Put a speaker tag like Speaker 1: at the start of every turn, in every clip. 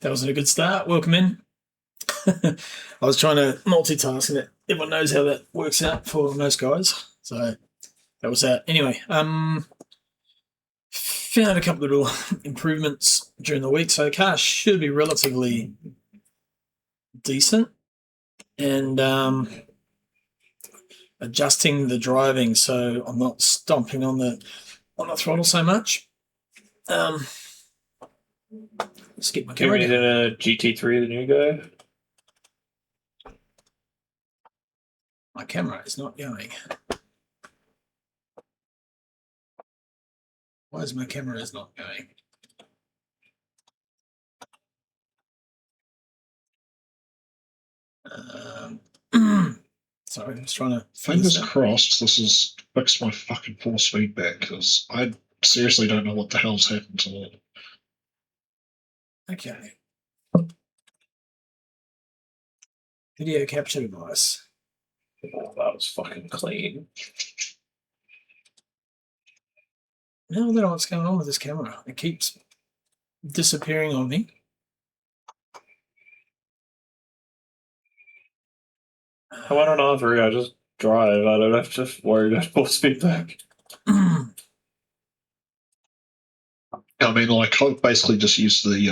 Speaker 1: That wasn't a good start. Welcome in. I was trying to multitask, and everyone knows how that works out for most guys. So that was that. Anyway, found a couple of little improvements during the week. So car should be relatively decent, and adjusting the driving so I'm not stomping on the throttle so much. Skip my camera.
Speaker 2: You're using a GT3, the new guy?
Speaker 1: My camera is not going. Why is my camera not going? Sorry, I was trying to.
Speaker 3: Fingers crossed this has fixed my fucking force feedback, because I seriously don't know what the hell's happened to it.
Speaker 1: Okay. Video capture device.
Speaker 2: Oh, that was fucking clean.
Speaker 1: I don't know what's going on with this camera. It keeps disappearing on me.
Speaker 2: I went on R3, I just drive. I don't have to worry about force feedback.
Speaker 3: I mean, like, I've basically just used the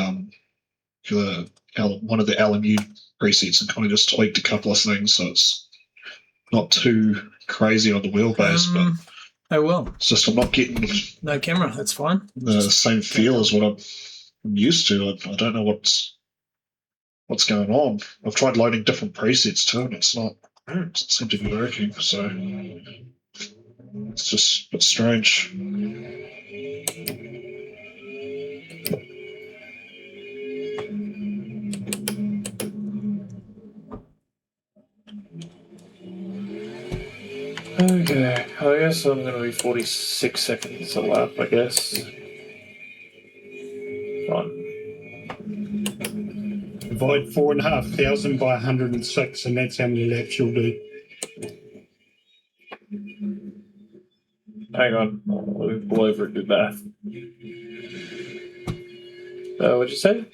Speaker 3: one of the LMU presets and kind of just tweaked a couple of things, so it's not too crazy on the wheelbase, but
Speaker 1: oh well.
Speaker 3: It's just I'm not getting
Speaker 1: no camera. That's fine.
Speaker 3: The same feel as what I'm used to. I don't know what's going on. I've tried loading different presets too, and it doesn't seem to be working. So it's just a bit strange.
Speaker 2: Okay, I guess I'm going to be 46 seconds a lap, I guess. Fun.
Speaker 4: Divide 4,500 by 106, and that's how many laps you'll do.
Speaker 2: Hang on, we'll pull over and do math. What'd you say?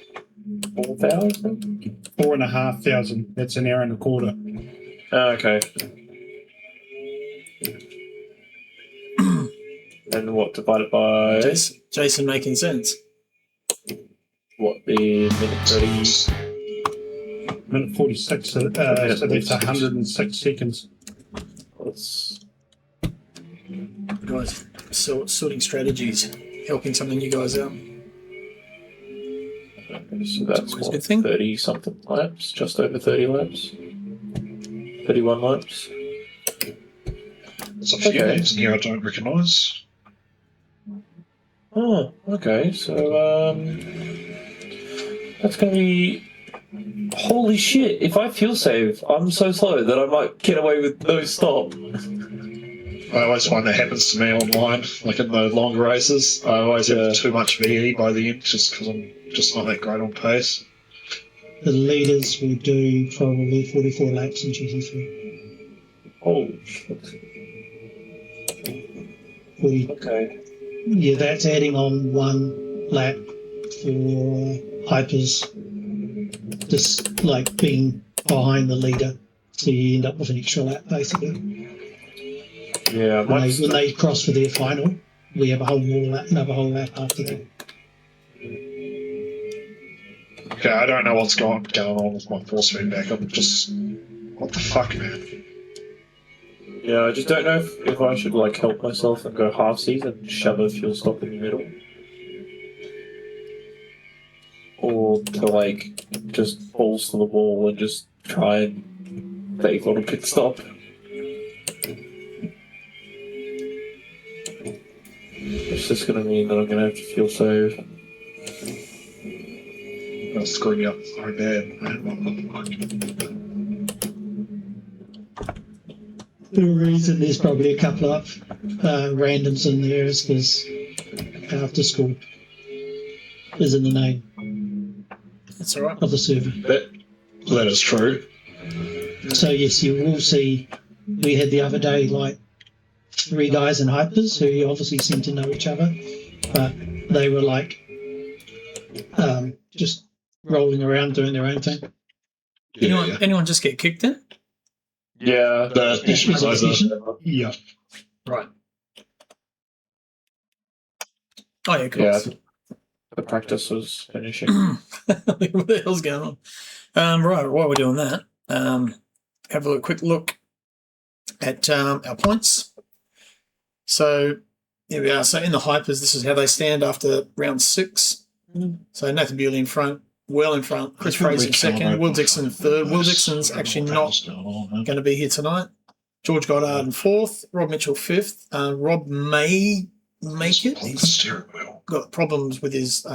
Speaker 2: 4,000?
Speaker 4: 4,500, that's an hour and a quarter.
Speaker 2: Okay. And what, divided by...
Speaker 1: Jason making sense.
Speaker 2: What, the minute 30...
Speaker 4: Minute 46, so that's 106 seconds.
Speaker 2: Let's...
Speaker 1: Guys, sorting strategies, helping some of you guys out.
Speaker 2: So that's
Speaker 1: a good thing.
Speaker 2: 30-something laps, just over 30 laps. 31 laps.
Speaker 3: There's a few names in here I don't recognise.
Speaker 2: Oh, okay, so, that's going to be... Holy shit, if I fuel save, I'm so slow that I might get away with no stop.
Speaker 3: I always find that happens to me online, like in the longer races. I always have too much VE by the end, just because I'm just not that great on pace.
Speaker 5: The leaders will do probably 44 laps in GT3.
Speaker 2: Oh, shit. Okay.
Speaker 5: Yeah, that's adding on 1 lap for hypers, just like being behind the leader, so you end up with an extra lap basically.
Speaker 2: Yeah,
Speaker 5: when they cross for their final, we have another whole lap after that.
Speaker 3: Okay, I don't know what's going on with my force feedback. I'm just... What the fuck, man?
Speaker 2: Yeah, I just don't know if I should, like, help myself and go half-seas and shove a fuel stop in the middle. Or to, like, just balls to the wall and just try and take on a pit stop. It's just going to mean that I'm going to have to fuel save.
Speaker 3: I'll screw me up so bad.
Speaker 5: The reason there's probably a couple of randoms in there is because after school is in the name.
Speaker 1: That's all right.
Speaker 5: Of the server.
Speaker 3: That is true.
Speaker 5: So yes, you will see. We had the other day like 3 guys in hypers who obviously seem to know each other, but they were like just rolling around doing their own thing.
Speaker 1: Anyone just get kicked in?
Speaker 2: Yeah,
Speaker 3: The mission is over.
Speaker 4: Yeah.
Speaker 1: Right. Oh yeah, cool.
Speaker 2: Yeah, the practice was finishing.
Speaker 1: what the hell's going on? Right, while we're doing that, have a quick look at our points. So here we are. So in the hypers, this is how they stand after round 6. So Nathan Bewley in front, well in front, Chris Fraser in second, Will Dixon third. Will Dixon's actually not going to be here tonight. George Goddard in 4th, Rob Mitchell 5th. Rob may make it. He's got problems with his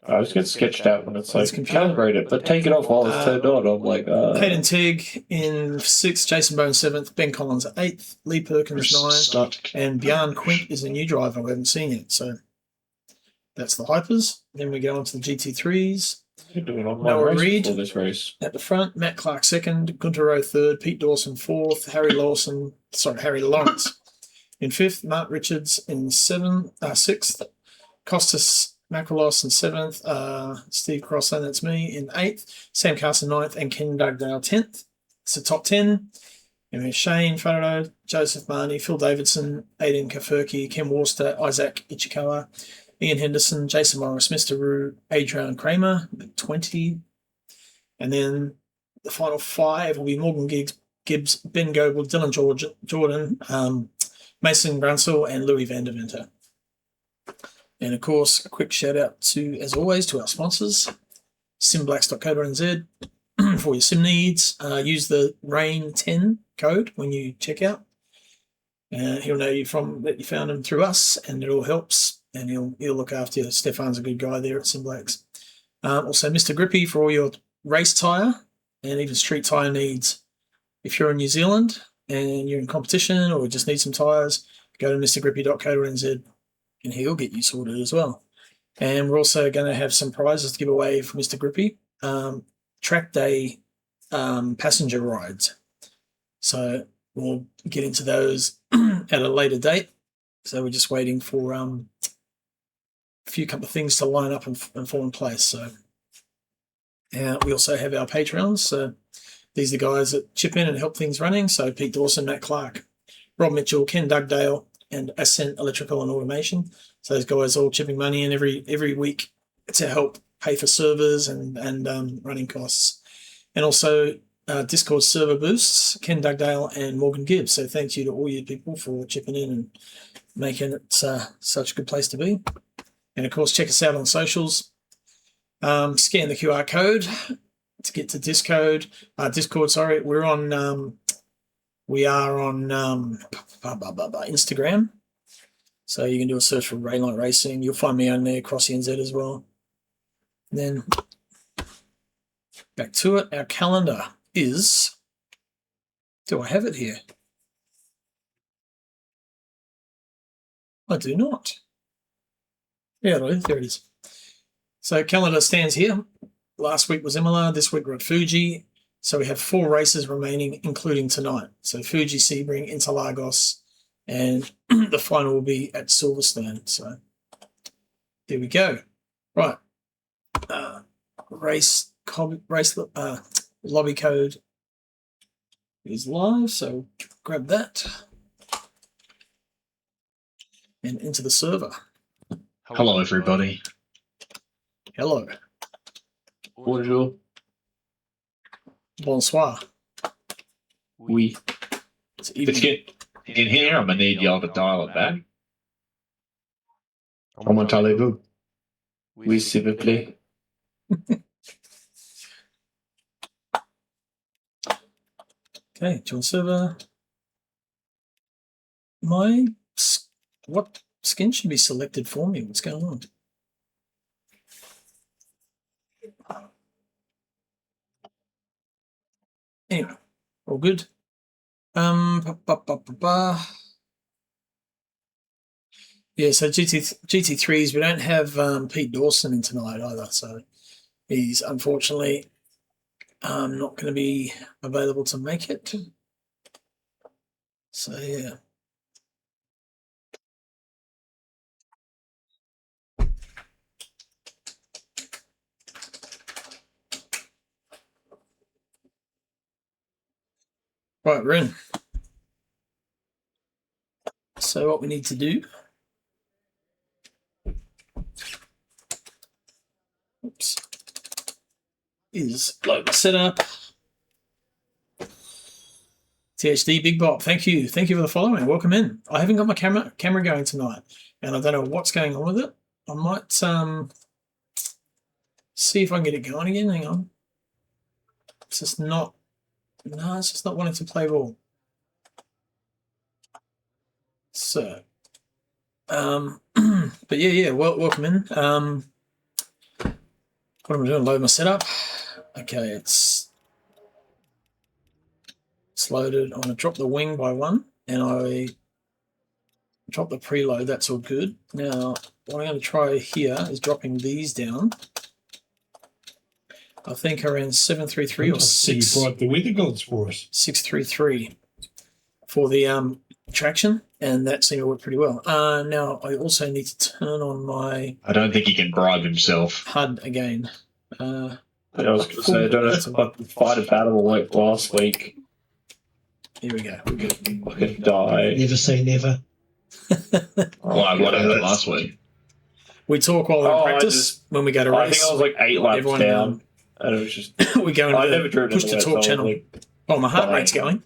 Speaker 2: I was getting sketched out when it's like
Speaker 1: computer.
Speaker 2: calibrate it, but take it off while it's turned on. I'm like,
Speaker 1: Hayden Tigg in 6th, Jason Bone 7th, Ben Collins 8th, Lee Perkins 9th, and Bjarne Quint is a new driver we haven't seen yet. So that's the hypers. Then we go on to the GT3s.
Speaker 2: you're doing online
Speaker 1: Noah
Speaker 2: race
Speaker 1: Reid.
Speaker 2: before this race.
Speaker 1: At the front, Matt Clark 2nd, Gunter Rowe 3rd, Pete Dawson 4th, Harry Lawrence in 5th, Mark Richards in 6th, Costas Macrolos in 7th, Steve Crossan, that's me, in 8th, Sam Carson 9th, and Ken Dugdale 10th. It's the top 10. And we have Shane Faraday, Joseph Marnie, Phil Davidson, Aidan Kafurki, Ken Worcester, Isaac Ichikawa, Ian Henderson, Jason Morris, Mr. Rue, Adrian Kramer at 20. And then the final 5 will be Morgan Gibbs, Ben Goble, Dylan Jordan, Mason Brunsell, and Louis van der Venter. And of course, a quick shout out to, as always, to our sponsors, simblacks.co.nz for your sim needs. Use the RAIN10 code when you check out. He'll know you that you found him through us, and it all helps. And he'll look after you. Stefan's a good guy there at Simblacks. Also, Mr. Grippy for all your race tyre and even street tyre needs. If you're in New Zealand and you're in competition or just need some tyres, go to mrgrippy.co.nz and he'll get you sorted as well. And we're also going to have some prizes to give away for Mr. Grippy. Track day passenger rides. So we'll get into those at a later date. So we're just waiting for a couple of things to line up and fall in place. So we also have our Patreons. So these are the guys that chip in and help things running. So Pete Dawson, Matt Clark, Rob Mitchell, Ken Dugdale, and Ascent Electrical and Automation. So those guys all chipping money in every week to help pay for servers and running costs. And also Discord server boosts, Ken Dugdale and Morgan Gibbs. So thank you to all you people for chipping in and making it such a good place to be. And of course, check us out on socials. Scan the QR code to get to Discord. Sorry, we are on Instagram. So you can do a search for Rainlight Racing. You'll find me on there, CrossyNZ as well. And then back to it. Our calendar is. Do I have it here? I do not. Yeah, there it is. So calendar stands here. Last week was Imola. This week we're at Fuji. So we have 4 races remaining, including tonight. So Fuji, Sebring, Interlagos, and the final will be at Silverstone. So there we go. Right. Lobby code is live. So grab that and into the server.
Speaker 3: Hello, everybody.
Speaker 1: Hello.
Speaker 2: Bonjour.
Speaker 1: Bonsoir.
Speaker 2: Oui.
Speaker 1: It's
Speaker 3: If you get in here, I'm going to need y'all to dial it back.
Speaker 2: Comment allez-vous? Oui, s'il vous plaît.
Speaker 1: Okay, join server. What skin should be selected for me? What's going on? Anyway, all good. Yeah, so GT3s, we don't have Pete Dawson in tonight either, so he's unfortunately not going to be available to make it. So yeah. Right, we're in. So what we need to do, is load the setup. THD Big Bob, thank you for the following. Welcome in. I haven't got my camera going tonight, and I don't know what's going on with it. I might see if I can get it going again. Hang on. It's just not. No, it's just not wanting to play ball. So, but yeah, welcome in. What am I doing? Load my setup. Okay, it's loaded. I'm going to drop the wing by 1, and I drop the preload. That's all good. Now, what I'm going to try here is dropping these down. I think around 733 or 6.
Speaker 4: You brought the weather gods for us.
Speaker 1: 633 for the traction, and that seemed to work pretty well. Now, I also need to turn on my
Speaker 3: I don't think he can bribe himself.
Speaker 1: HUD again.
Speaker 2: I was going to say, I don't know if I fight a battle like last week.
Speaker 1: Here we go. We're good.
Speaker 2: I could die.
Speaker 5: Never say never.
Speaker 3: Why? What happened last week?
Speaker 1: We talk while we're in practice when we go to
Speaker 2: I
Speaker 1: race.
Speaker 2: think I was like 8 laps
Speaker 1: Everyone,
Speaker 2: down. And it was just.
Speaker 1: we go
Speaker 2: I
Speaker 1: into
Speaker 2: never drew
Speaker 1: the push to talk channel. Oh, my heart rate's going.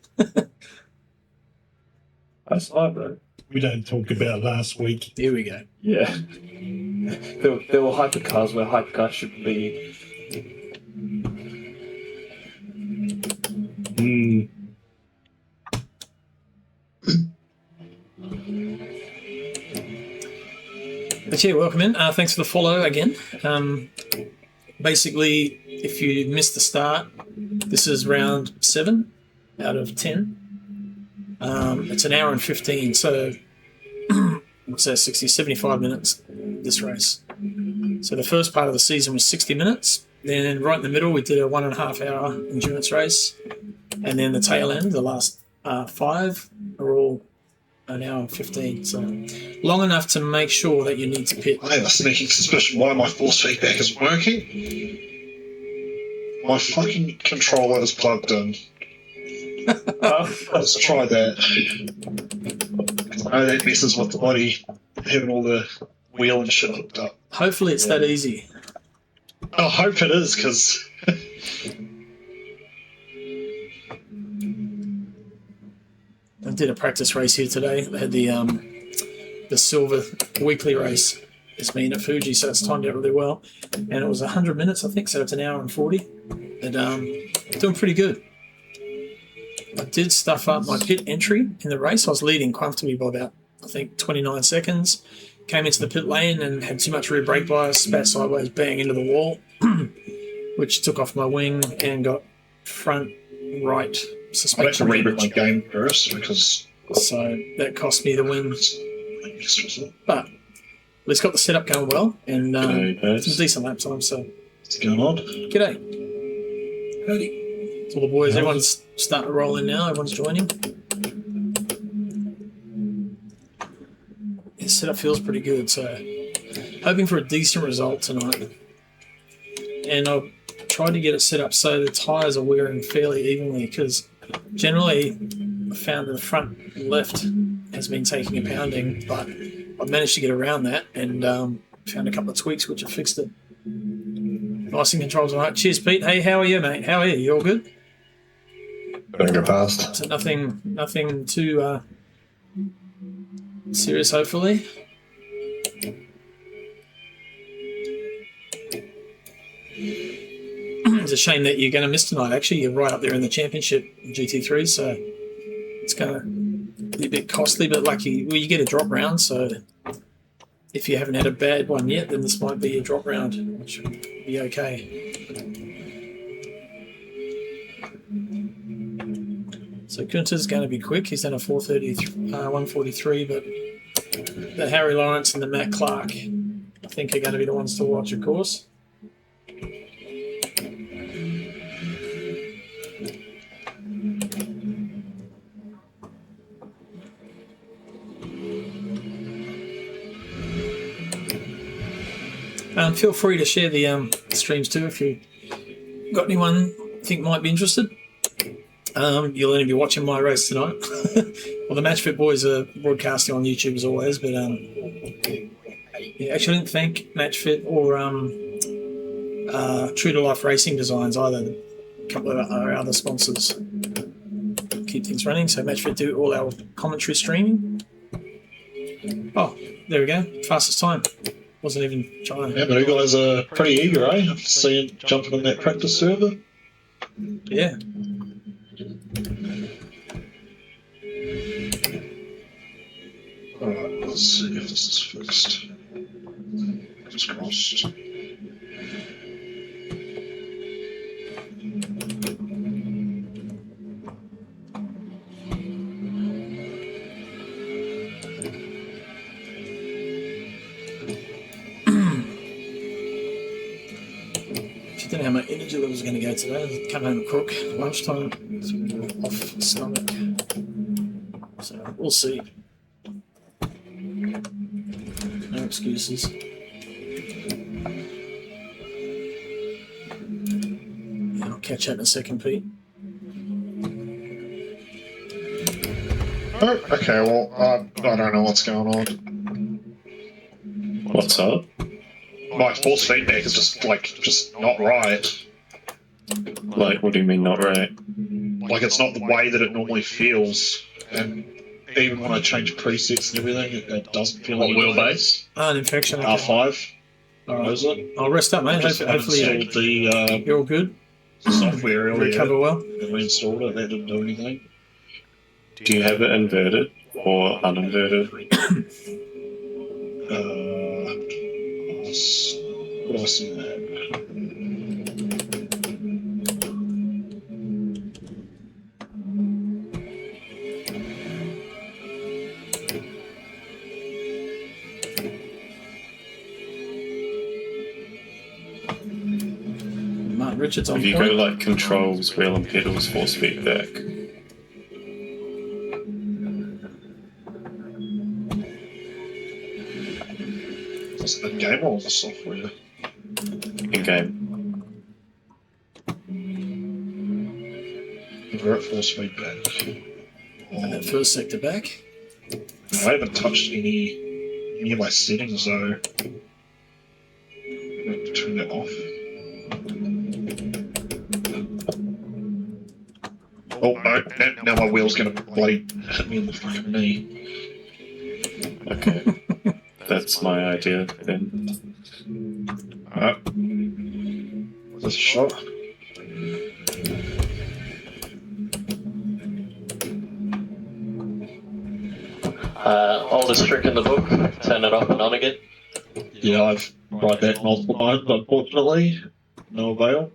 Speaker 2: That's live, though.
Speaker 4: We don't talk about last week.
Speaker 1: Here we go.
Speaker 2: Yeah. There were hypercars where hypercars should be. But yeah, welcome in. Thanks for the follow again. Basically, if you missed the start, this is round 7 out of 10. It's an hour and 15, so what's that, 60, 75 minutes, this race. So the first part of the season was 60 minutes. Then right in the middle, we did a 1.5 hour endurance race. And then the tail end, the last 5, are all an hour and 15. So long enough to make sure that you need to pit.
Speaker 3: I have a sneaking suspicion why my force feedback isn't working. My fucking controller is plugged in. Let's try that. I know that messes with the body, having all the wheel and shit hooked up.
Speaker 1: Hopefully it's that easy.
Speaker 3: I hope it is, because
Speaker 1: I did a practice race here today. They had the silver weekly race. It's been at Fuji, so it's timed out really well. And it was 100 minutes, I think, so it's an hour and 40. And doing pretty good. I did stuff up my pit entry in the race. I was leading comfortably by about, I think, 29 seconds. Came into the pit lane and had too much rear brake bias, spat sideways, bang into the wall, which took off my wing and got front right suspension.
Speaker 3: I have to reboot my game first, because
Speaker 1: so that cost me the win. But at least got the setup going well, and some decent lap time. So
Speaker 3: what's going on?
Speaker 1: G'day. Howdy. It's all the boys. Everyone's starting to roll in now. Everyone's joining. The setup feels pretty good, so hoping for a decent result tonight. And I've tried to get it set up so the tyres are wearing fairly evenly, because generally I found the front left has been taking a pounding, but I've managed to get around that and found a couple of tweaks which have fixed it. Nice and controls all right. Cheers, Pete. Hey, how are you, mate? How are you? You all good?
Speaker 6: Gonna go past.
Speaker 1: So nothing too serious, hopefully. It's a shame that you're going to miss tonight. Actually, you're right up there in the championship GT3, so it's going to be a bit costly, but lucky. Well, you get a drop round, so if you haven't had a bad one yet, then this might be a drop round, which would be okay. So Günther's going to be quick. He's done a 143, but the Harry Lawrence and the Matt Clark, I think, are going to be the ones to watch, of course. Feel free to share the streams too if you got anyone you think might be interested.
Speaker 2: You'll only be watching my race tonight. Well, the Match Fit boys are broadcasting on YouTube as always, but yeah, actually, I didn't thank Match Fit or True to Life Racing Designs either. A couple of our other sponsors keep things running. So Match Fit do all our commentary streaming. Oh, there we go. Fastest time. Wasn't even trying.
Speaker 3: Yeah, but you guys are pretty eager, eh? I've seen jumping on that practice server.
Speaker 2: Yeah.
Speaker 3: Alright, let's see if this is fixed. Fingers crossed.
Speaker 2: I don't know how my energy level is going to go today. Come home at crook lunchtime. It's off stomach. So we'll see. No excuses. Yeah, I'll catch that in a second, Pete.
Speaker 3: Oh, okay, well, I don't know what's going on.
Speaker 6: What's up?
Speaker 3: My force feedback is just not right.
Speaker 6: Like, what do you mean not right?
Speaker 3: Like, it's not the way that it normally feels. And even when I change presets and everything, it doesn't feel like wheelbase.
Speaker 2: An infection.
Speaker 3: R5.
Speaker 2: All
Speaker 3: What is
Speaker 2: right.
Speaker 3: it?
Speaker 2: I'll rest up, mate.
Speaker 3: Just
Speaker 2: Hopefully
Speaker 3: uninstalled the
Speaker 2: you're all good.
Speaker 3: software earlier.
Speaker 2: Recover well.
Speaker 3: And reinstalled it. That didn't do anything.
Speaker 6: Do you have it inverted or uninverted?
Speaker 3: What do I see that?
Speaker 2: Martin Richards on
Speaker 6: If you
Speaker 2: point.
Speaker 6: go like controls, wheel and pedals, force feedback.
Speaker 3: Is it in game or the software?
Speaker 6: In game.
Speaker 3: Invert force feedback.
Speaker 2: And that first sector back.
Speaker 3: I haven't touched any of my settings though. I'm going to turn that off. Oh no, now my wheel's going to bloody hit me in the fucking knee.
Speaker 6: Okay. That's my idea then.
Speaker 3: Alright. Is this a shot?
Speaker 7: Oldest trick in the book, turn it off and on again.
Speaker 3: Yeah, I've tried that multiple times, unfortunately. No avail.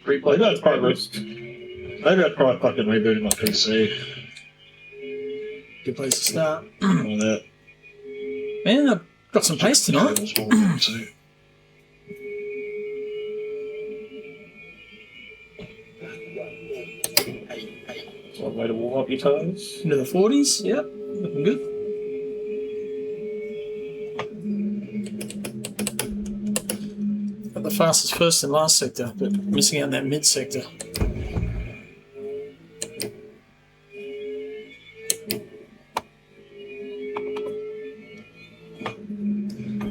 Speaker 3: Replay that progress. Maybe I'd try fucking rebooting my PC.
Speaker 2: Good place to start.
Speaker 3: Or that.
Speaker 2: Man, I've got some pace tonight.
Speaker 3: Cables will too.
Speaker 6: One way to warm up your toes.
Speaker 2: Into the 40s. Yep. Looking good. Got the fastest first and last sector, but missing out in that mid sector.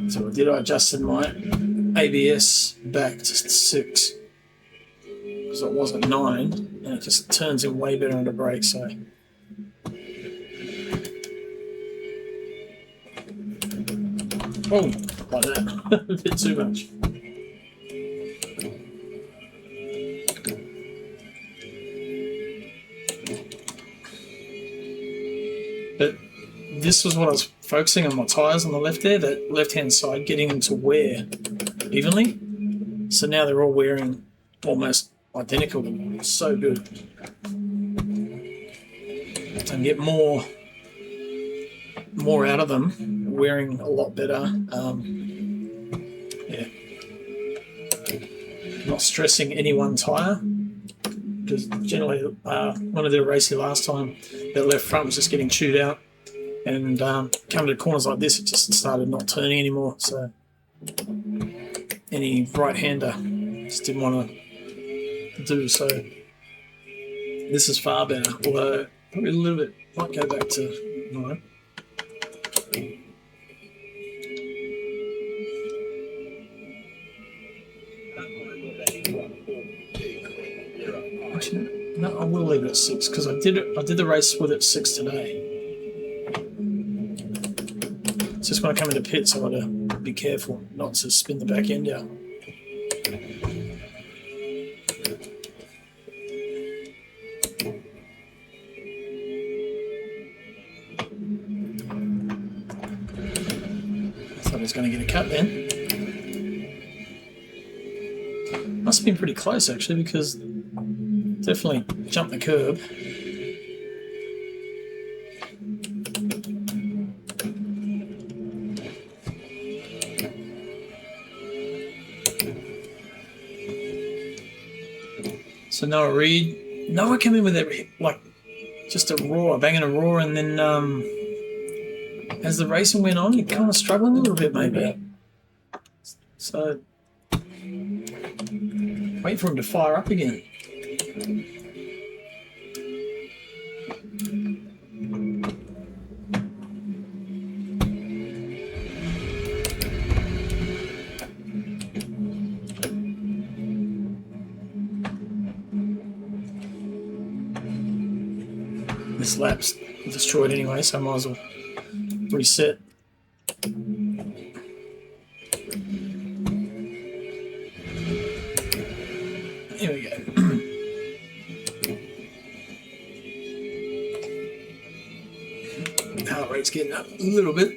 Speaker 2: So what I did, I adjusted my ABS back to 6 because it was at 9, and it just turns in way better under brake. So oh, like that, a bit too much. But this was what I was focusing on, my tyres on the left there, that left-hand side, getting them to wear evenly. So now they're all wearing almost identical. So good. And get more out of them, wearing a lot better. Yeah. Not stressing any one tyre. Because generally, when I did a race here last time, that left front was just getting chewed out. And coming to corners like this, it just started not turning anymore. So any right-hander just didn't want to do. So
Speaker 1: This is far better, although probably a little bit might go back to mine. Actually, no, I will leave it at 6 because I did the race with it at 6 today. It's just when I come into pits, I've got to be careful not to spin the back end out. Thought I was going to get a cut then. Must have been pretty close actually, because definitely jumped the curb. So Noah Reed, Noah came in with it like just a roar, banging a roar, and then as the racing went on, he kind of struggling a little bit maybe. So wait for him to fire up again. This lap's destroyed anyway, so I might as well reset. Here we go. Heart rate's getting up a little bit.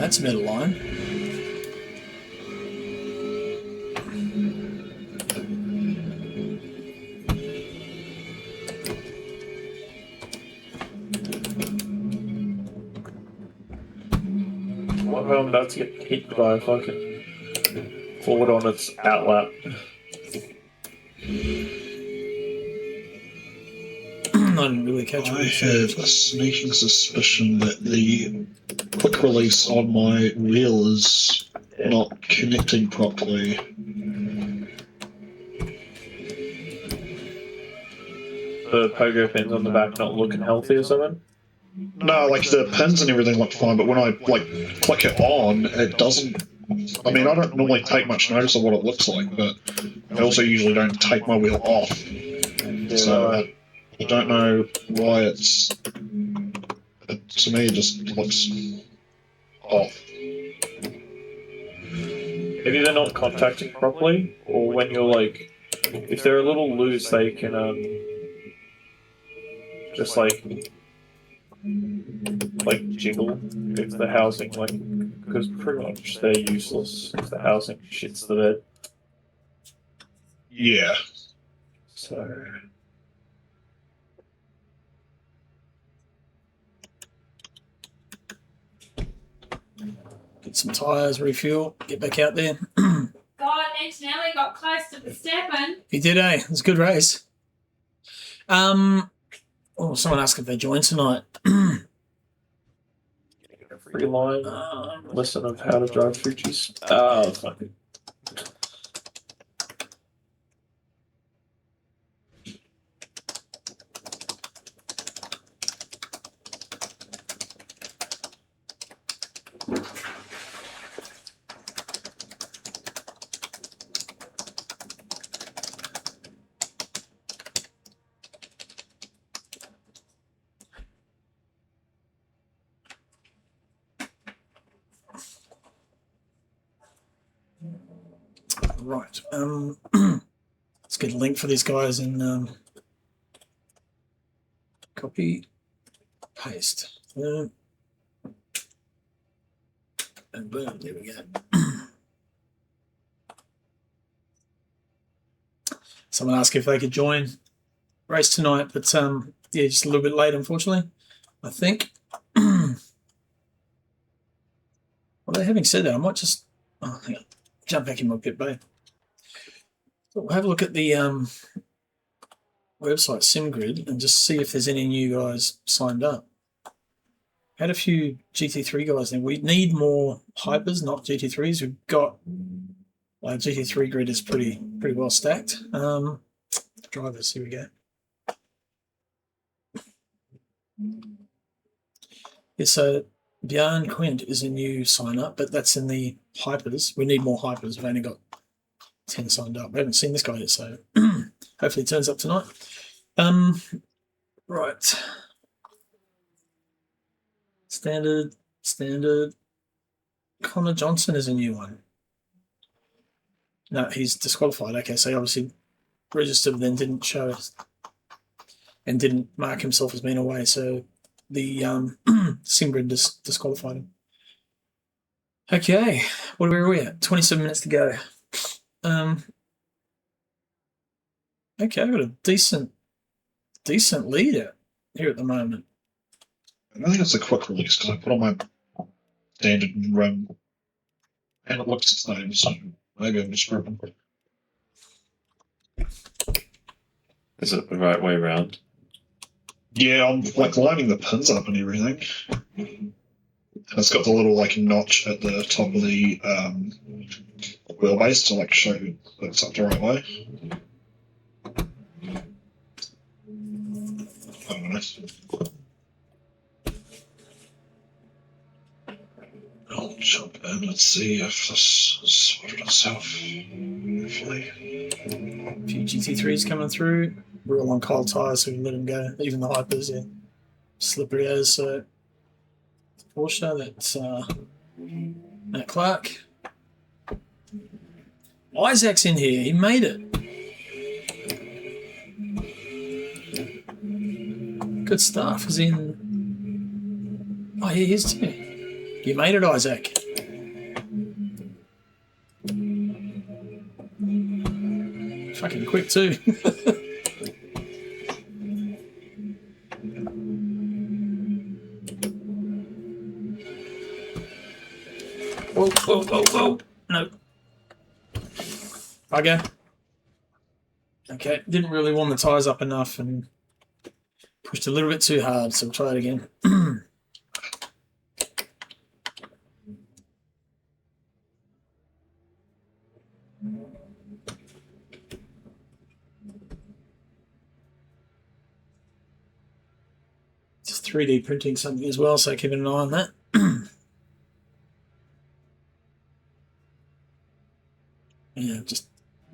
Speaker 1: That's a middle line.
Speaker 6: What if I'm about to get hit by a fucking forward on its outlap?
Speaker 1: I didn't really catch
Speaker 3: I
Speaker 1: what you
Speaker 3: have
Speaker 1: said.
Speaker 3: a sneaking suspicion that the quick release on my wheel is not connecting properly.
Speaker 6: The pogo pins on the back not looking healthy or something?
Speaker 3: No, like the pins and everything look fine, but when I like click it on, it doesn't. I mean, I don't normally take much notice of what it looks like, but I also usually don't take my wheel off. So I don't know why it's. To me, it just looks off.
Speaker 6: Maybe they're not contacting properly, or when you're like, if they're a little loose, they can just like jiggle if the housing because pretty much they're useless if the housing shits the bed.
Speaker 3: Yeah.
Speaker 6: So
Speaker 1: Get some tyres, refuel, get back out there.
Speaker 8: God, Antonelli got close to the stepping.
Speaker 1: He did, eh? It was a good race. Someone asked if they joined tonight.
Speaker 6: free line lesson of how to drive Fuji's. Oh, fucking.
Speaker 1: Right. Let's get a link for these guys and copy, paste. And boom, there we go. Someone asked if they could join race tonight, but yeah, just a little bit late, unfortunately, I think. Although having said that, I might just hang on, jump back in my pit bay. So we'll have a look at the website SimGrid and just see if there's any new guys signed up. Had a few GT3 guys there. We need more hypers, not GT3s. We've got GT3 grid is pretty well stacked. Drivers, here we go. Yeah, so Björn Quint is a new sign up, but that's in the hypers. We need more hypers. We've only got 10 signed up. We haven't seen this guy yet, so hopefully it turns up tonight. Right. Standard. Connor Johnson is a new one. No, he's disqualified. Okay, so he obviously registered, then didn't show us and didn't mark himself as being away. So the SimGrid disqualified him. Okay, where are we at? 27 minutes to go. Okay, I've got a decent leader here at the moment.
Speaker 3: I think it's a quick release because I put on my standard run and it looks the same, so maybe I'm just tripping.
Speaker 6: Is it the right way around?
Speaker 3: Yeah, I'm like lining the pins up and everything. And it's got the little like notch at the top of the wheelbase to like show that it's up the right way. I don't know. I'll jump in and see if this has sorted itself. Hopefully.
Speaker 1: A few GT3s coming through. We're all on cold tyres, so we can let them go. Even the hypers, yeah. Slippery as. So Porsche, that's Matt Clark. Isaac's in here. He made it. Good stuff. Is in. Oh, yeah, he is too. You made it, Isaac. Fucking quick too. Whoa. No. Okay, didn't really warm the tyres up enough and pushed a little bit too hard, so we'll try it again. Just 3D printing something as well, so keep an eye on that. Yeah, just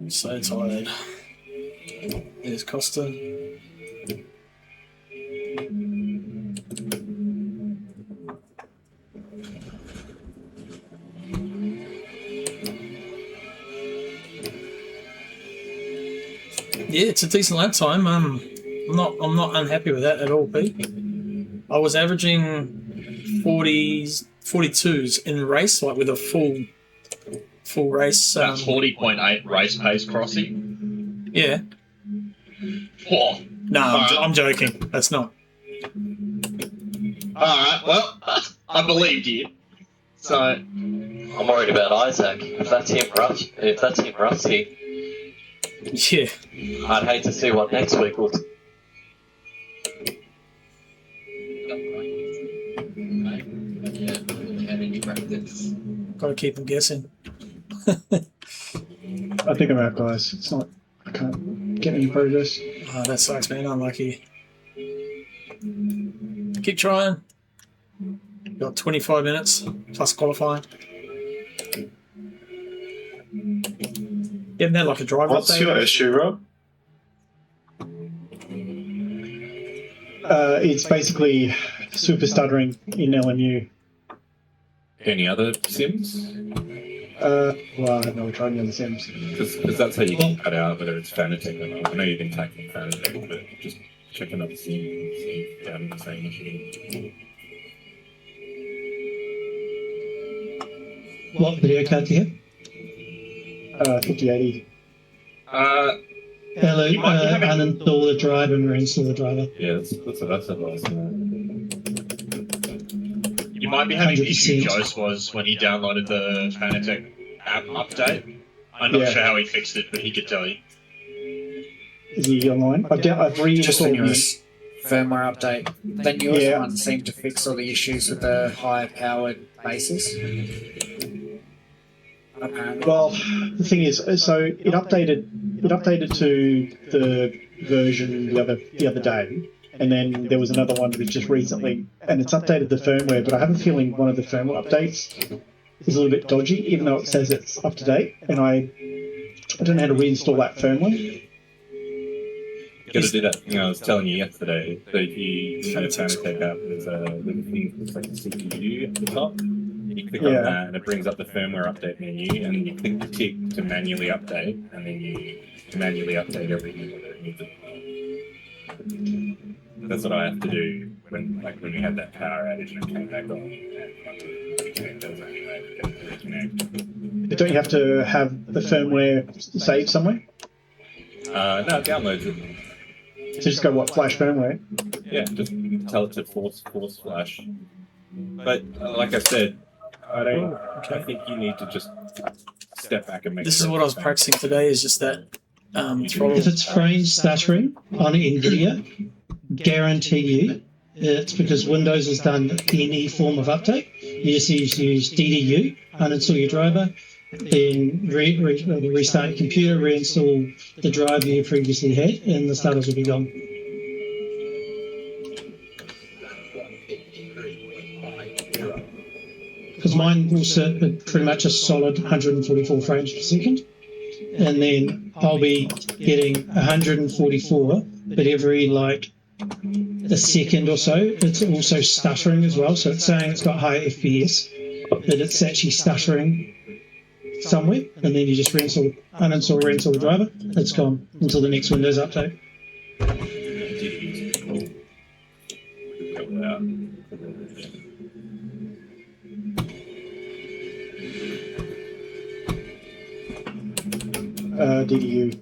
Speaker 1: so tired. There's Costa. Yeah, it's a decent lap time. I'm not unhappy with that at all, Pete. I was averaging 42s in race, like with a full race.
Speaker 7: That's 40.8 race pace, Crossy.
Speaker 1: Yeah.
Speaker 7: Whoa.
Speaker 1: No, I'm joking. That's not.
Speaker 7: Alright, well, I believed you. So I'm worried about Isaac. If that's him, Rusty,
Speaker 1: Yeah.
Speaker 7: I'd hate to see what next week will.
Speaker 1: Got to keep him guessing.
Speaker 4: I think I'm out, guys. It's not. I can't get any progress.
Speaker 1: Oh, that sucks, man. Unlucky. Keep trying. Got 25 minutes plus qualifying. Getting that like a driver.
Speaker 6: What's your issue, Rob?
Speaker 4: It's basically super stuttering in LMU.
Speaker 6: Any other sims?
Speaker 4: Well, I've never tried any other sims.
Speaker 6: Because that's how you can cut out whether it's Fanatec or not. I know you've been tackling Fanatec, but just check another sim and see if you're having the same issue.
Speaker 5: What video card do you have?
Speaker 4: 5080.
Speaker 5: uninstall the driver and reinstall the driver.
Speaker 6: Yeah, that's what I said last night.
Speaker 3: You might be having the
Speaker 5: 100%.
Speaker 3: issue Joyce was when he downloaded the Fanatec app update. I'm not sure how he fixed it, but he could tell you.
Speaker 5: Is he online? I've
Speaker 9: Just the
Speaker 5: reinstalled
Speaker 9: newest firmware update. The newest one seemed to fix all the issues with the higher powered bases. Apparently.
Speaker 5: Well, the thing is, so it updated to the version the other day, and then there was another one which just recently, and it's updated the firmware. But I have a feeling one of the firmware updates is a little bit dodgy, even though it says it's up to date, and I don't know how to reinstall that firmware.
Speaker 6: You gotta do that thing I was telling you yesterday. So if you kind of trying to take up, there's a little thing that's like a CPU at the top. You click on that and it brings up the firmware update menu, and then you click the tick to manually update, and then you manually update everything that it needs it. That's what I have to do when we had that power outage and it came back on.
Speaker 5: But don't you have to have the firmware saved somewhere?
Speaker 6: No, it downloads it.
Speaker 5: So just go flash firmware.
Speaker 6: Yeah, just tell it to force flash. But like I said, I think you need to just step back and make.
Speaker 2: This is what I was practicing today. Is just that throttle.
Speaker 5: If it's frame stuttering on NVIDIA, guarantee you it's because Windows has done any form of update. You just use DDU, uninstall your driver, then restart your computer, reinstall the driver you previously had, and the starters will be gone. Because mine will sit at pretty much a solid 144 frames per second, and then I'll be getting 144, but every a second or so, it's also stuttering as well. So it's saying it's got high FPS, but it's actually stuttering somewhere, and then you just uninstall, reinstall the driver. It's gone until the next Windows update. DDU.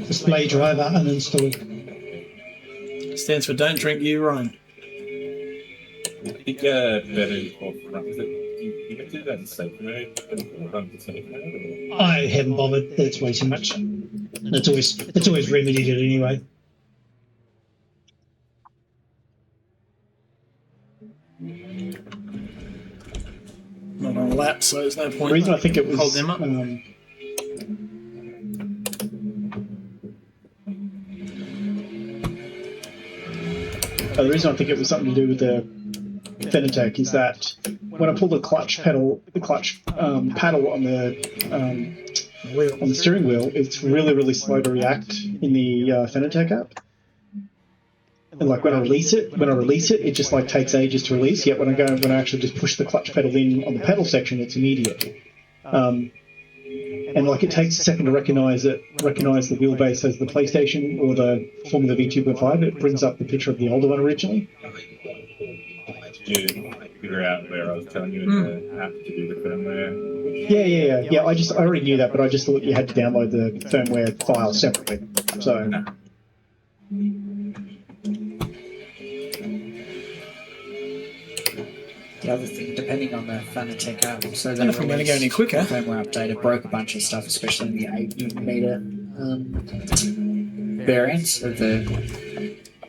Speaker 5: Display driver uninstall.
Speaker 2: Stands for don't drink you, Ryan.
Speaker 6: I think better you can do that in safe mode.
Speaker 5: I haven't bothered. That's way too much. It's always remedied it anyway.
Speaker 2: Not on a lap, so there's no point.
Speaker 5: The reason I think it was
Speaker 2: hold them up.
Speaker 5: The reason I think it was something to do with the Fanatec is that when I pull the clutch paddle on the steering wheel, it's really slow to react in the Fanatec app. And when I release it, it just takes ages to release. Yet when I actually just push the clutch pedal in on the pedal section, it's immediate. And it takes a second to recognize the wheelbase as the PlayStation or the Formula V2.5. It brings up the picture of the older one originally.
Speaker 6: Did you figure out where I was telling you in the app to do the firmware?
Speaker 5: Yeah. I already knew that, but I just thought you had to download the firmware file separately. So.
Speaker 6: No.
Speaker 9: The other thing, depending on the Fanatec app, so
Speaker 2: And if I'm going to go any quicker,
Speaker 9: firmware update, it broke a bunch of stuff, especially in the 8 meter variants of the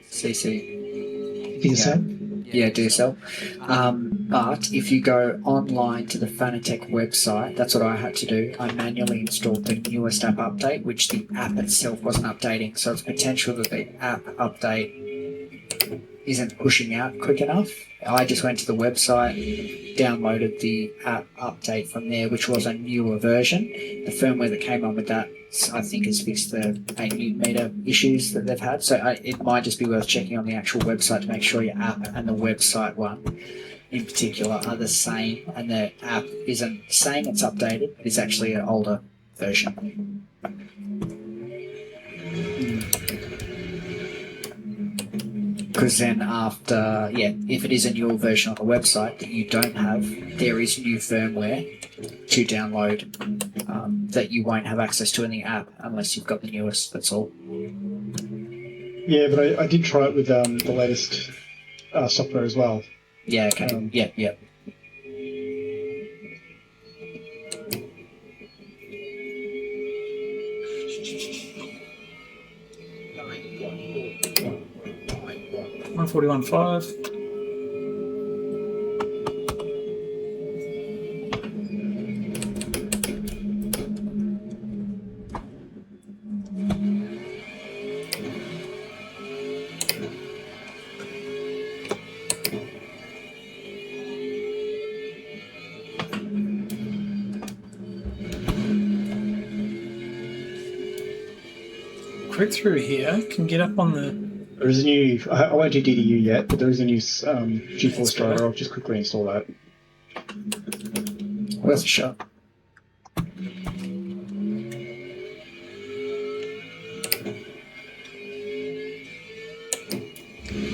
Speaker 9: CC.
Speaker 5: DSL?
Speaker 9: Yeah, DSL. But if you go online to the Fanatec website, that's what I had to do. I manually installed the newest app update, which the app itself wasn't updating. So it's potential that the app update isn't pushing out quick enough. I just went to the website, downloaded the app update from there, which was a newer version. The firmware that came on with that, I think, has fixed the 8 meter issues that they've had. So it might just be worth checking on the actual website to make sure your app and the website one in particular are the same, and the app isn't saying it's updated, but it's actually an older version. Because then after, if it is a newer version on the website that you don't have, there is new firmware to download that you won't have access to in the app unless you've got the newest. That's all.
Speaker 10: Yeah, but I did try it with the latest software as well.
Speaker 9: Yeah. Okay. Yeah.
Speaker 2: $141.5. Quick through here can get up on the.
Speaker 10: There is a new. I won't do DDU yet, but there is a new GeForce driver. I'll just quickly install that.
Speaker 9: Worth a shot.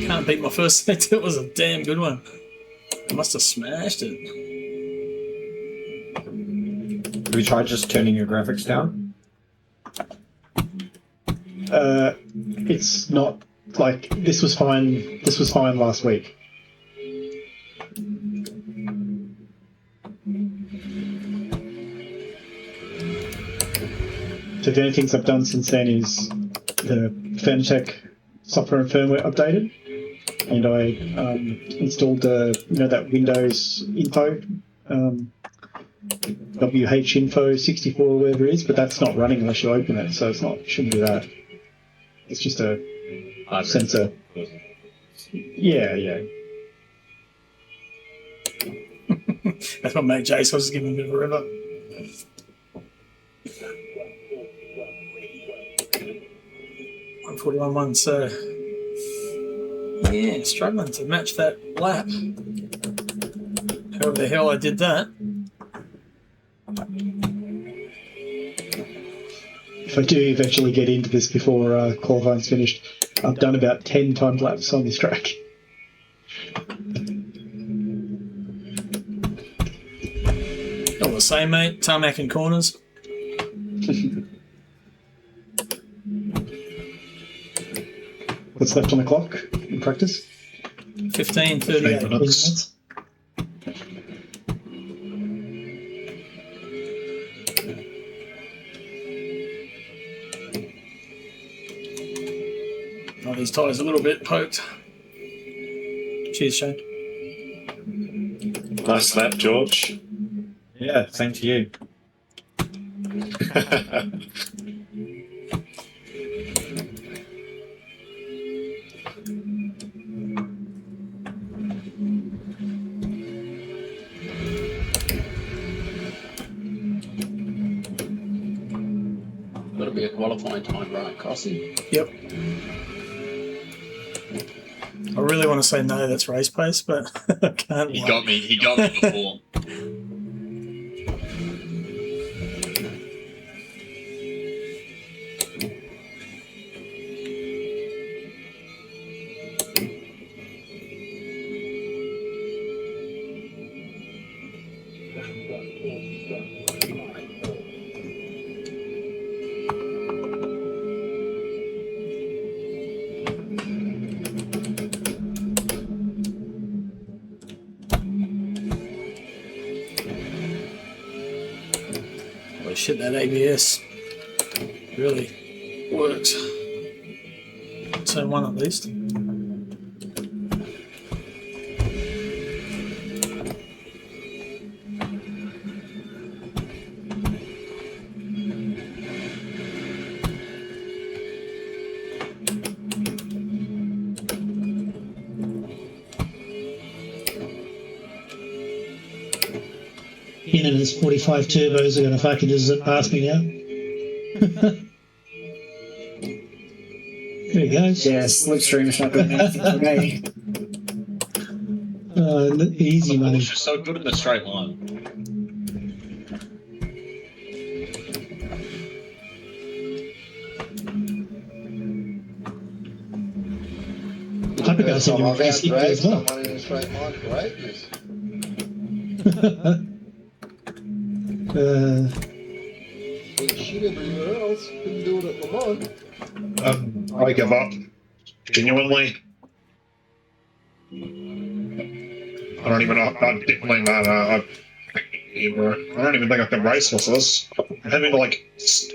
Speaker 2: Can't beat my first set. It was a damn good one. I must have smashed it.
Speaker 6: Have you tried just turning your graphics down?
Speaker 10: It's not like this was fine. This was fine last week. So the only things I've done since then is the Fanatec software and firmware updated, and I installed that Windows info, WH info 64 or whatever it is, but that's not running unless you open it, so it's not. Shouldn't do that. It's just a sensor. Yeah.
Speaker 2: That's what mate Jace was giving a bit of a river. $141.1, so yeah, struggling to match that lap. However the hell I did that.
Speaker 10: If I do eventually get into this before qualifying's finished, I've done about 10 time laps on this track.
Speaker 2: All the same, mate. Tarmac and corners.
Speaker 10: What's left on the clock in practice?
Speaker 2: 15:38
Speaker 10: minutes.
Speaker 2: Oh, these tyres a little bit poked. Cheers, Shane.
Speaker 6: Nice lap, George. Yeah, same to you.
Speaker 7: That'll be a qualifying time, right, Crossy?
Speaker 2: Yep. I really want to say no, that's race pace, but I can't.
Speaker 7: He got me before.
Speaker 2: Holy shit, that ABS really works. Turn one at least.
Speaker 5: Canada's 45 turbos are going to fucking just zip past me now. There he goes.
Speaker 9: Yeah, slipstream's not doing anything for me.
Speaker 5: Easy money.
Speaker 7: It's just so good in the straight line.
Speaker 5: I think I said you were race hit as well.
Speaker 11: cheat everywhere else. Couldn't do it at Lamont.
Speaker 3: I give up. Genuinely. I don't even know. I'm definitely not. I don't even think I can race with this. I'm having to like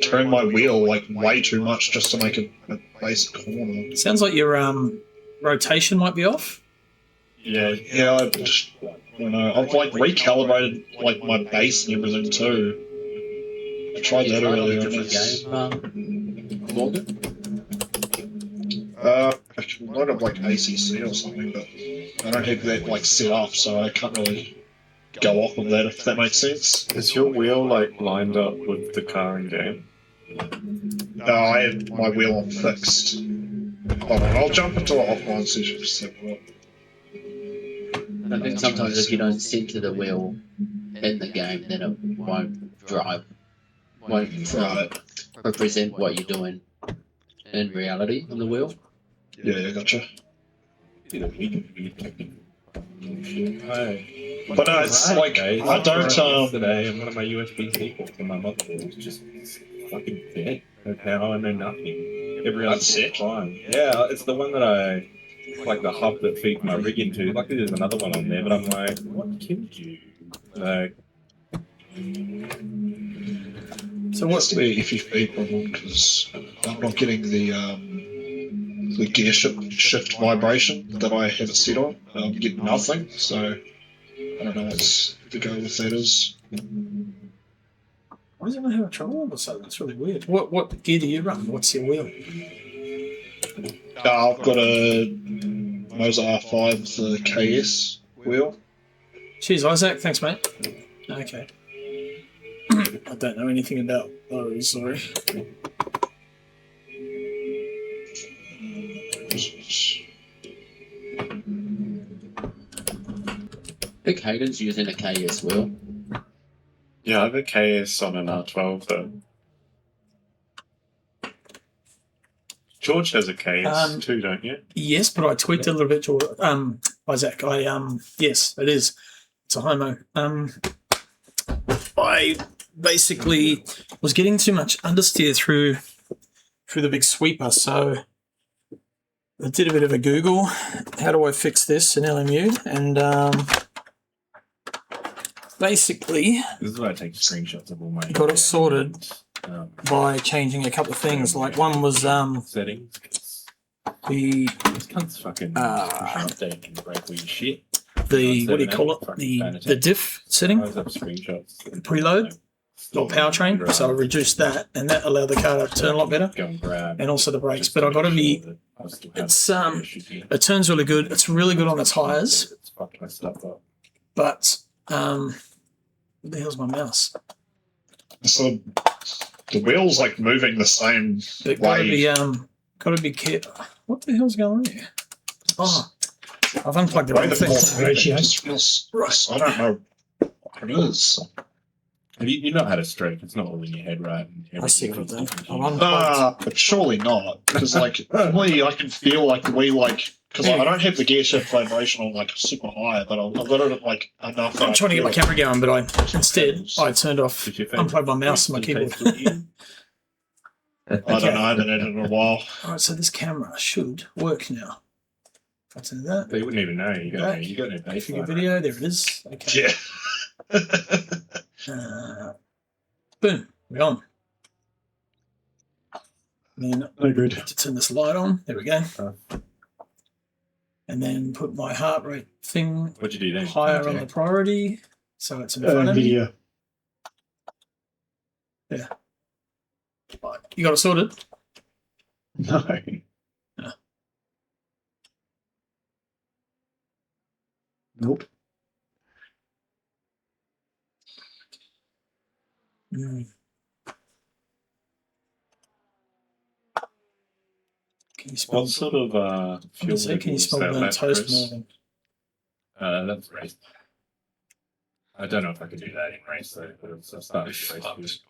Speaker 3: turn my wheel like way too much just to make a basic corner.
Speaker 1: Sounds like your rotation might be off.
Speaker 3: Yeah, I just, you know, I've like recalibrated like my base and everything too. I tried that earlier.
Speaker 7: Morgan?
Speaker 3: I might have like ACC or something, but I don't have that like set up, so I can't really go off of that, if that makes sense.
Speaker 6: Is your wheel like lined up with the car in game?
Speaker 3: No, I have my wheel on fixed. Hold on, I'll jump into an offline session for a second.
Speaker 7: I think sometimes if you don't center the wheel in the game, then it won't drive. Won't represent what you're doing in reality on the wheel.
Speaker 3: Yeah, gotcha.
Speaker 6: But
Speaker 3: it's like, I don't,
Speaker 6: today, and one of my USB-C ports on my motherboard is just fucking dead. No power, no nothing. Every other
Speaker 3: sick.
Speaker 6: fine. Yeah, it's the one that I, like the hub that feeds my rig into. Luckily there's another one on there, but I'm like, what killed you? Like...
Speaker 3: So what's the FFP problem? Because I'm not getting the gear shift vibration that I have it set on. I'm getting nothing, so I don't know what's the go with that is.
Speaker 1: Why is it not having trouble all of a sudden? That's really weird. What gear do you run? What's your wheel?
Speaker 3: I've got a Moser R5 with the KS wheel.
Speaker 1: Cheers, Isaac. Thanks, mate. Okay. I don't know anything about those, sorry.
Speaker 7: I think Hayden's using a KS wheel.
Speaker 6: Yeah, I have a KS on an R12 though. George has a KS too, don't you?
Speaker 1: Yes, but I tweaked it a little bit, George. Isaac, yes, it is. It's a Homo. I basically was getting too much understeer through the big sweeper, so I did a bit of a Google. How do I fix this in LMU? And basically,
Speaker 6: this is why I take screenshots of all my
Speaker 1: got it sorted by changing a couple of things. Like one was
Speaker 6: settings.
Speaker 1: The
Speaker 6: fucking update and break all your shit.
Speaker 1: The what do you call it? The diff setting, the preload or powertrain. So I reduced that, and that allowed the car to turn a lot better, and also the brakes. But I've got to be. It's it turns really good. It's really good on the tires. But what the hell's my mouse?
Speaker 3: So the wheel's like moving the same way.
Speaker 1: Gotta be careful. What the hell's going on here? Oh, I've unplugged the
Speaker 3: way
Speaker 1: wrong
Speaker 3: the
Speaker 1: thing.
Speaker 3: just feels, I don't know what it is.
Speaker 6: Have you not had a stroke? It's not all in your head, right?
Speaker 1: I see what I'm
Speaker 3: but surely not. Because like normally I can feel like the way like because I don't have the gear shift vibration on like super high, but I've got it at like enough.
Speaker 1: I'm trying to get my camera going, but instead I turned off, unplugged my mouse and my keyboard.
Speaker 3: I don't know. I haven't had it in a while.
Speaker 1: All right, so this camera should work now. If I turn that,
Speaker 6: but you wouldn't even know. You got no
Speaker 1: baseline. Video, there it is. Okay.
Speaker 3: Yeah.
Speaker 1: Boom, we're on. Then
Speaker 10: no good.
Speaker 1: To turn this light on. There we go. And then put my heart rate thing
Speaker 6: What'd you do then?
Speaker 1: higher on the priority, so it's in front of me.
Speaker 10: Video.
Speaker 1: Yeah. Right. You got it sorted?
Speaker 10: No.
Speaker 1: No.
Speaker 10: Nope.
Speaker 1: Mm. Can you spell?
Speaker 6: What sort of fuel?
Speaker 1: Can you spell burnt toast, Morgan?
Speaker 6: That's race. I don't know if I could do that in race though. But it's starting to race.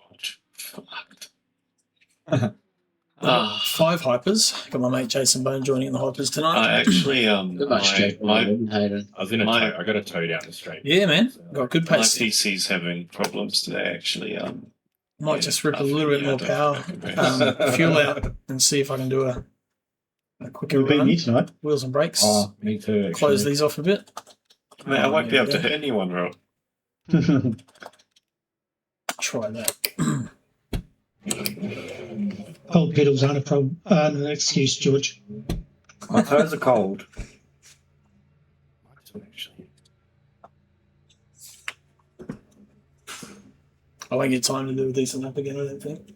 Speaker 1: 5 hypers. Got my mate Jason Bone joining in the hypers tonight.
Speaker 11: I actually
Speaker 6: I was in a tow. I got a tow down the street.
Speaker 1: Yeah, man. Got good
Speaker 11: my
Speaker 1: pace.
Speaker 11: PC's having problems today. Actually,
Speaker 1: Might just rip a little bit more power, fuel out, and see if I can do a quicker
Speaker 10: You'll beat
Speaker 1: run.
Speaker 10: me tonight.
Speaker 1: Wheels and brakes.
Speaker 6: Oh, me too. Actually.
Speaker 1: Close these off a bit.
Speaker 6: Mate, I won't be able to hit anyone, bro.
Speaker 1: Try that.
Speaker 5: Cold pedals aren't a problem. An excuse, George.
Speaker 6: My toes are cold.
Speaker 1: I won't get time to do a decent lap again, I don't think.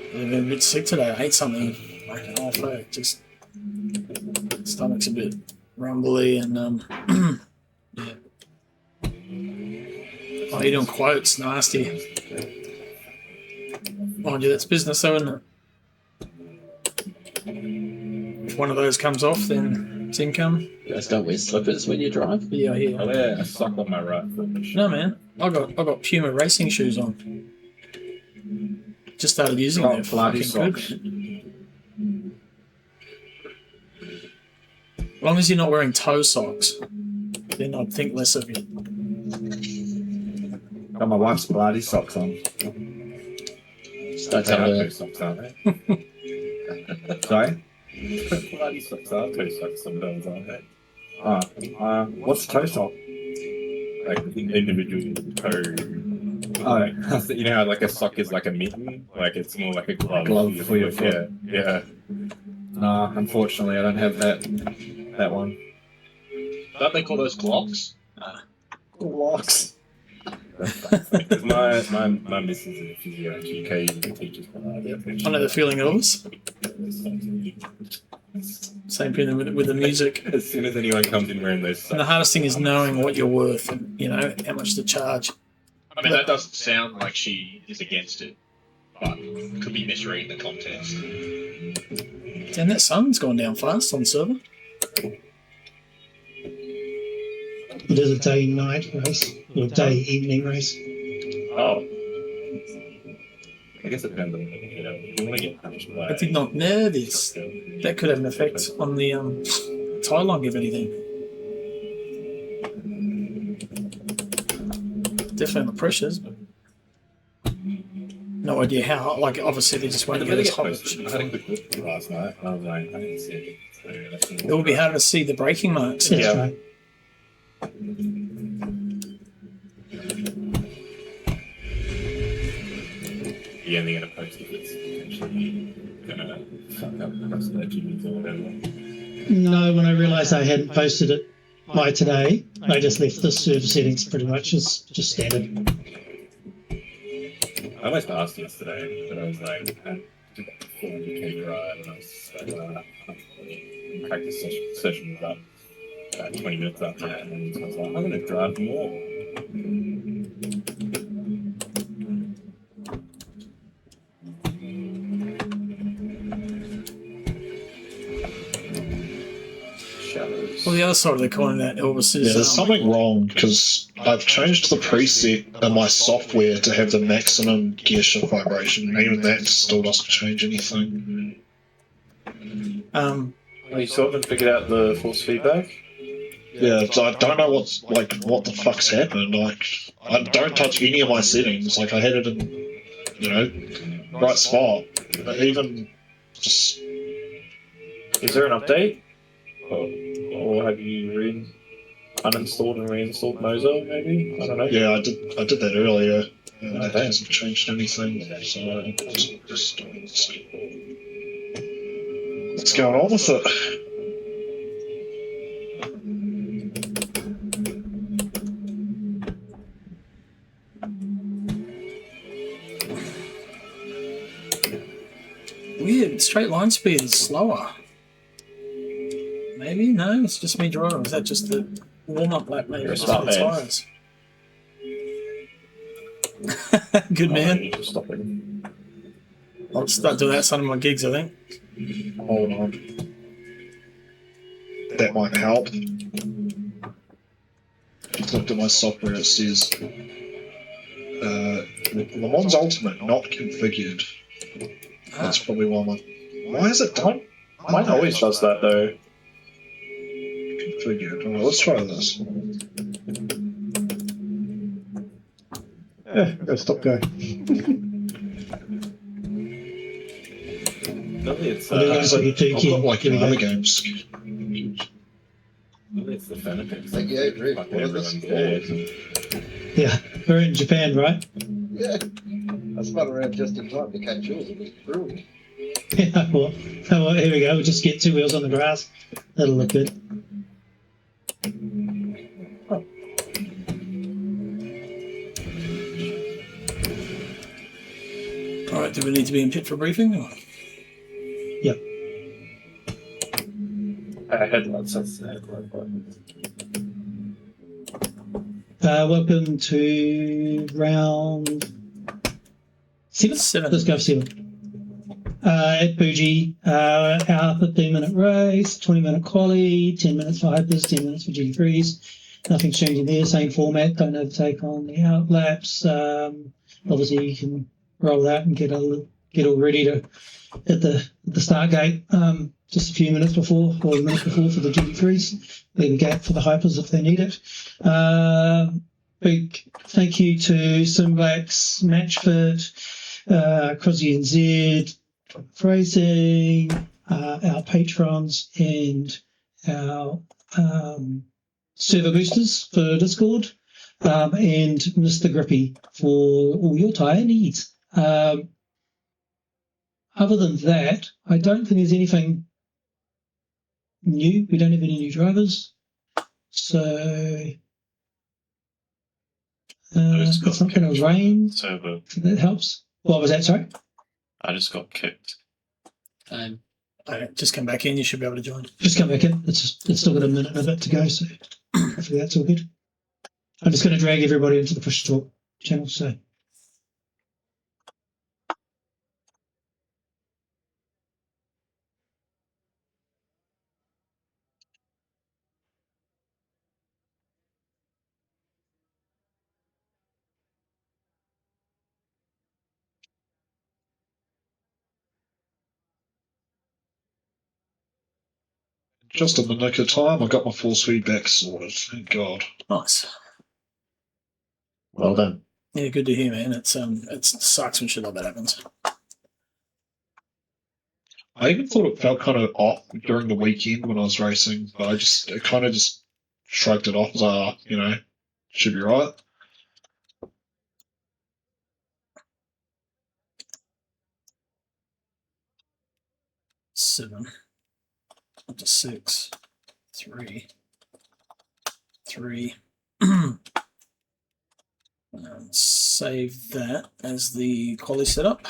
Speaker 1: I've been a bit sick today. I ate something like an awful. Just stomach's a bit rumbly and yeah. Oh, you're doing quotes, nasty. Mind you, that's business, though, isn't it? If one of those comes off, then it's income.
Speaker 7: You guys don't wear slippers when you drive?
Speaker 1: Yeah, I hear.
Speaker 6: I wear a sock on my right foot.
Speaker 1: No, man. I got Puma racing shoes on. Just started using them. They're fucking good. As long as you're not wearing toe socks, then I'd think less of you.
Speaker 6: Got my wife's Pilates socks on.
Speaker 7: Don't tell her.
Speaker 6: Socks, aren't they? Sorry? Pilates socks are toe socks sometimes, aren't they? What's toe sock? Like individual toe. Oh, you know how like a sock is like a mitten? Like it's more like a glove for your foot. Yeah. Nah, unfortunately I don't have that one.
Speaker 3: Don't they call those clocks?
Speaker 1: Locks.
Speaker 6: Because my missus is a physio and she occasionally teaches Pilates.
Speaker 1: I know the feeling of us. Same thing with the music.
Speaker 6: As soon as anyone comes in wearing those socks.
Speaker 1: And the hardest thing is knowing what you're worth and, you know, how much to charge.
Speaker 3: I mean, that doesn't sound like she is against it, but could be misreading the context.
Speaker 1: Damn, that sun's gone down fast on the server.
Speaker 5: It is a day-night race, or day-evening race.
Speaker 3: Oh.
Speaker 6: I guess it depends on you want to get punished by.
Speaker 1: I did not know this. That could have an effect on the tie log, if anything. Definitely on the pressures, but no idea how. Like, obviously, they just won't get as hot.
Speaker 6: I had a quick look last night. I was like, I didn't see it. So
Speaker 1: it will be harder to see the braking marks.
Speaker 5: That's right.
Speaker 6: You're only going to post if it's potentially going to fuck up the rest of their Jimmy's or whatever.
Speaker 5: No, when I realised I hadn't posted it by today, I just left the server settings pretty much as just standard.
Speaker 6: I almost asked yesterday, but I was like, I did that 400k drive and I was like, practice session was up 20 minutes after that, and I was like, I'm going to drive more.
Speaker 1: Well, the other side of the coin that Elvis is.
Speaker 3: Yeah, there's something wrong because I've changed the preset in my software to have the maximum gear shift vibration, and even that still doesn't change anything.
Speaker 6: You still haven't figured out the force feedback?
Speaker 3: Yeah, so I don't know what the fuck's happened. Like, I don't touch any of my settings. Like, I had it in, right spot. But even just.
Speaker 6: Is there an update? Or have you uninstalled and reinstalled Mozo, maybe? I don't know.
Speaker 3: Yeah, I did that earlier. That hasn't changed anything. So just what's going on with it?
Speaker 1: Weird. Straight line speed is slower. Maybe? No, it's just me driving. Is that just the warm-up lap, maybe? Just for the tyres. Good man. I'll start doing that some of my gigs, I think.
Speaker 3: Hold on. That might help. Looked at my software, it says Le Mans Ultimate not configured. That's probably why is it done?
Speaker 6: Mine always does that though.
Speaker 3: figured. Well, let's try this.
Speaker 10: Go stop go.
Speaker 6: It's,
Speaker 5: I think
Speaker 3: I've
Speaker 5: that's
Speaker 3: got,
Speaker 5: what you do,
Speaker 3: I've
Speaker 5: Ken.
Speaker 3: got like
Speaker 5: Here we go.
Speaker 3: other games.
Speaker 6: it's the Fanatics.
Speaker 11: Like, yeah, great.
Speaker 6: Fucking
Speaker 11: Well,
Speaker 6: everyone's
Speaker 11: this
Speaker 6: dead.
Speaker 5: Yeah, we're in Japan, right?
Speaker 11: Yeah. I spun around just in time to catch yours. It was brilliant.
Speaker 5: Yeah, well, here we go. We'll just get 2 wheels on the grass. That'll look good.
Speaker 2: All right, do we need to be in pit for briefing? Or?
Speaker 5: Yep.
Speaker 6: Headlights, that's the headlight button.
Speaker 5: Welcome to round 7.
Speaker 2: 7.
Speaker 5: Let's go for 7. At Fuji, our 15-minute race, 20-minute quali, 10 minutes for hypers, 10 minutes for GT3s. Nothing's changing there, same format, don't overtake on the out laps. Obviously, you can roll out and get all ready to hit the start gate just a few minutes before or a minute before for the GT3s. Leave the gap for the hypers if they need it. Big thank you to Simblax, Matchfit, CrossyNZ, Phrasing, our patrons, and our server boosters for Discord, and Mr. Grippy for all your tyre needs. Other than that, I don't think there's anything new. We don't have any new drivers. So it's not going to rain.
Speaker 6: Server.
Speaker 5: So that helps. What was that, sorry?
Speaker 6: I just got kicked.
Speaker 2: Just come back in. You should be able to join.
Speaker 5: Just come back in. It's still got a minute and a bit to go, so hopefully that's all good. I'm just going to drag everybody into the push talk channel. So
Speaker 3: Just in the nick of time, I got my force feedback sorted. Thank God.
Speaker 2: Nice.
Speaker 7: Well done.
Speaker 2: Yeah, good to hear, man. It sucks when shit like that happens.
Speaker 3: I even thought it felt kind of off during the weekend when I was racing, but I kind of just shrugged it off as should be right.
Speaker 2: Seven. Up to 6. 3. 3. Save that as the quali setup.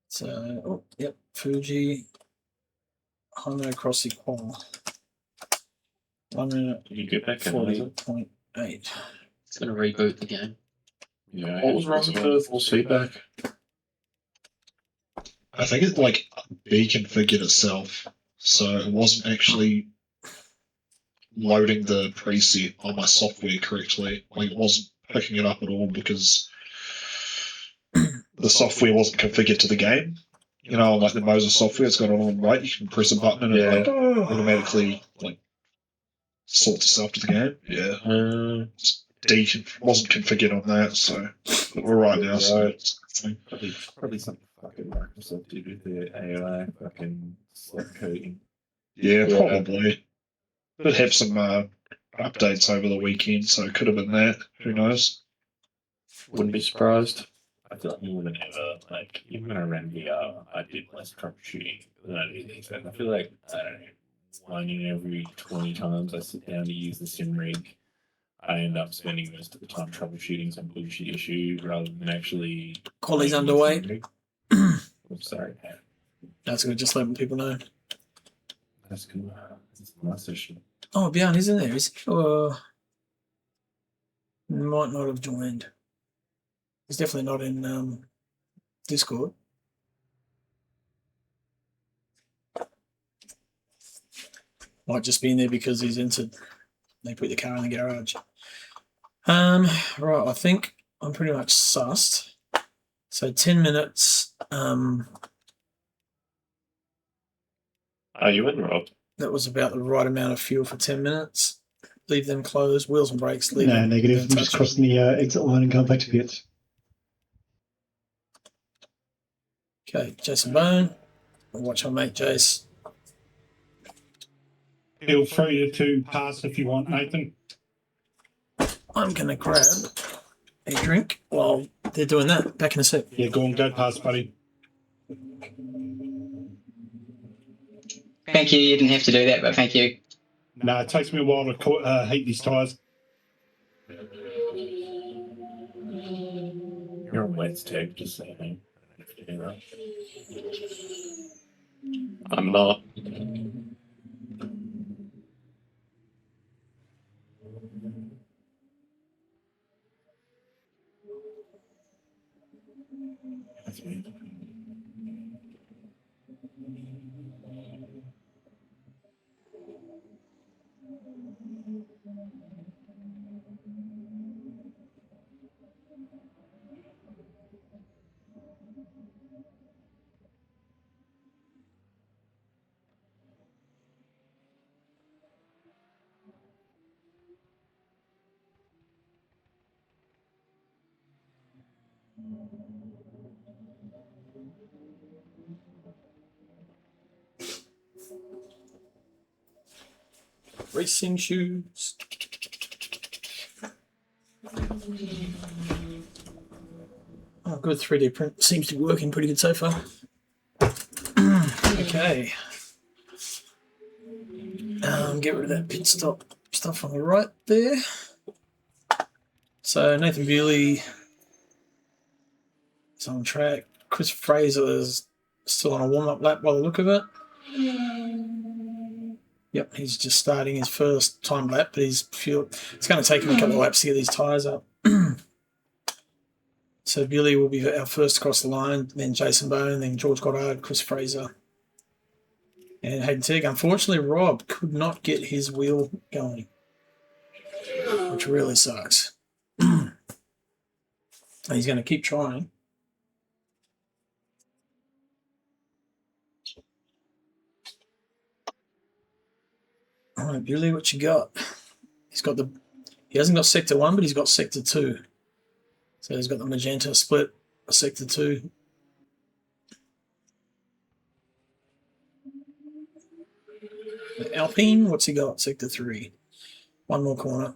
Speaker 2: So, yep, Fuji, Hono Crossy Qual. 1 minute,
Speaker 6: You get back in.
Speaker 2: 40.8.
Speaker 7: It's going to reboot the game.
Speaker 6: Yeah.
Speaker 3: What was wrong with the force feedback? I think it deconfigured itself, so it wasn't actually loading the preset on my software correctly. It wasn't picking it up at all because the software wasn't configured to the game. Like the Moses software, it's got it on right. You can press a button and it automatically sorts itself to the game. Yeah. Wasn't configured on that, so but we're right now. So
Speaker 6: Probably something fucking Microsoft did with the AI fucking slot coding.
Speaker 3: yeah, probably. Did have some updates over the weekend, so it could have been that. Who knows?
Speaker 6: Wouldn't be surprised. I feel like more than ever, even when I ran VR, I did less troubleshooting than I did these days. I feel like, I don't know, 1 in every 20 times I sit down to use the sim rig, I end up spending most of the time troubleshooting some bullshit issue rather than actually.
Speaker 2: Quali's underway.
Speaker 6: I'm sorry.
Speaker 2: That's good. Just letting people know.
Speaker 6: That's cool. That's a nice issue.
Speaker 2: Oh, Bjorn, he's in there. Is he? Might not have joined. He's definitely not in Discord. Might just be in there because he's entered. They put the car in the garage. Right, I think I'm pretty much sussed. So 10 minutes.
Speaker 6: Are you in, Rob?
Speaker 1: That was about the right amount of fuel for 10 minutes. Leave them closed. Wheels and brakes. Leave
Speaker 10: No,
Speaker 1: them.
Speaker 10: negative.
Speaker 1: Don't
Speaker 10: I'm just
Speaker 1: touch
Speaker 10: crossing the exit line and going back to pits.
Speaker 1: Okay, Jason Bone. Watch our mate Jace.
Speaker 4: Feel free to pass if you want, Nathan.
Speaker 1: I'm going to grab a drink while they're doing that. Back in a sec.
Speaker 4: Yeah, go on, go past, buddy.
Speaker 12: Thank you. You didn't have to do that, but thank you.
Speaker 4: No, it takes me a while to heat these tyres.
Speaker 6: You're on wet tape, just saying. I'm not. That's me.
Speaker 1: Racing shoes. Oh, good 3D print. Seems to be working pretty good so far. Okay. Get rid of that pit stop stuff on the right there. So Nathan Bewley is on track. Chris Fraser is still on a warm-up lap by the look of it. Yep, he's just starting his first time lap, but it's going to take him a couple of laps to get these tyres up. So Bewley will be our first across the line, then Jason Bone, then George Goddard, Chris Fraser, and Hayden Tegg. Unfortunately, Rob could not get his wheel going, which really sucks. He's going to keep trying. All right, Bewley, what you got? He hasn't got sector 1, but he's got sector 2. So he's got the magenta split, sector 2. Alpine, what's he got? Sector 3. One more corner.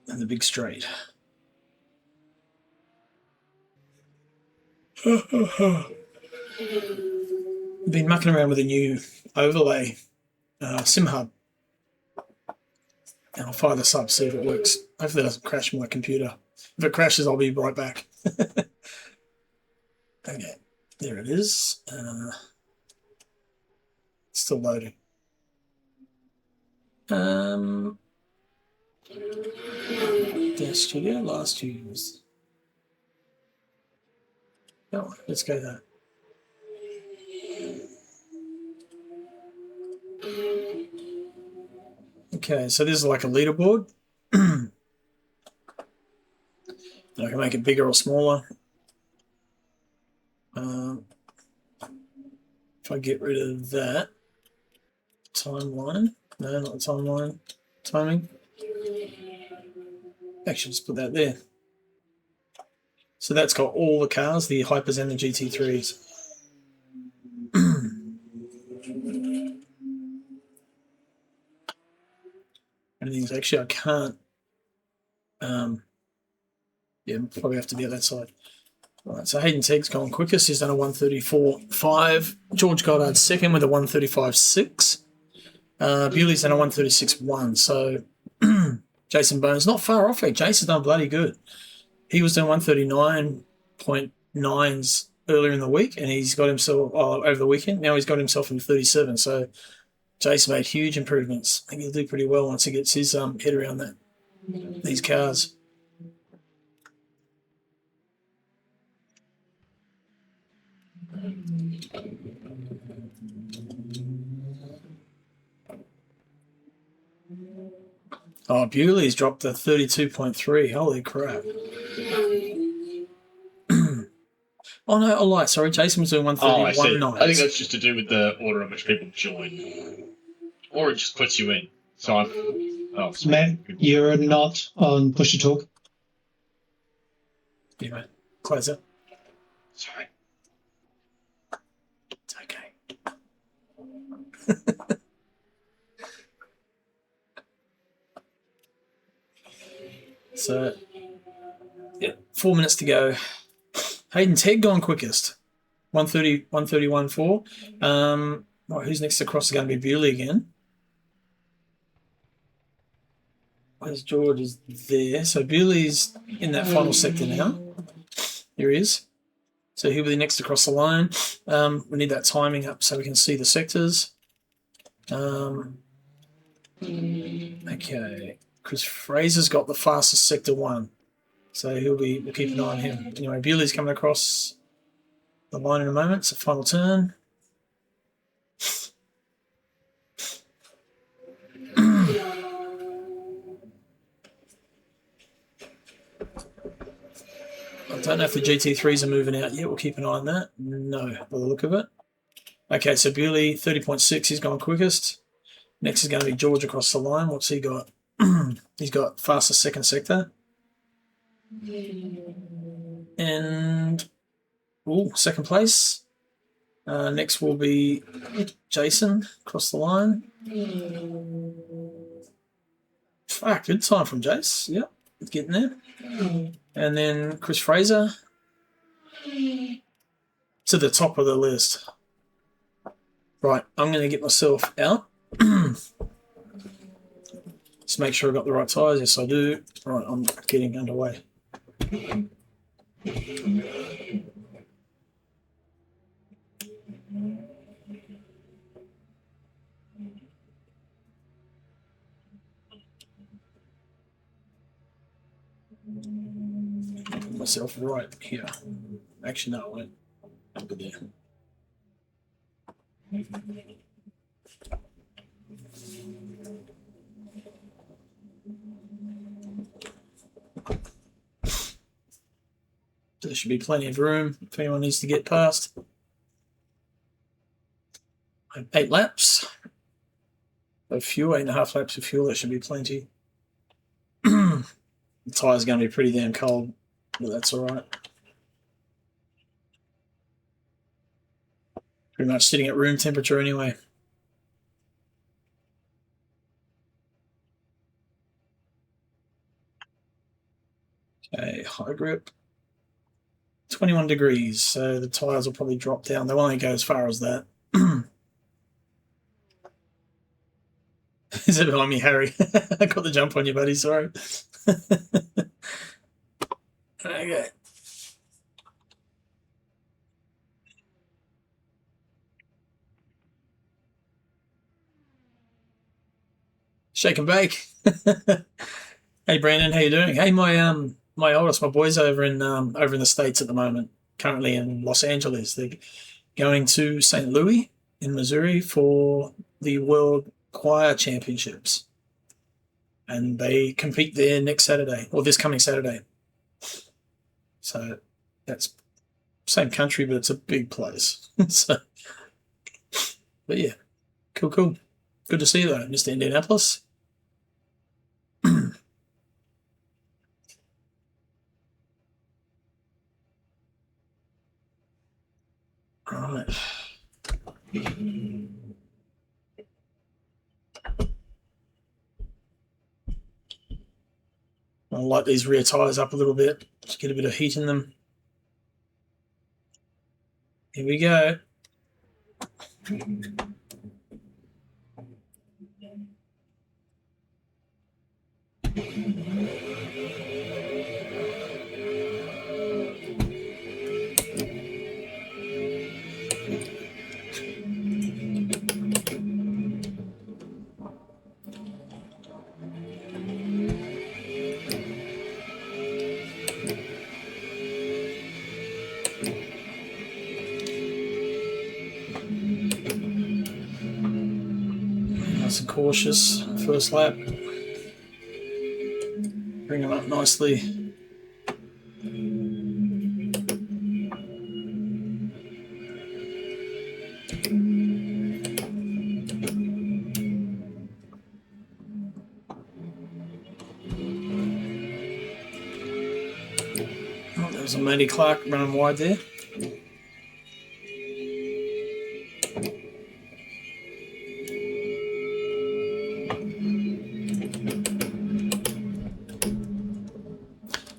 Speaker 1: And the big straight. Been mucking around with a new overlay, SimHub. And I'll fire this up, see if it works. Hopefully it doesn't crash my computer. If it crashes, I'll be right back. Okay, there it is. Still loading. Dev Studio last used. Oh, let's go there. Okay, so this is like a leaderboard. I can make it bigger or smaller. If I get rid of that timeline, no, not the timeline, timing. Actually, just put that there. So that's got all the cars, the Hypers and the GT3s. Everything's actually, I can't. Yeah, probably have to be at that side. All right, so Hayden Tegg's gone quickest. He's done a 134.5. George Goddard's second with a 135.6. Bewley's done a 136.1. So Jason Bone's not far off it. Jason's done bloody good. He was doing 139.9s earlier in the week, and he's got himself over the weekend. Now he's got himself in 37. So Jason made huge improvements. I think he'll do pretty well once he gets his head around these cars. Oh, Bewley's dropped to 32.3. Holy crap. Oh no, I lied. Sorry, Jason was doing 130
Speaker 6: Oh, I see.
Speaker 1: one night.
Speaker 6: I think that's just to do with the order in which people join. Or it just puts you in. So I'm... Oh, sorry.
Speaker 5: Matt, you're not on push to talk.
Speaker 1: Anyway, close it.
Speaker 6: Sorry.
Speaker 1: It's okay. So, yeah, 4 minutes to go. Hayden Ted gone quickest. 130, 131.4. Right, who's next across is going to be Bewley again. Where's George? Is there. So Bewley's in that final sector now. Here he is. So he'll be next across the line. We need that timing up so we can see the sectors. Okay. Chris Fraser's got the fastest sector 1. So we'll keep an eye on him. Anyway, Bewley's coming across the line in a moment. It's a final turn. I don't know if the GT3s are moving out yet. We'll keep an eye on that. No, by the look of it. Okay, so Bewley, 30.6. He's gone quickest. Next is going to be George across the line. What's he got? He's got fastest second sector. And second place. Next will be Jason across the line. Fuck, good time from Jace. Yep, getting there. And then Chris Fraser to the top of the list. Right, I'm going to get myself out. Just make sure I got the right tyres. Yes, I do. Right, I'm getting underway. Put myself right here. Actually, no, I won't. Over there. There should be plenty of room if anyone needs to get past. 8 laps of fuel, 8.5 laps of fuel. That should be plenty. The tyre's going to be pretty damn cold, but that's all right. Pretty much sitting at room temperature anyway. Okay, high grip. 21 degrees, so the tyres will probably drop down. They won't go as far as that. Is it behind me, Harry? I got the jump on you, buddy. Sorry. Okay. Shake and bake. Hey, Brandon, how you doing? Hey, my oldest, my boy's over in the States at the moment. Currently in Los Angeles. They're going to St. Louis in Missouri for the World Choir Championships, and they compete there next Saturday, or this coming Saturday. So that's same country, but it's a big place. So, but yeah, cool. Good to see you though, Mr. Indianapolis. All right. I'll light these rear tyres up a little bit, just get a bit of heat in them. Here we go. Nice and cautious, first lap. Bring them up nicely. There's a Matey Clark running wide there.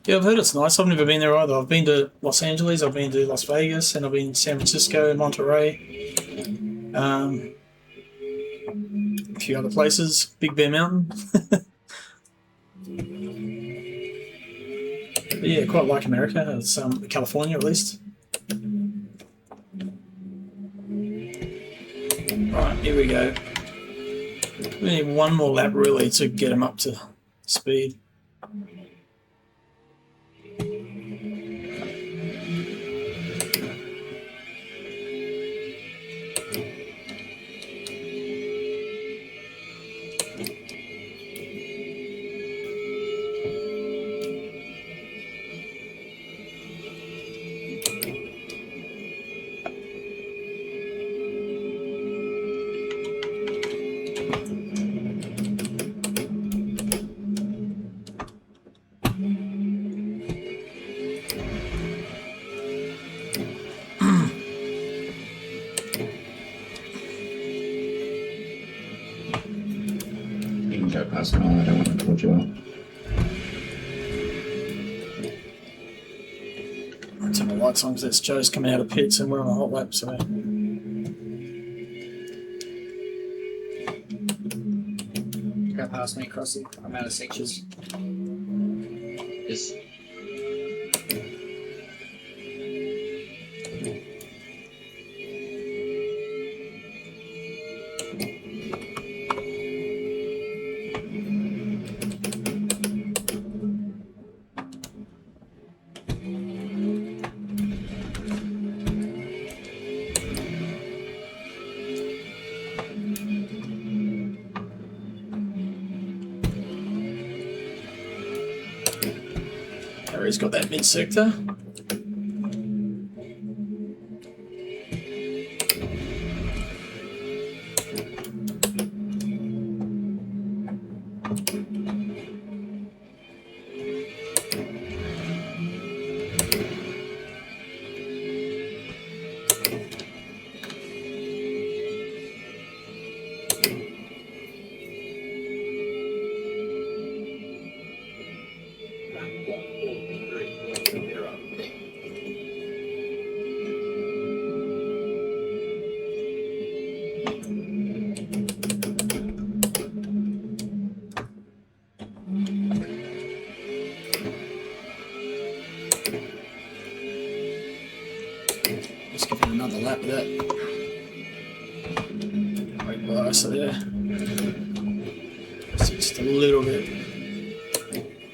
Speaker 1: Yeah, I've heard it's nice. I've never been there either. I've been to Los Angeles, I've been to Las Vegas, and I've been to San Francisco, Monterey, a few other places, Big Bear Mountain. But yeah, quite like America. It's California at least. Right, here we go. We need one more lap really to get him up to speed.
Speaker 12: Go past Carl, I don't want to hold you up.
Speaker 1: I'll turn my lights on because that's Joe's coming out of pits and we're on a hot lap, so.
Speaker 9: Go past me, Crossy. I'm out of sections.
Speaker 7: Yes.
Speaker 1: He's got that mid sector. Just give him another lap of that. Right bias there. Just a little bit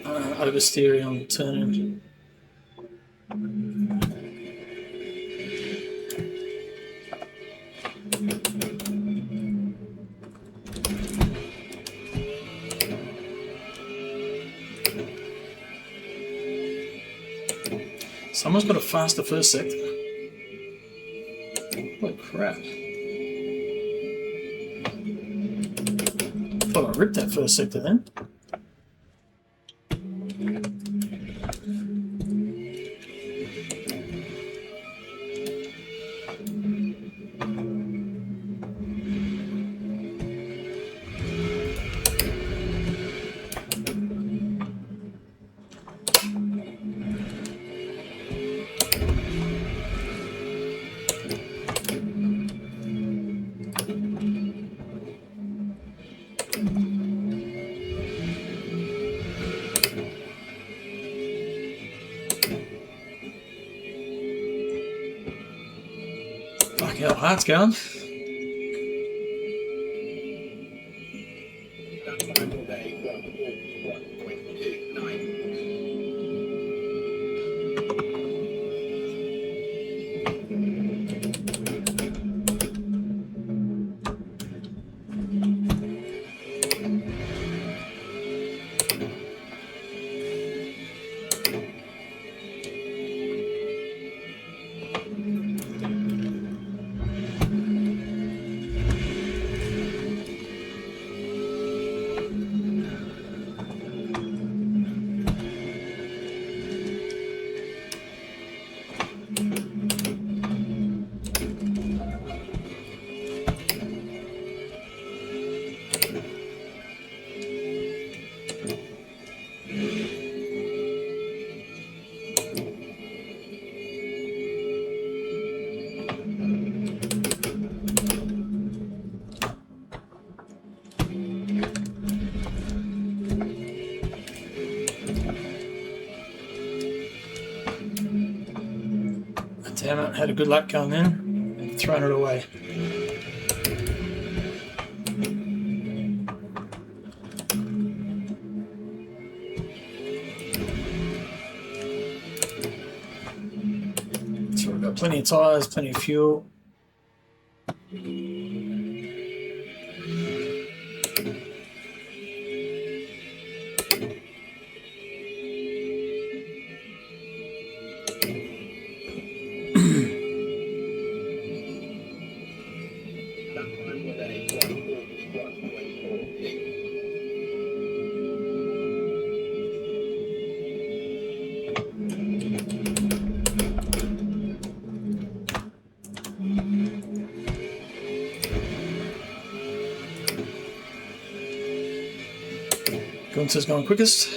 Speaker 1: oversteering on the turn. Someone's got a faster first sector. Holy crap. Thought I ripped that first sector then. Fuck hell, heart's going. Damn it, had a good lap going in and thrown it away. So we've got plenty of tyres, plenty of fuel. Gunther's going quickest.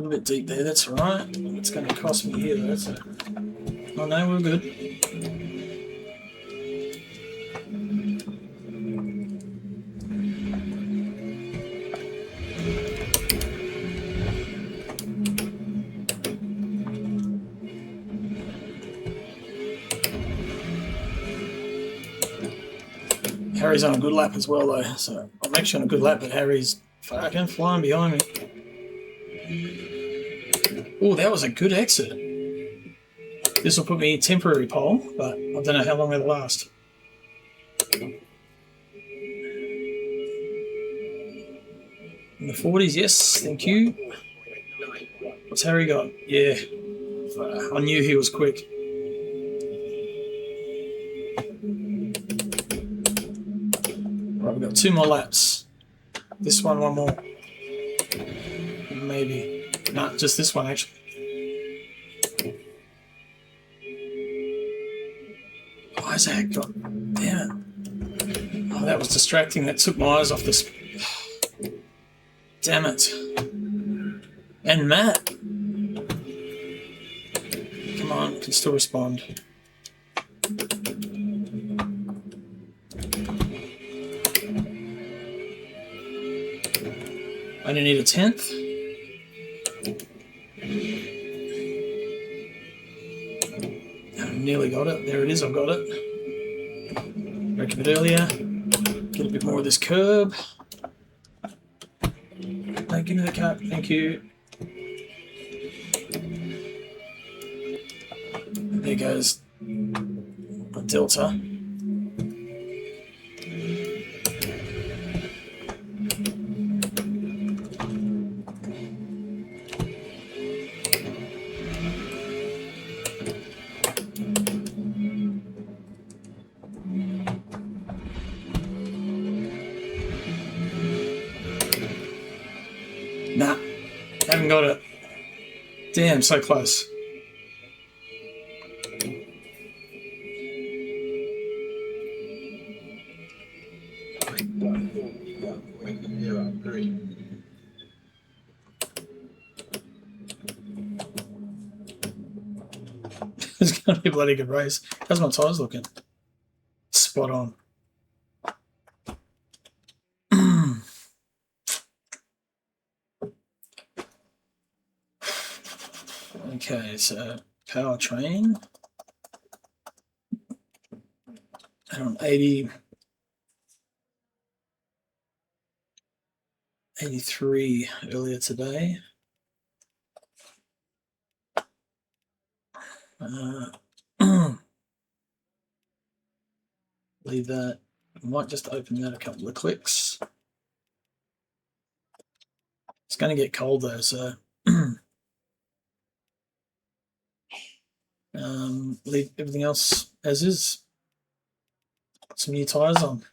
Speaker 1: A bit deep there, that's alright. It's going to cost me here though, so. Oh no, we're good. Harry's on a good lap as well though, so I'm actually on a good lap, but Harry's fucking flying behind me. Oh, that was a good exit. This will put me in temporary pole, but I don't know how long it'll last. In the 40s, yes, thank you. What's Harry got? Yeah, I knew he was quick. Right, we've got 2 more laps. This one more. Maybe. No, just this one actually. Isaac got. Damn it. Oh, that was distracting. That took my eyes off this. Damn it. And Matt. Come on, can still respond. I only need a 10th. Nearly got it. There it is. I've got it. Wrecked a bit earlier. Get a bit more of this curb. No, give me the cut. Thank you. There goes a Delta. Nah, haven't got it. Damn, so close. It's going to be a bloody good race. How's my tyres looking? Spot on. Okay, so powertrain. And on 83 earlier today. Leave that. I might just open that a couple of clicks. It's going to get cold though, so leave everything else as is. Put some new tyres on.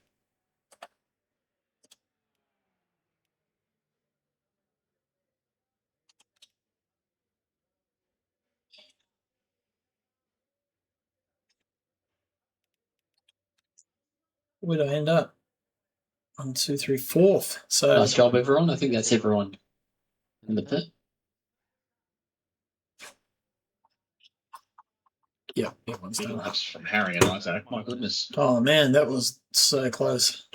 Speaker 1: Where'd I end up? 1, 2, 3, 4th. So
Speaker 7: Nice job, everyone. I think that's everyone in the pit.
Speaker 1: yeah, everyone's done.
Speaker 3: That's from Harry and Isaac. My goodness.
Speaker 1: Oh man, that was so close.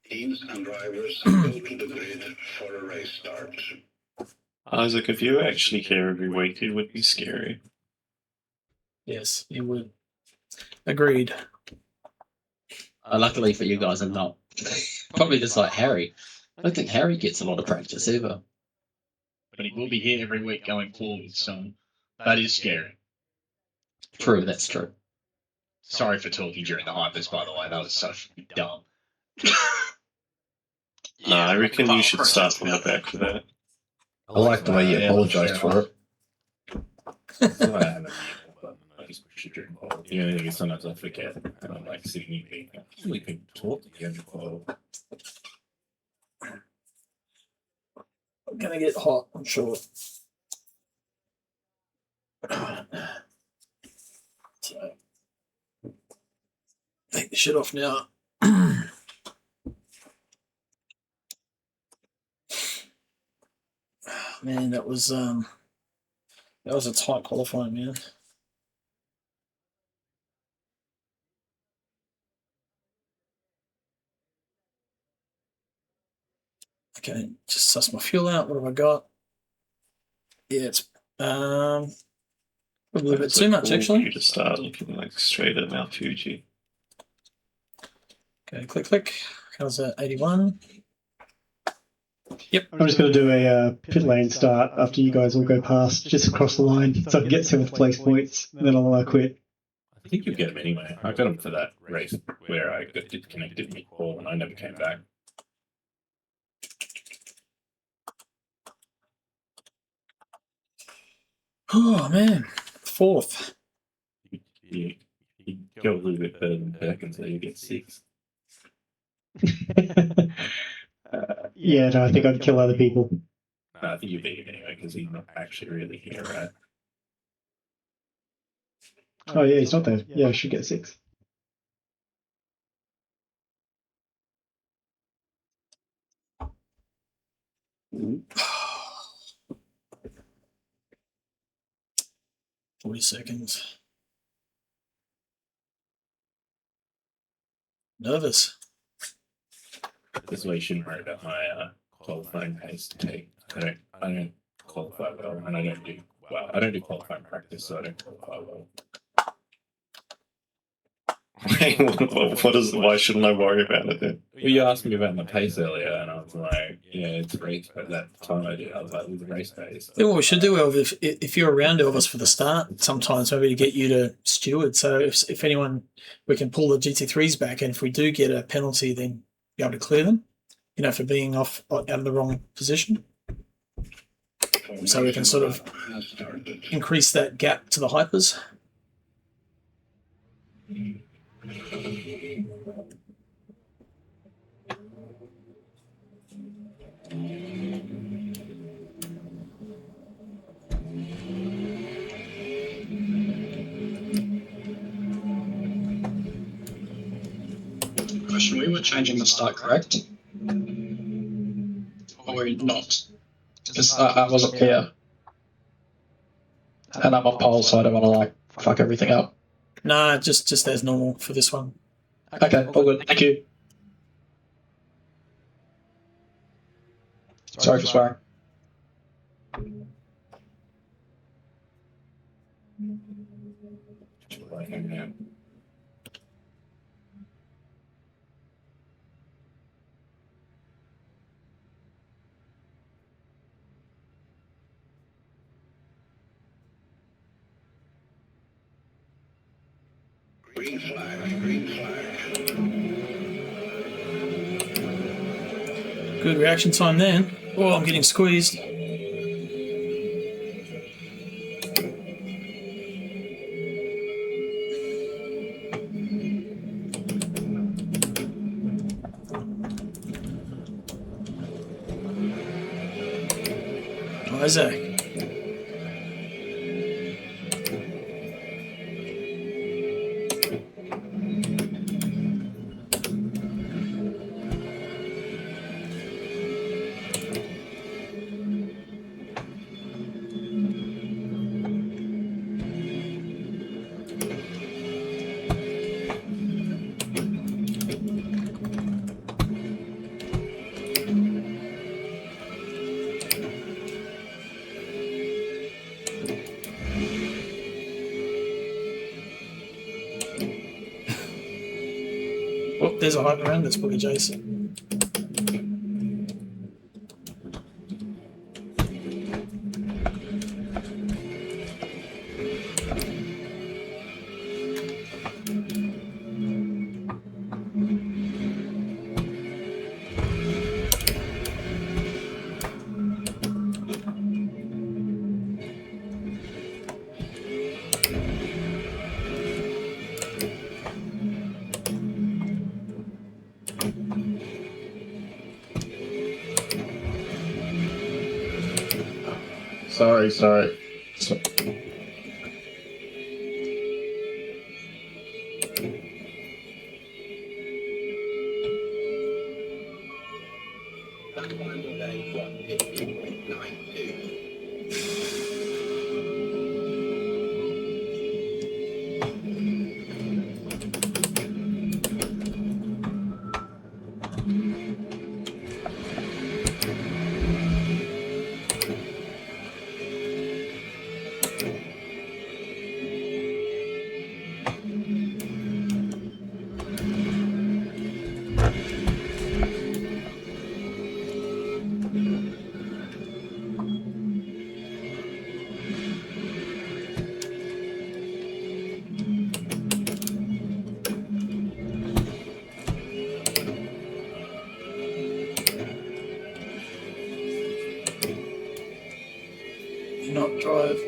Speaker 13: Teams and drivers go to the grid for a race start.
Speaker 14: Isaac, if you were actually here every week, it would be scary.
Speaker 1: Yes, you would. Agreed.
Speaker 7: Luckily for you guys, I'm not. Probably just like Harry. I don't think Harry gets a lot of practice either.
Speaker 3: But he will be here every week going forward, so that is scary.
Speaker 7: True, that's true.
Speaker 3: Sorry for talking during the hypers, by the way. That was so dumb.
Speaker 14: I reckon you should start from the back for that.
Speaker 12: I like the way you apologised for it.
Speaker 6: Yeah, sometimes I forget. And I'm like sitting here being like, we can talk to the other call.
Speaker 1: I'm gonna get hot, I'm sure. So, take the shit off now. Man, that was a tight qualifying, man. Okay, just suss my fuel out. What have I got? Yeah, it's probably a bit too much actually.
Speaker 14: You to start looking like straight at Mount Fuji.
Speaker 1: Okay, click. How's that? 81. Yep.
Speaker 10: I'm just going to do a pit lane start after you guys all go past, just across the line, so I can get 7th place points, and then I'll quit.
Speaker 6: I think you get them anyway. I got them for that race where I got disconnected mid-call and I never came back.
Speaker 1: Oh man, 4th.
Speaker 6: You go a little bit further than Perkins, so you get 6.
Speaker 10: Yeah, no, I think I'd kill other people.
Speaker 6: No, I think you beat him anyway because he's not actually really here, right?
Speaker 10: Oh yeah, he's not there. Yeah, I should get 6.
Speaker 1: Ooh. 40 seconds. Nervous.
Speaker 6: This way you shouldn't worry about my qualifying pace to take. I don't qualify well, and I don't do well. I don't do qualifying practice, so I don't qualify well.
Speaker 14: Why shouldn't I worry about it then?
Speaker 6: Well, you asked me about my pace earlier, and I was like, yeah, it's race. But that time I did, I was like, with the race pace.
Speaker 1: Yeah, what we should do, Elvis, if you're around Elvis for the start, sometimes maybe to get you to steward. So if anyone, we can pull the GT3s back, and if we do get a penalty, then be able to clear them, for being off out of the wrong position. So we can sort of increase that gap to the hypers.
Speaker 15: Question, we were changing the start, correct? Or were we not? Because I wasn't here. And I'm on pole, so I don't want to fuck everything up.
Speaker 1: Nah, just as normal for this one.
Speaker 15: Okay, all good. Thank you. Sorry for swearing.
Speaker 13: Green flag, green flag.
Speaker 1: Good reaction time then. Oh, I'm getting squeezed. Isaac.
Speaker 2: there's a hype around. That's probably Jason.
Speaker 3: Sorry.
Speaker 2: Not drive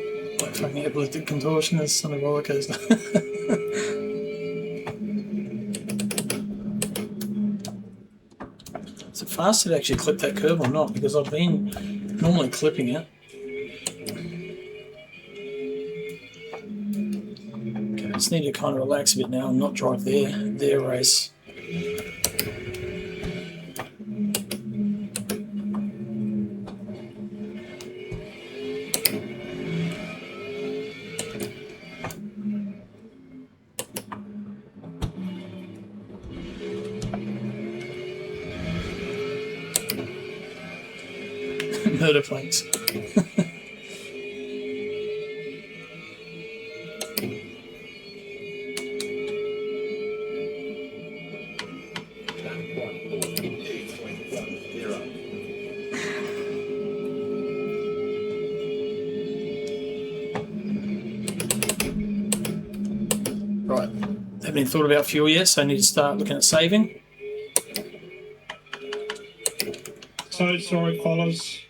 Speaker 2: like fucking epileptic contortionist on a roller coaster. Is it faster to actually clip that curb or not? Because I've been normally clipping it. Okay, I just need to kind of relax a bit now and not drive their race. Murder planks. Right, haven't even thought about fuel yet, so I need to start looking at saving.
Speaker 4: So sorry, fellas.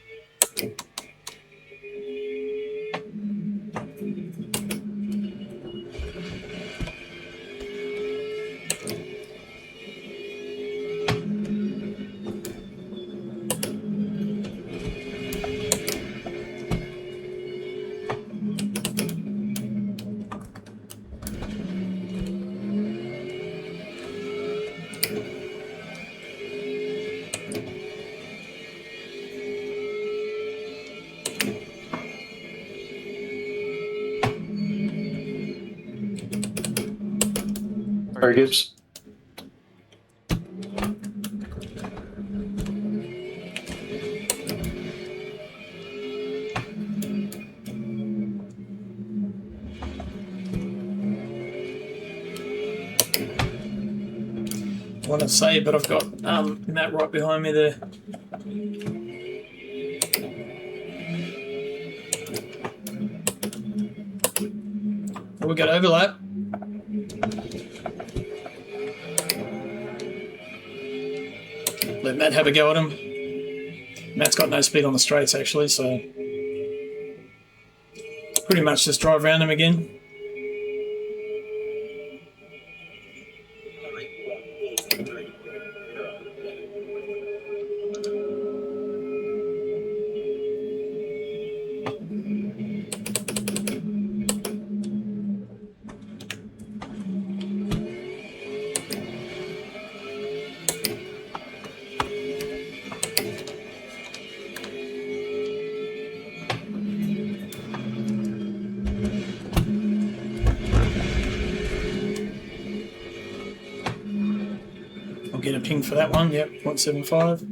Speaker 15: Very good.
Speaker 2: I want to say, but I've got Matt right behind me there. We got overlap. Let Matt have a go at him. Matt's got no speed on the straights actually, so pretty much just drive around him again. Get a ping for that one, yep, 0.75.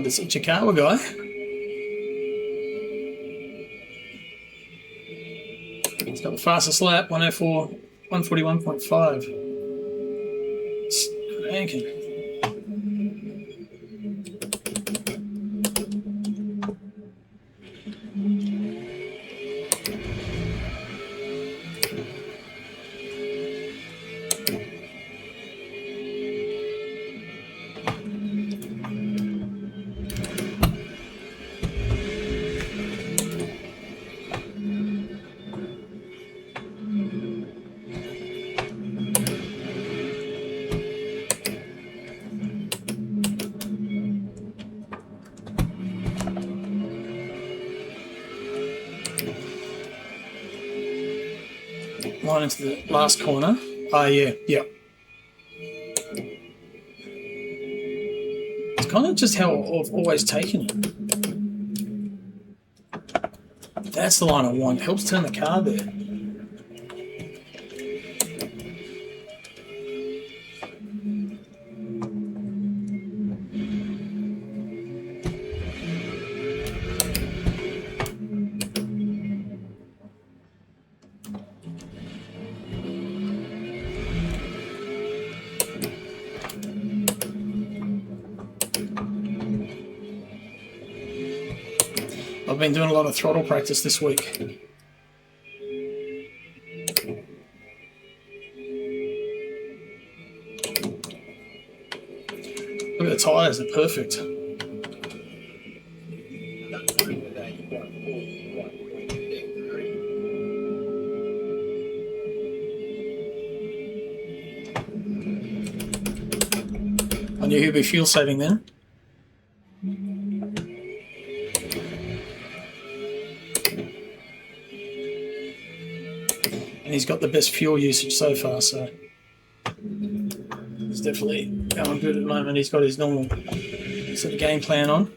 Speaker 1: Got this Ichikawa guy. He's got the fastest lap, 104, 141.5. Ranking. Line into the last corner. Oh, yeah, yeah. It's kind of just how I've always taken it. That's the line I want. It helps turn the car there. I've been doing a lot of throttle practice this week. Look at the tyres, they're perfect. I knew he'd be fuel saving then. He's got the best fuel usage so far, so he's definitely going good at the moment. He's got his normal sort of game plan on.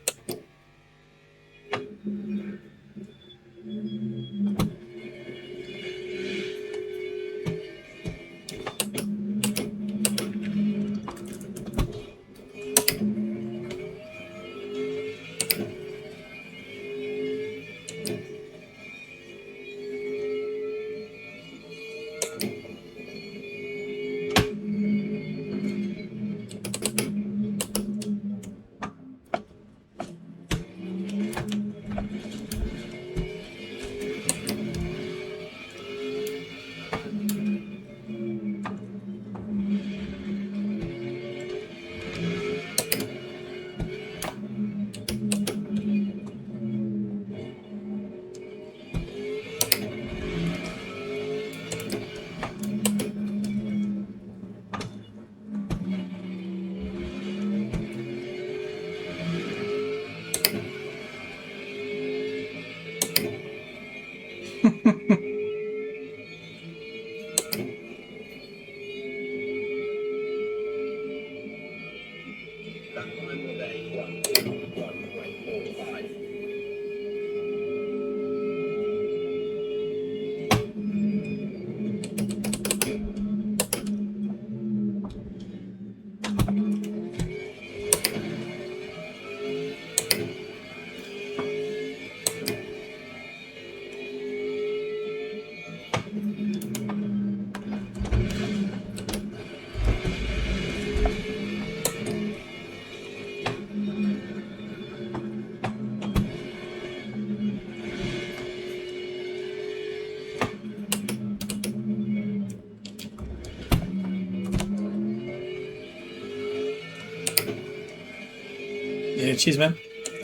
Speaker 1: Yeah, cheers, man.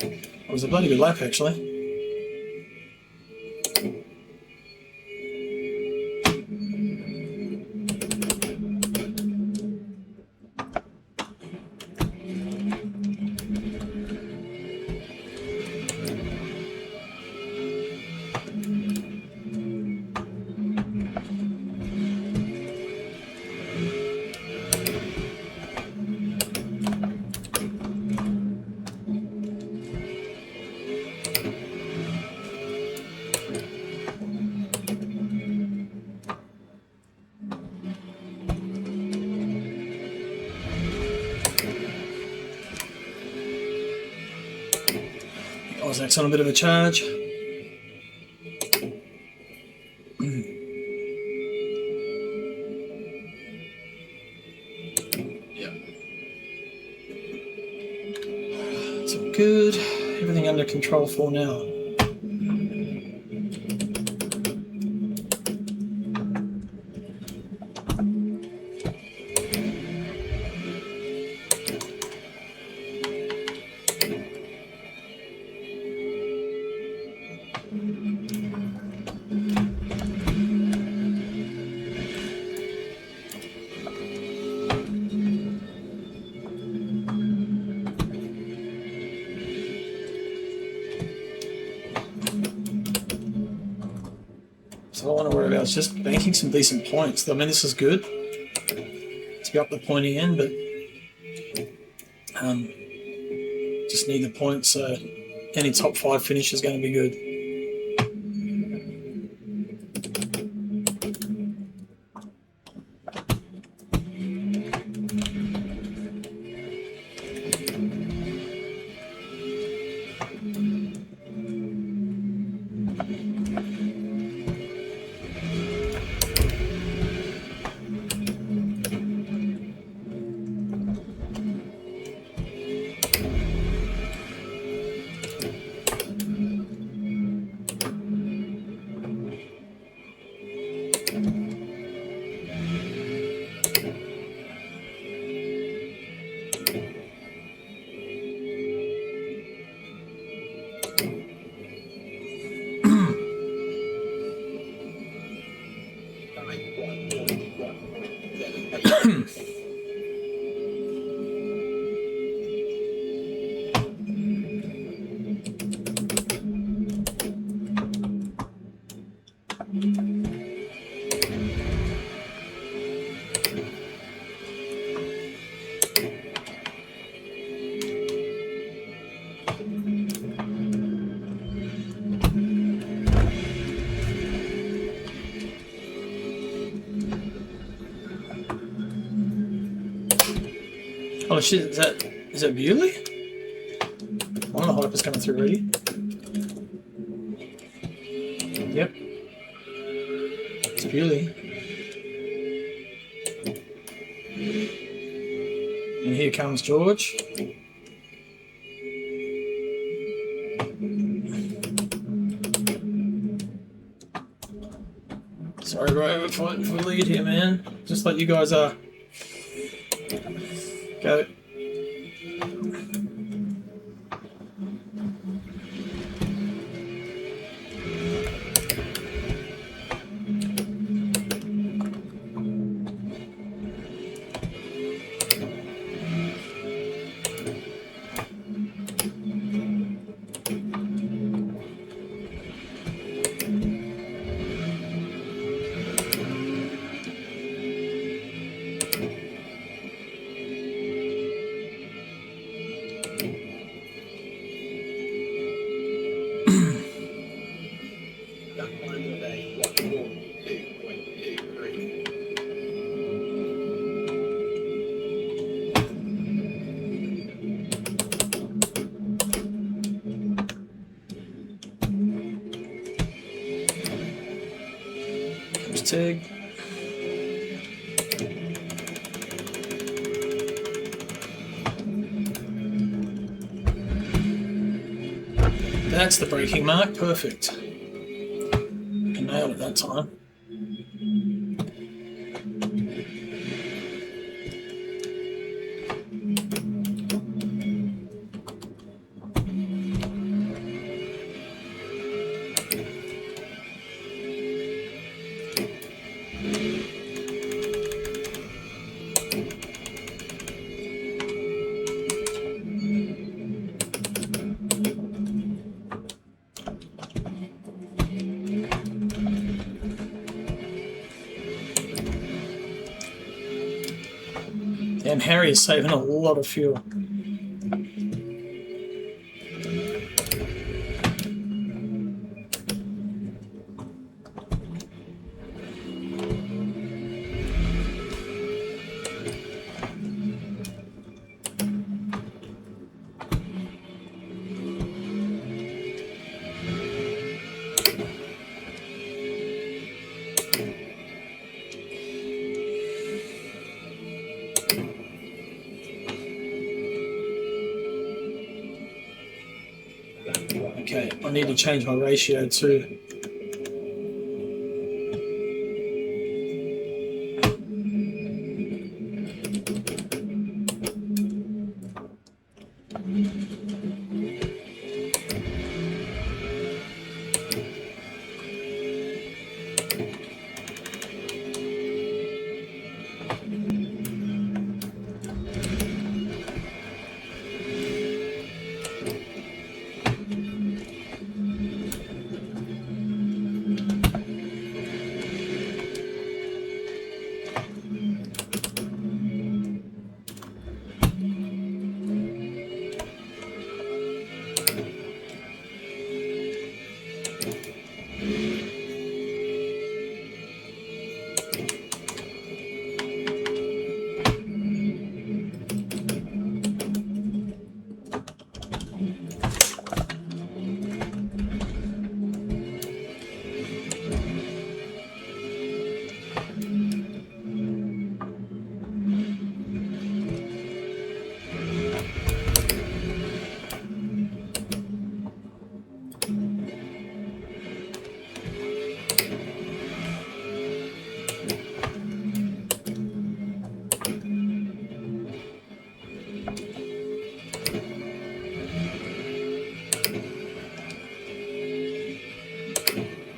Speaker 1: It was a bloody good lap, actually. Isaac's on a bit of a charge. It's all good. Everything under control for now. So all I want to worry about is just banking some decent points. I mean, this is good to be up the pointy end, but just need the points. So any top 5 finish is going to be good. Oh shit, is that Bewley? One of the hypers coming through already. Yep. It's Bewley. And here comes George. Sorry bro, if we lead here man. Just like you guys are. Go. Tig. That's the braking mark, perfect. I nailed it that time. Damn, Harry is saving a lot of fuel. Okay, I need to change my ratio too.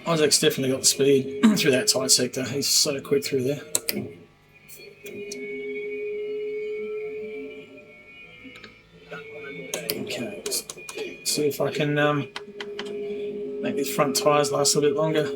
Speaker 1: Isaac's definitely got the speed through that tight sector. He's so quick through there. Okay, see if I can make these front tyres last a bit longer.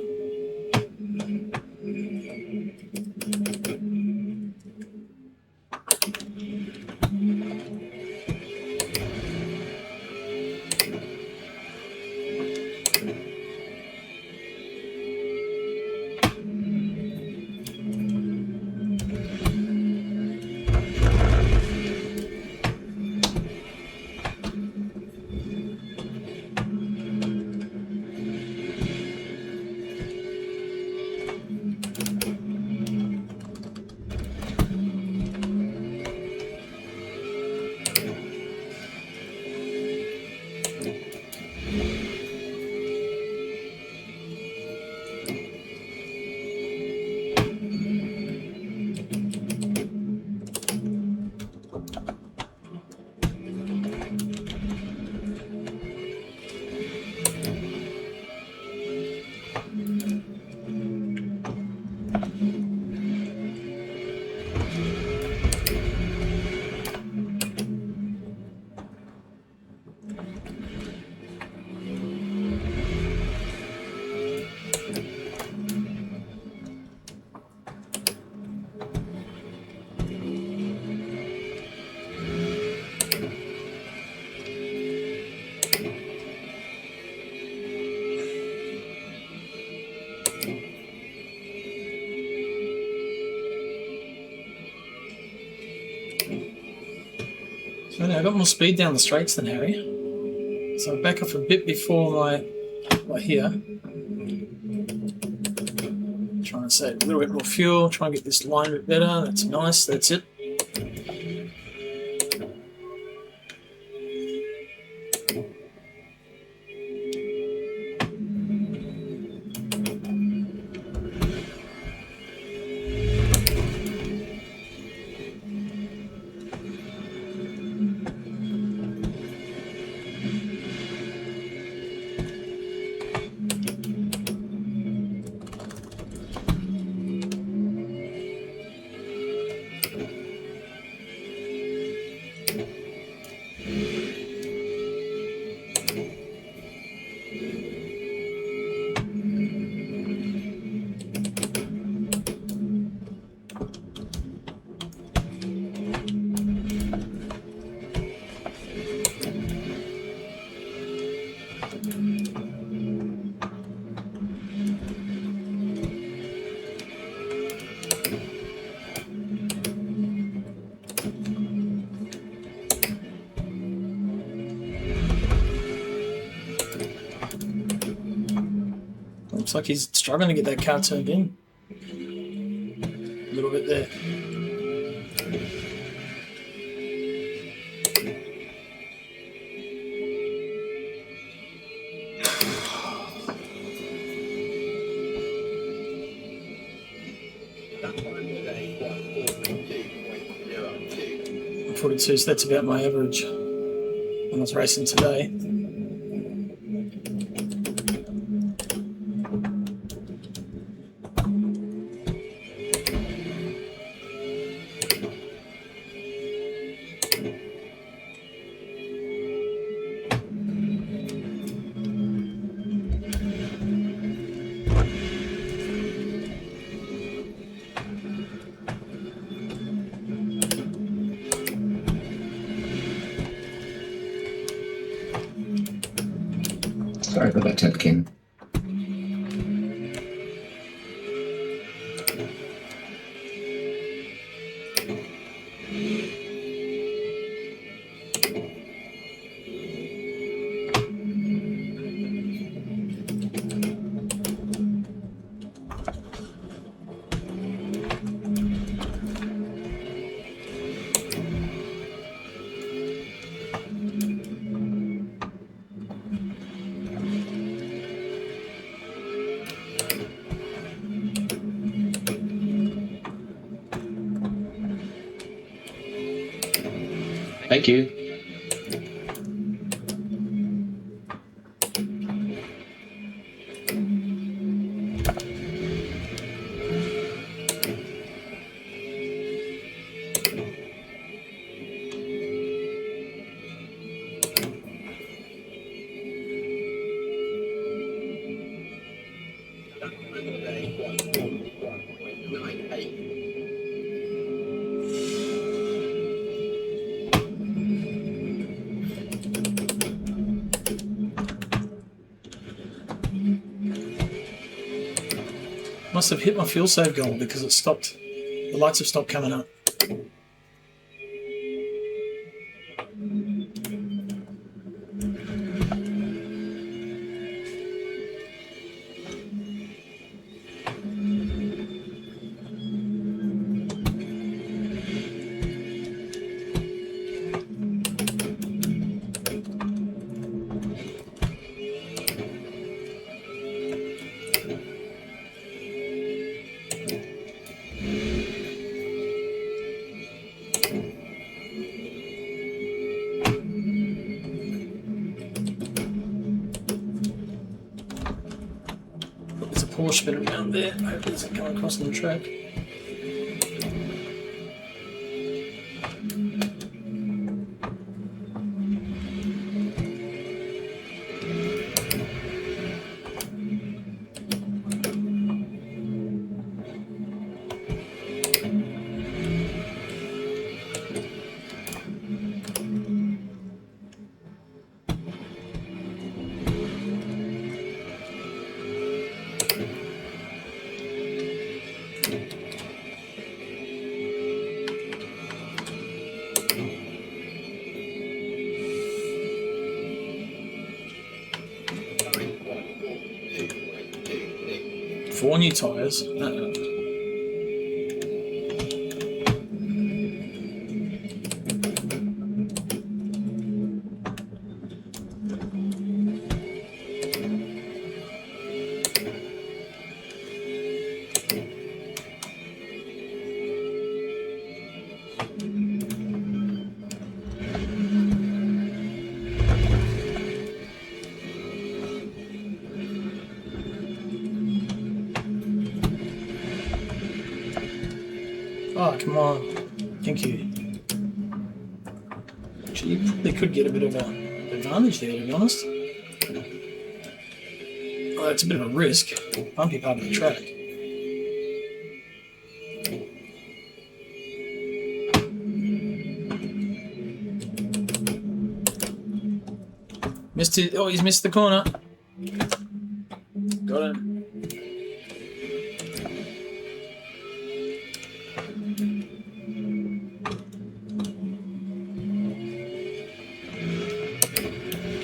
Speaker 1: So now I got more speed down the straights than Harry. So I back off a bit before my here. Trying to save a little bit more fuel, try and get this line a bit better. That's nice, that's it. Looks like he's struggling to get that car turned in. A little bit there. 42, so that's about my average when I was racing today.
Speaker 12: Sorry about that, Ted King.
Speaker 7: Thank you.
Speaker 1: Must have hit my fuel save goal because it stopped. The lights have stopped coming up. There's a Porsche spinning around there. I hope it doesn't come across on the track. Four new tyres. Oh, come on. Thank you. Actually, you probably could get a bit of an advantage there, to be honest. Well, it's a bit of a risk. Bumpy part of the track. Missed it. Oh, he's missed the corner. Got him.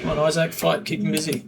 Speaker 1: Come on, Isaac, fight, keep him busy.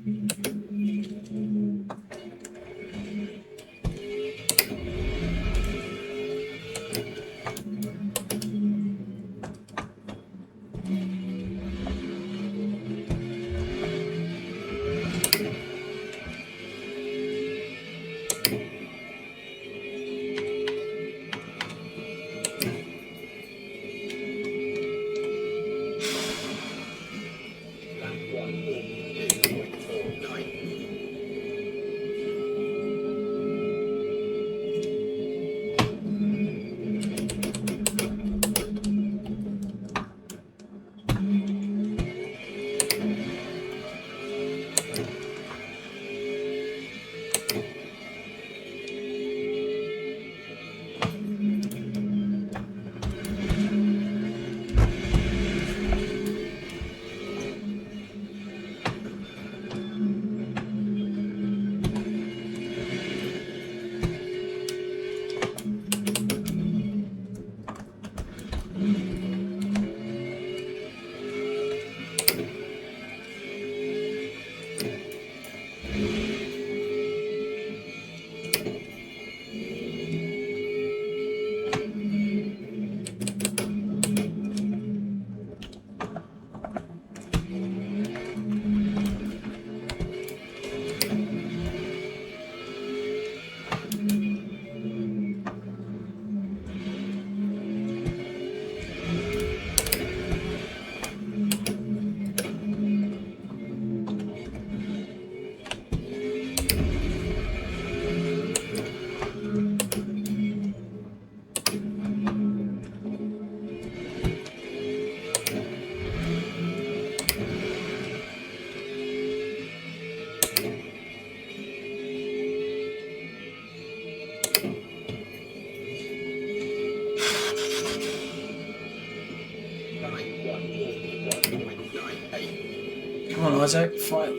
Speaker 1: Come on, Isaac, fight.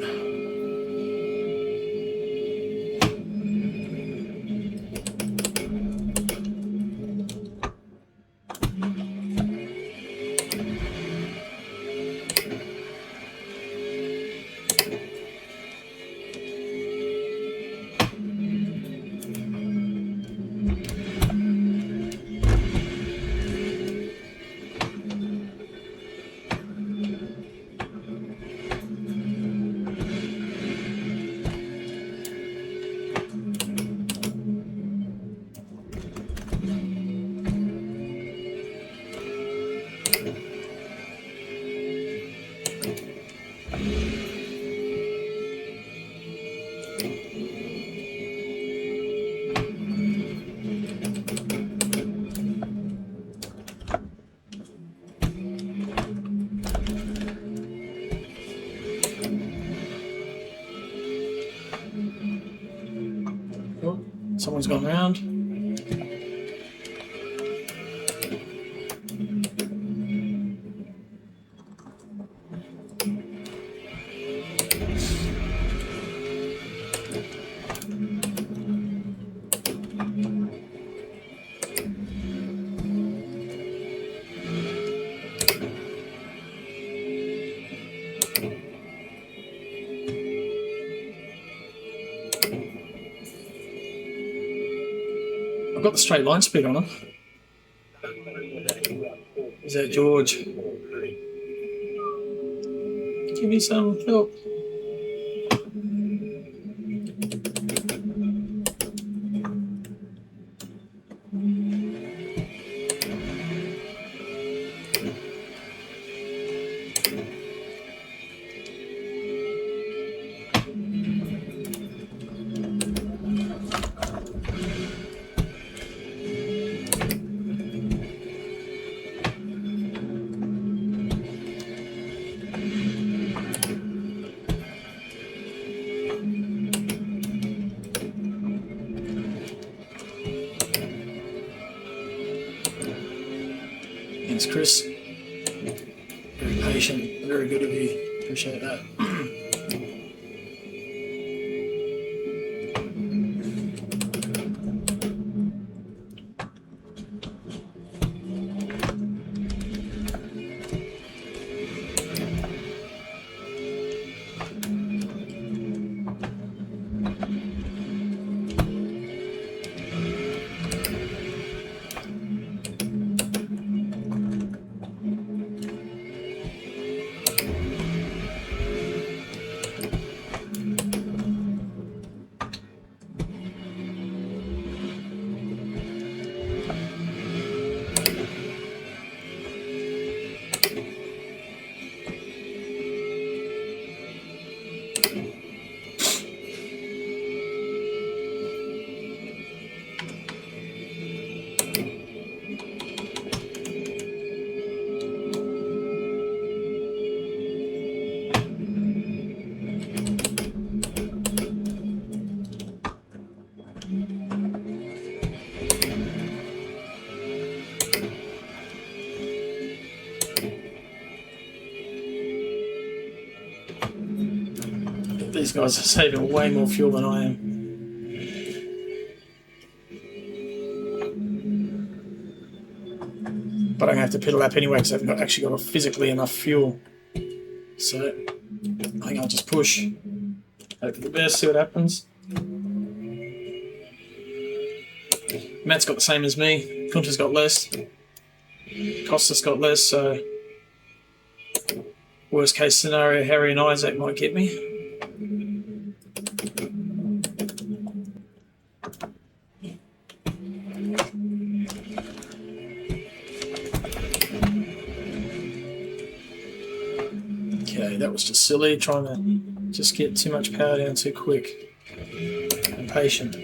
Speaker 1: Oh, someone's gone round. I've got the straight line speed on him. Is that George? Give me some help. Thanks, Chris. Very patient, very good of you. Appreciate that. These guys are saving way more fuel than I am. But I'm going to have to pedal up anyway because I haven't actually got physically enough fuel. So I think I'll just push. Hope for the best, see what happens. Matt's got the same as me. Kunter's got less. Costa's got less, so worst case scenario, Harry and Isaac might get me. Okay, that was just silly, trying to just get too much power down too quick. Impatient.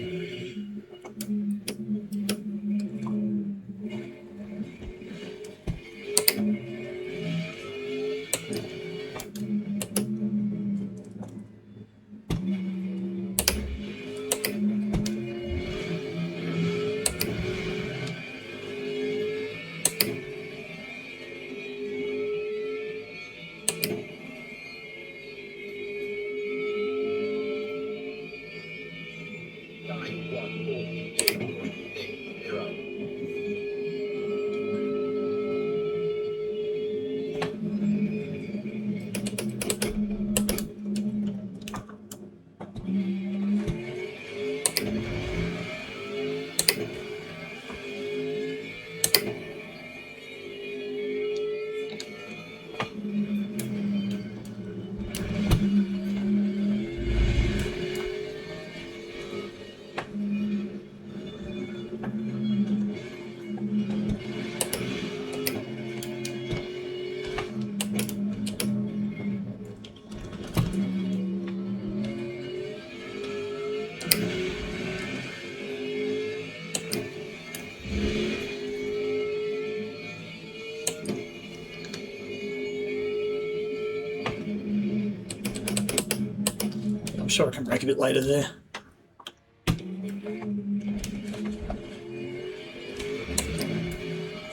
Speaker 1: sure I can break a bit later there.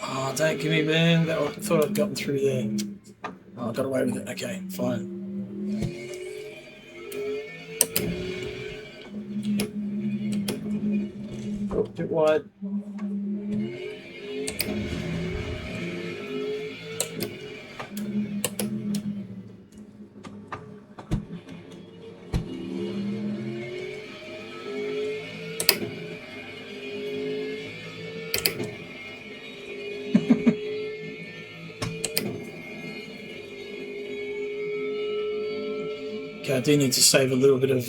Speaker 1: Oh, don't give me man. I thought I'd gotten through there. Oh, I got away with it. Okay, fine. Oh, a bit wide. Okay, I do need to save a little bit of.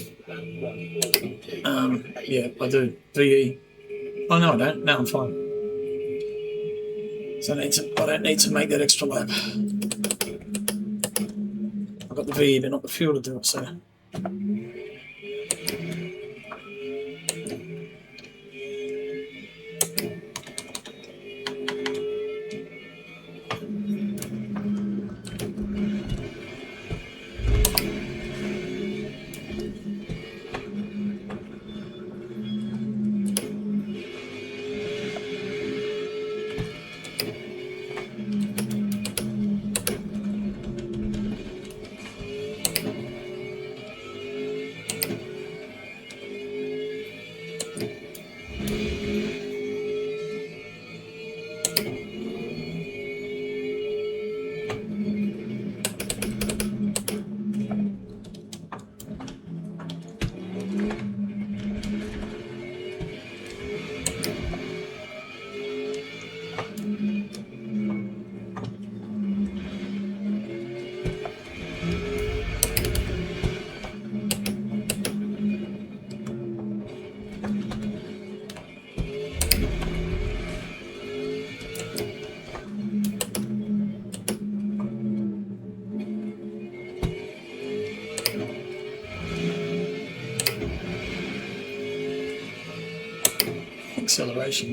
Speaker 1: Yeah, I do. VE. Oh no, I don't. No, I'm fine. So I don't need to make that extra lap. I've got the VE, but not the fuel to do it. So. Acceleration.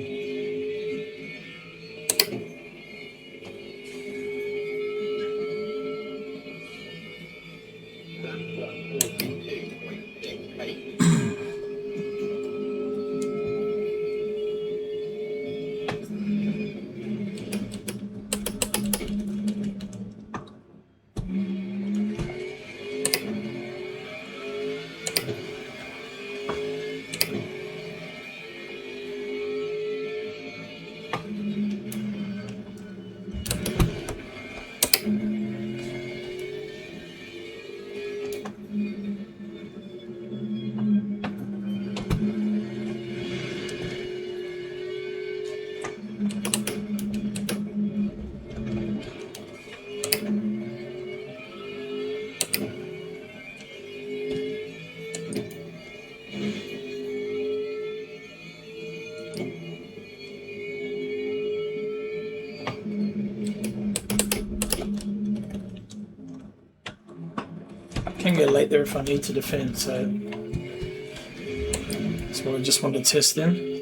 Speaker 1: Can go late there if I need to defend, so that's what I just wanted to test then.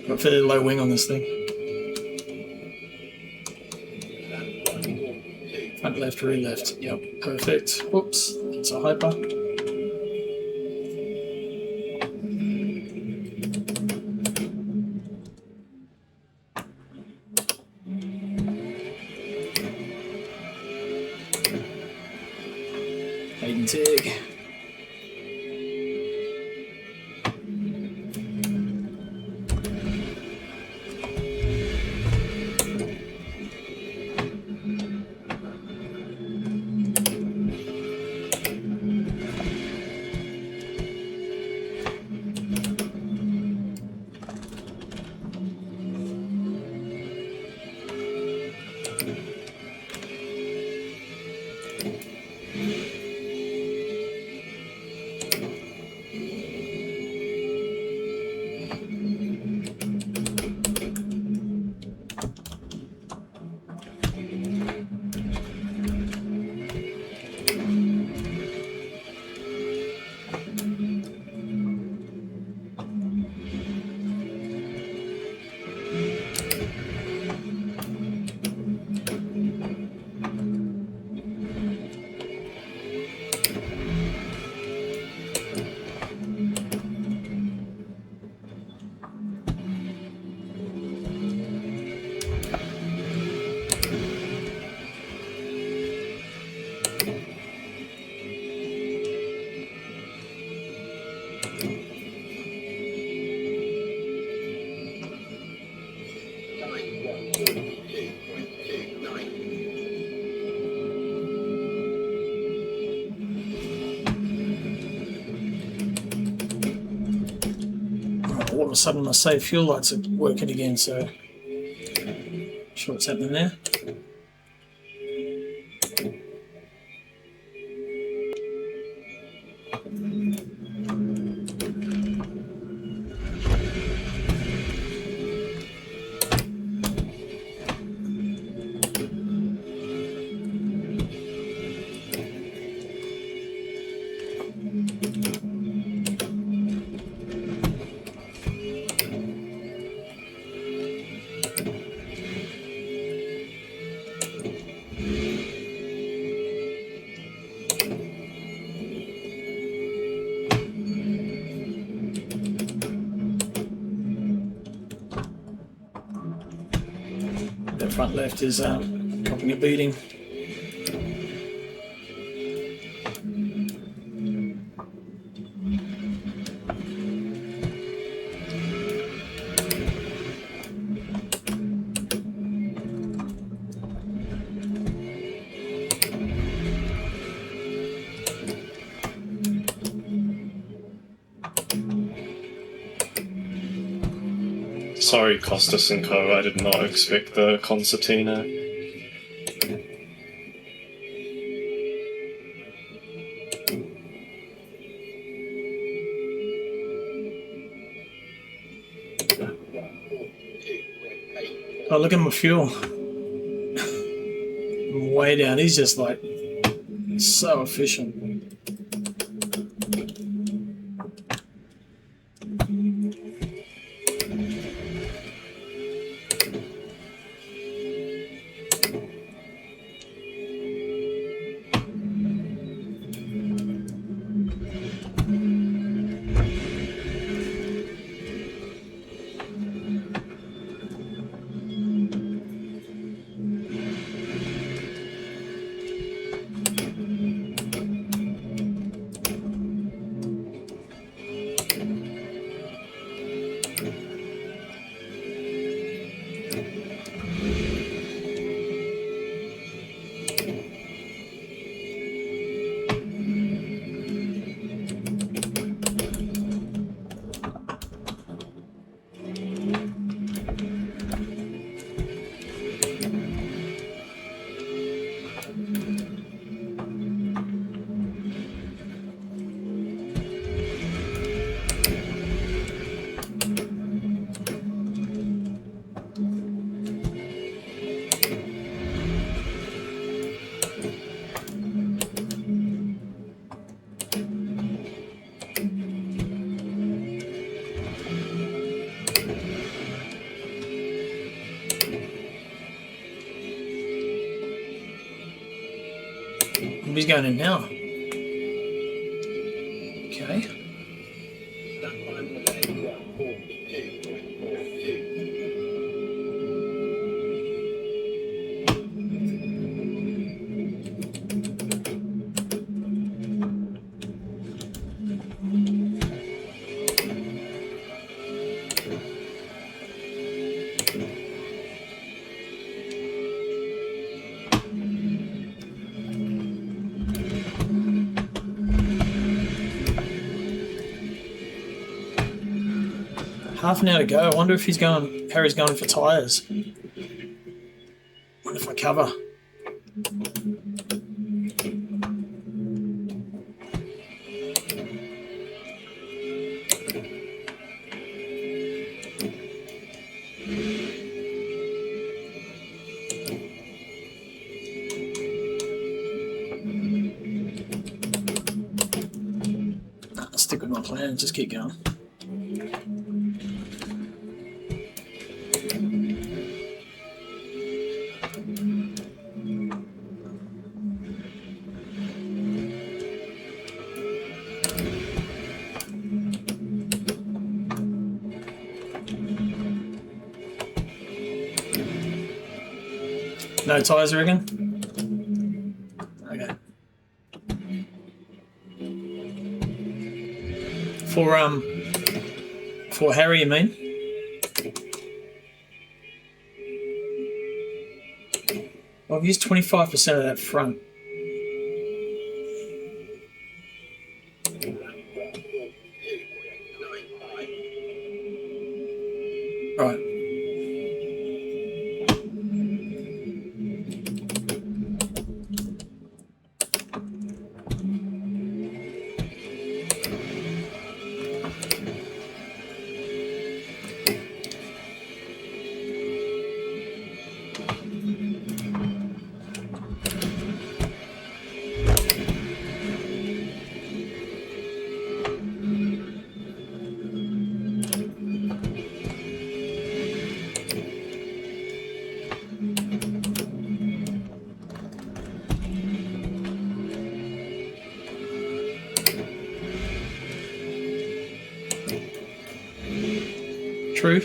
Speaker 1: Got fairly low wing on this thing. Front left, rear left. Yep, perfect. Whoops, it's a hyper. Hayden Tig. of a sudden my save fuel lights are working again, so not sure what's happening there. The front left is copying a beating.
Speaker 14: Sorry, Costas and Co. I did not expect the concertina.
Speaker 1: Oh, look at my fuel. I'm way down. He's just like so efficient. He's going in now. Okay. Half an hour to go. I wonder if Harry's going for tyres. Wonder if I cover. I'll stick with my plan and just keep going. No tyres, I reckon? Okay. For Harry, you mean? Well, I've used 25% of that front.
Speaker 2: true.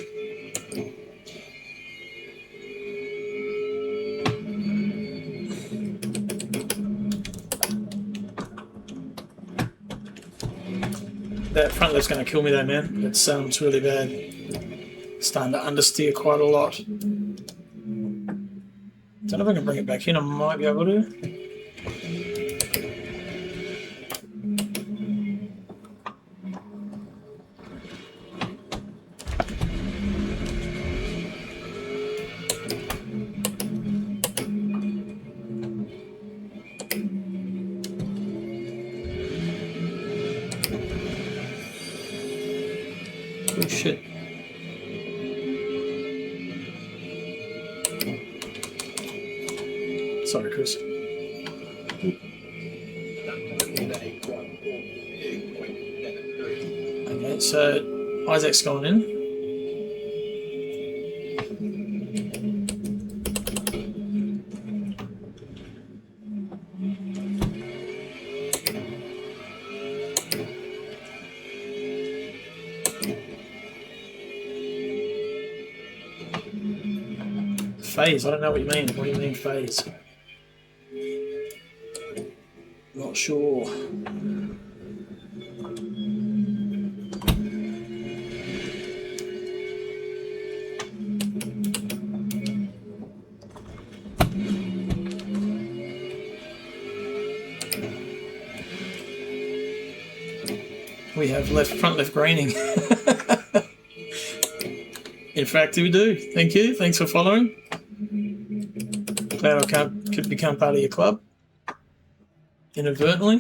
Speaker 2: That front left's going to kill me though, man. It's really bad. Starting to understeer quite a lot. Don't know if I can bring it back in. I might be able to. Oh shit. Sorry, Chris. Okay, so Isaac's gone in. Phase, I don't know what you mean. What do you mean phase? Not sure. We have front left graining. In fact, we do. Thank you. Thanks for following. Glad I could become part of your club. Inadvertently.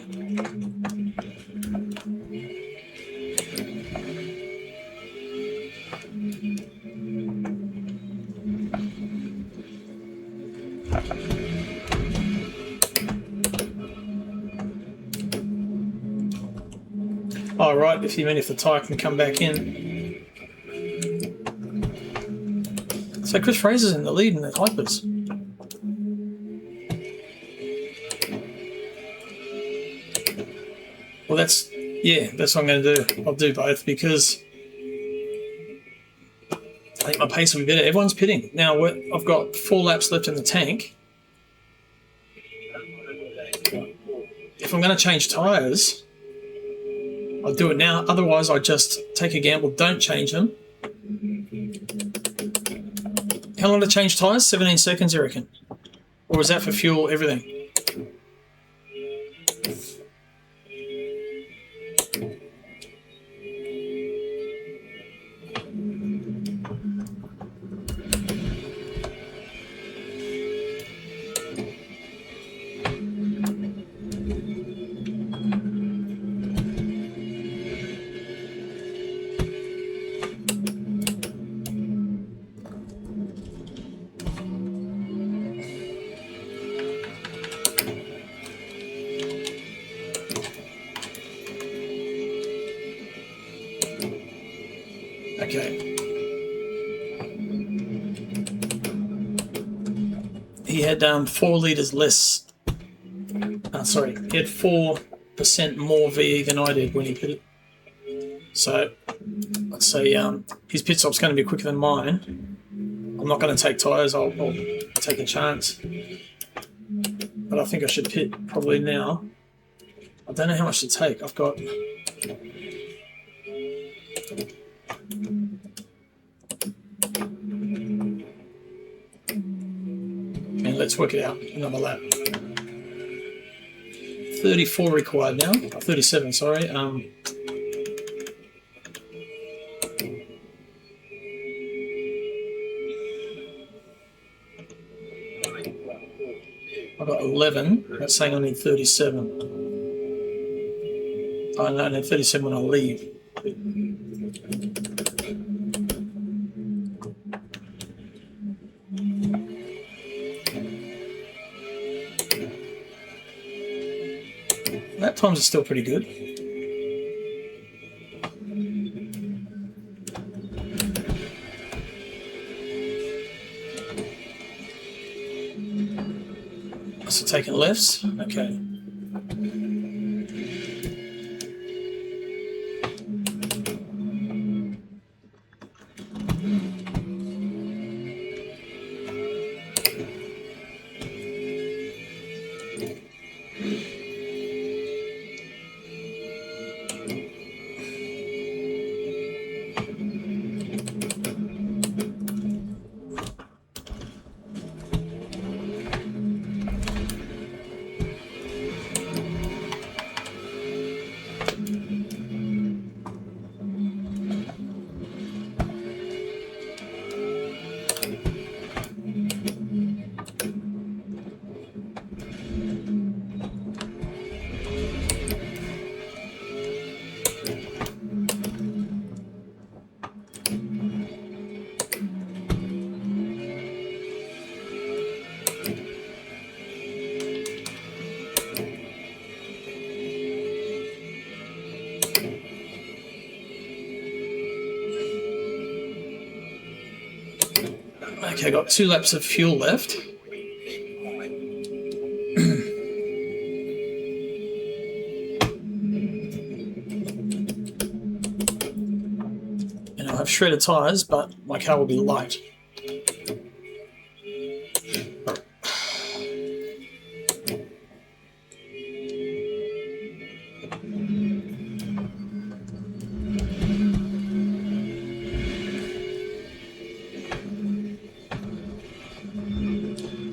Speaker 2: Oh, right, if you mean if the tyre can come back in. So Chris Fraser's in the lead in the hypers. Well, that's what I'm going to do. I'll do both because I think my pace will be better. Everyone's pitting. Now, I've got 4 laps left in the tank. If I'm going to change tyres, I'll do it now. Otherwise, I just take a gamble, don't change them. How long to change tyres? 17 seconds, you reckon? Or is that for fuel, everything? Okay. He had 4 litres less. Sorry, he had 4% more VE than I did when he pit it. So let's say his pit stop's going to be quicker than mine. I'm not going to take tyres. I'll take a chance. But I think I should pit probably now. I don't know how much to take. I've got. And let's work it out. Another lap. 34 required now. 37, sorry. I've got 11. That's saying I need 37. Oh, no, I need 37 when I leave. Lap times are still pretty good. So taking lefts, okay.
Speaker 1: Okay, got 2 laps of fuel left. And I'll have shredded tyres, but my car will be light.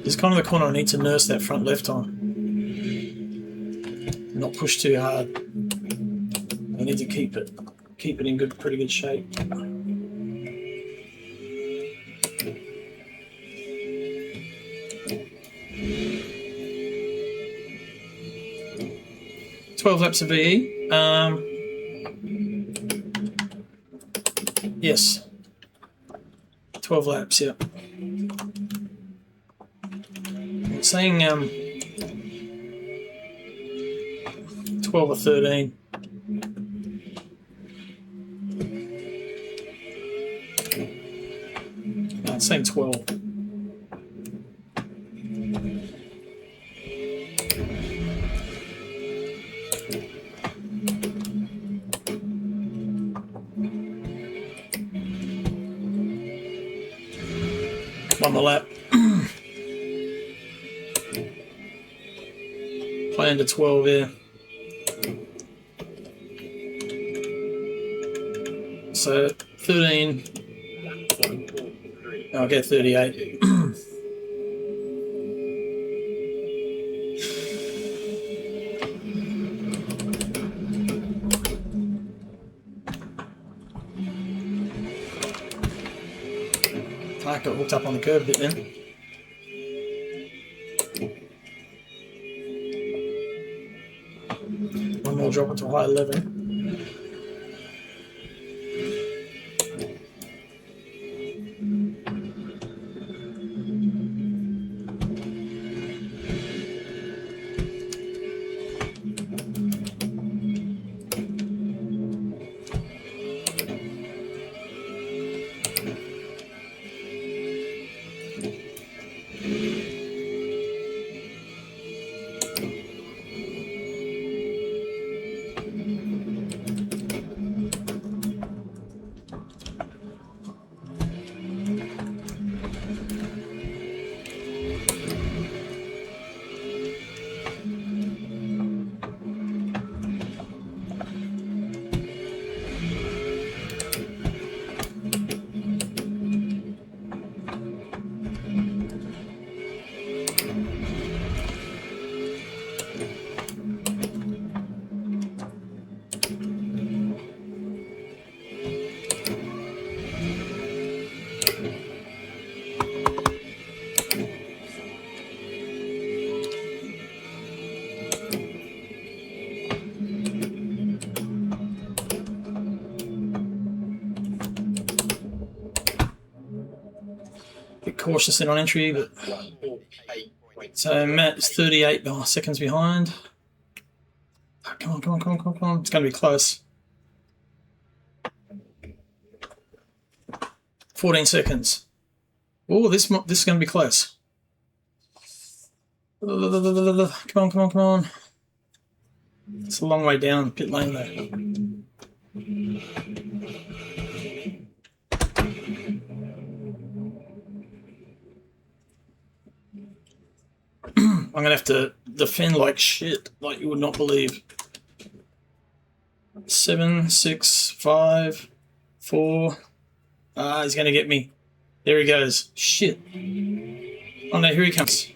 Speaker 1: This is kind of the corner I need to nurse that front left on. Not push too hard. I need to keep it in pretty good shape. "12 laps of VE. Yes. 12 laps, yeah. It's saying 12 or 13. No, it's saying 12. On the lap. Playing to 12 here. So 13. I'll get 38. I got hooked up on the curb a bit then. One more drop into high 11. Bit cautious in on entry, but so Matt is 38 seconds behind. Come on, come on, come on, come on, come on. It's going to be close. 14 seconds. Oh, this is going to be close. Come on, come on, come on. It's a long way down pit lane though. I'm going to have to defend like shit, like you would not believe. 7, 6, 5, 4. He's going to get me. There he goes. Shit. Oh no, here he comes.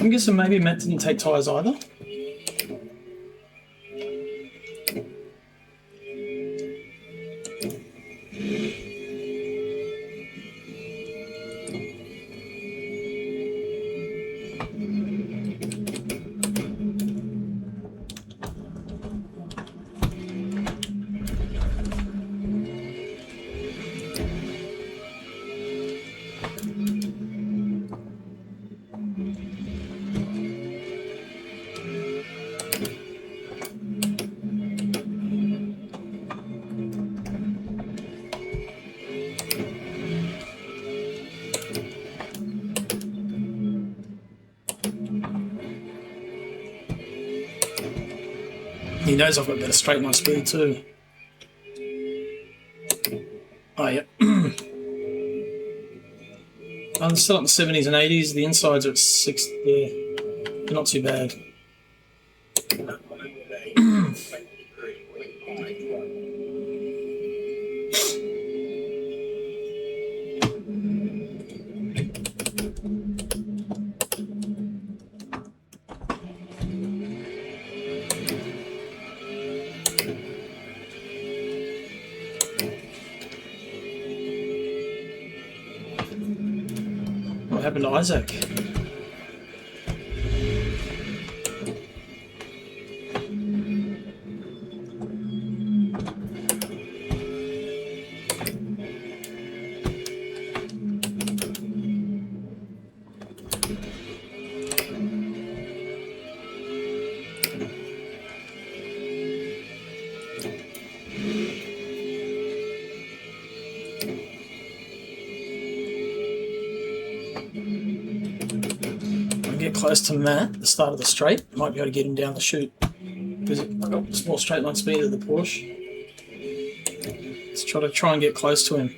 Speaker 1: I'm guessing maybe Matt didn't take tyres either.
Speaker 2: He knows I've got better straight line speed too. Oh yeah. I'm still up in the 70s and 80s. The insides are at 6. Yeah, they're not too bad. What happened to Isaac? Get close to Matt at the start of the straight. Might be able to get him down the chute. Because I've got small straight line speed of the Porsche. Let's try and get close to him.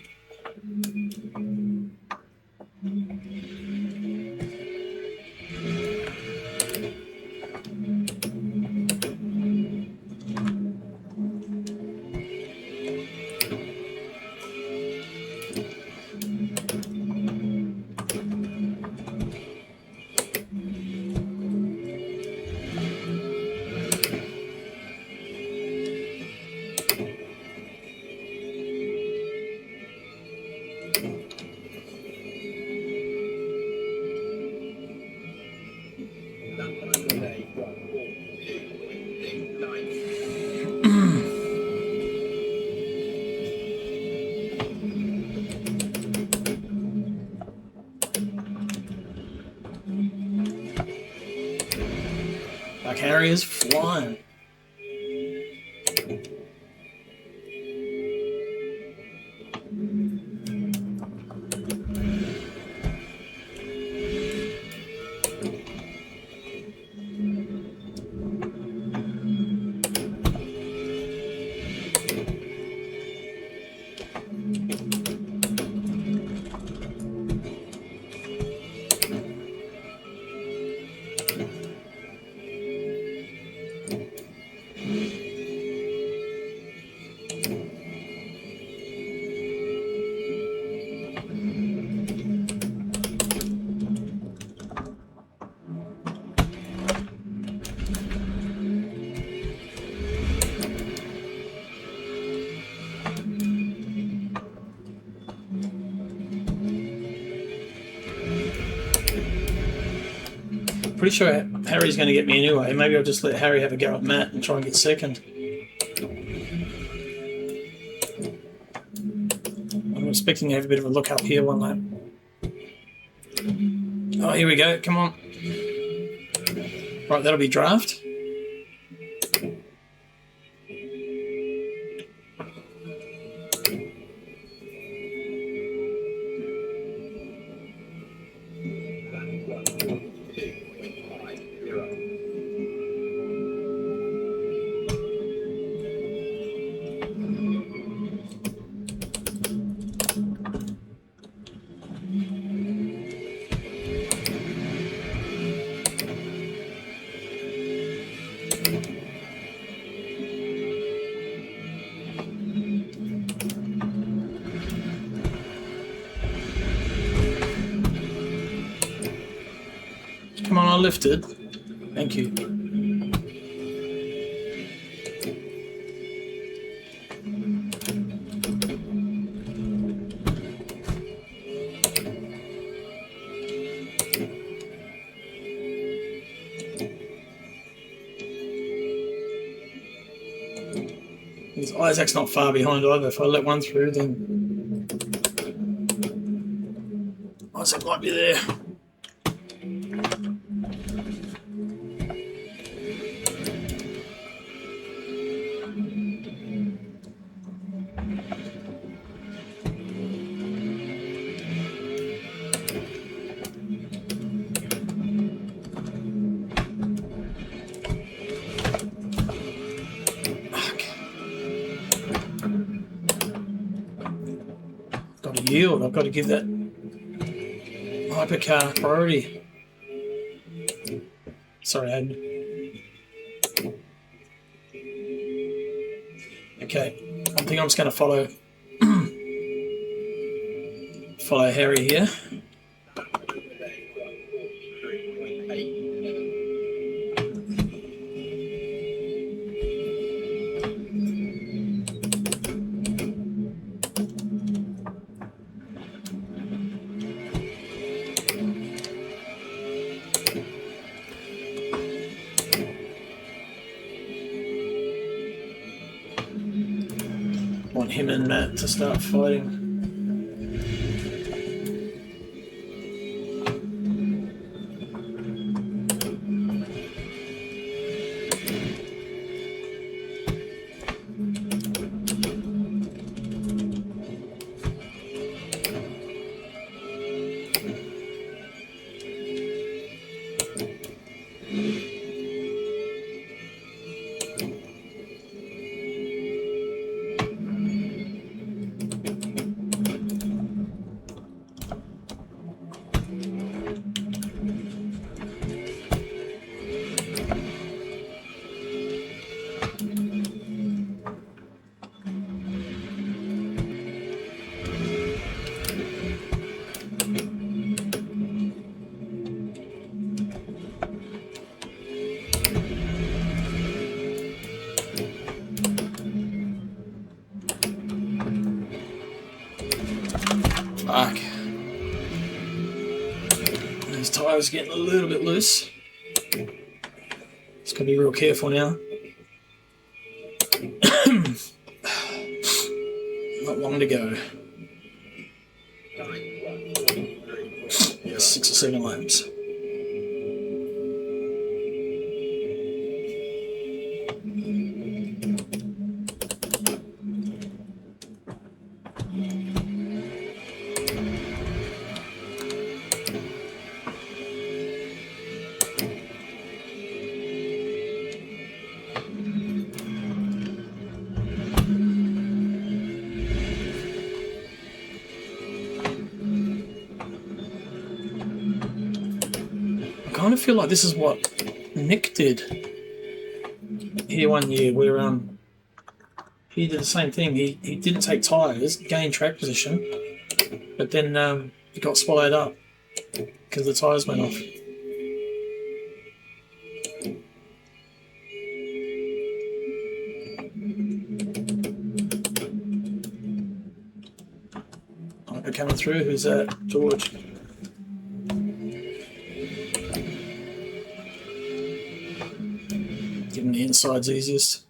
Speaker 2: Like Harry is flying. Pretty sure Harry's going to get me anyway. Maybe I'll just let Harry have a go at Matt and try and get second. I'm expecting to have a bit of a look up here one lap. Oh, here we go. Come on. Right, that'll be draft. Come on, I lifted. Thank you. Isaac's not far behind either. If I let one through, then Isaac might be there.
Speaker 1: healed. I've got to give that hypercar priority. Sorry, Hayden. Okay, I think I'm just going to follow Harry here. Want him and Matt to start fighting. Fuck. These tires getting a little bit loose. Just gotta be real careful now. Not long to go. 6 or 7 laps. I kind of feel like this is what Nick did here one year, where he did the same thing. He didn't take tyres, gained track position, but then he got swallowed up because the tyres went off. They're coming through. Who's that? George. Getting the inside's easiest.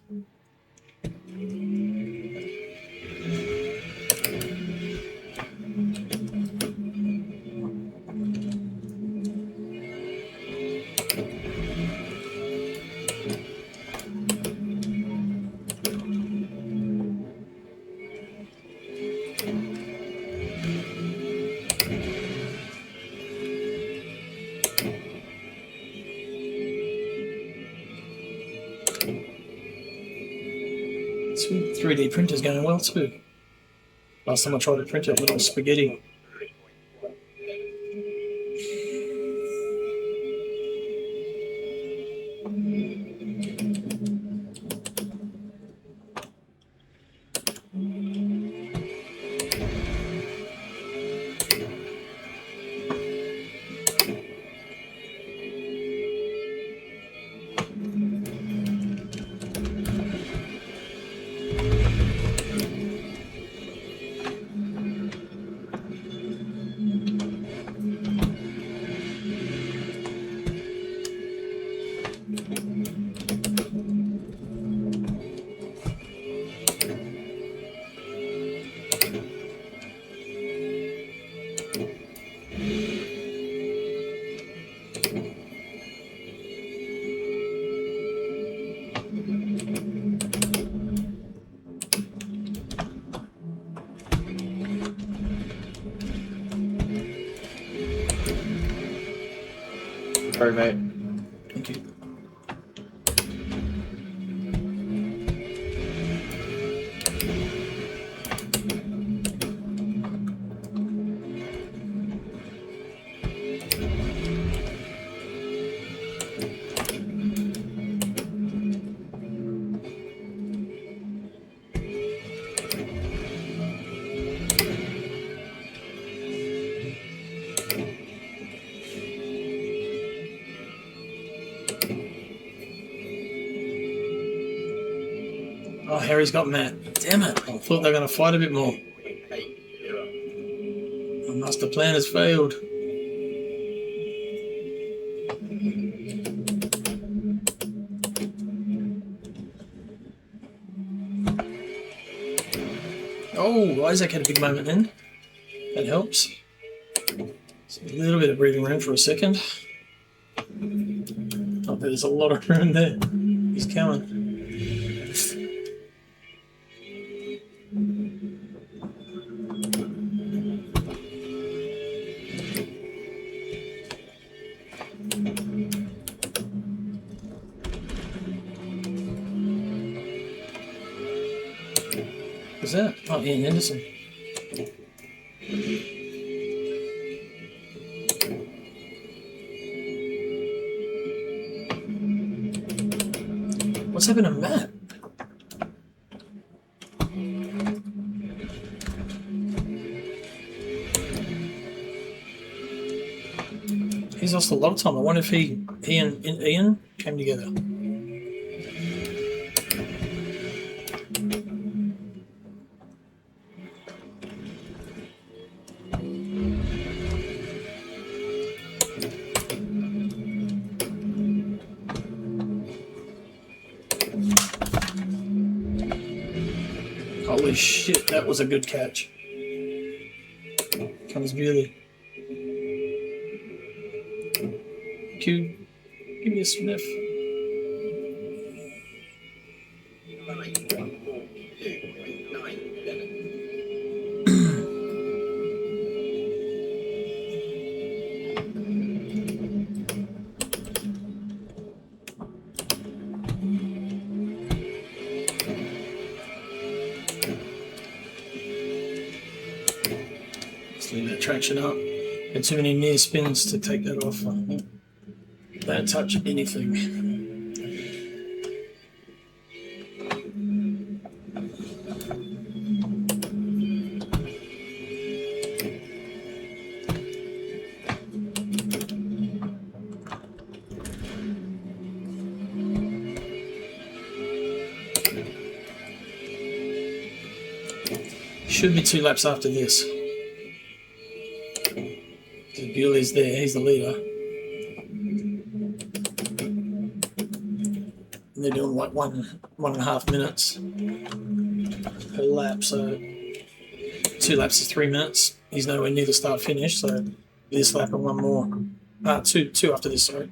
Speaker 1: This 3D printer's going well too. Last time I tried to print it, it was spaghetti.
Speaker 15: Sorry, mate.
Speaker 1: Thank you.
Speaker 2: Oh, Harry's got Matt. Damn it. I thought they were going to fight a bit more. My master plan has failed. Oh, Isaac had a big moment then. That helps. So a little bit of breathing room for a second. Oh, there's a lot of room there. He's coming. Who's that? Oh, Ian Henderson. What's happened to Matt? He's lost a lot of time. I wonder if he and Ian came together. Holy shit, that was a good catch. Comes Bewley. Q, give me a sniff. Let's leave that traction up. And too many near spins to take that off. Don't touch anything. Should be 2 laps after this. Bewley's there, he's the leader. And they're doing like 1.5 minutes per lap, so 2 laps is 3 minutes. He's nowhere near the start finish, so this lap and 1 more. Two after this, sorry.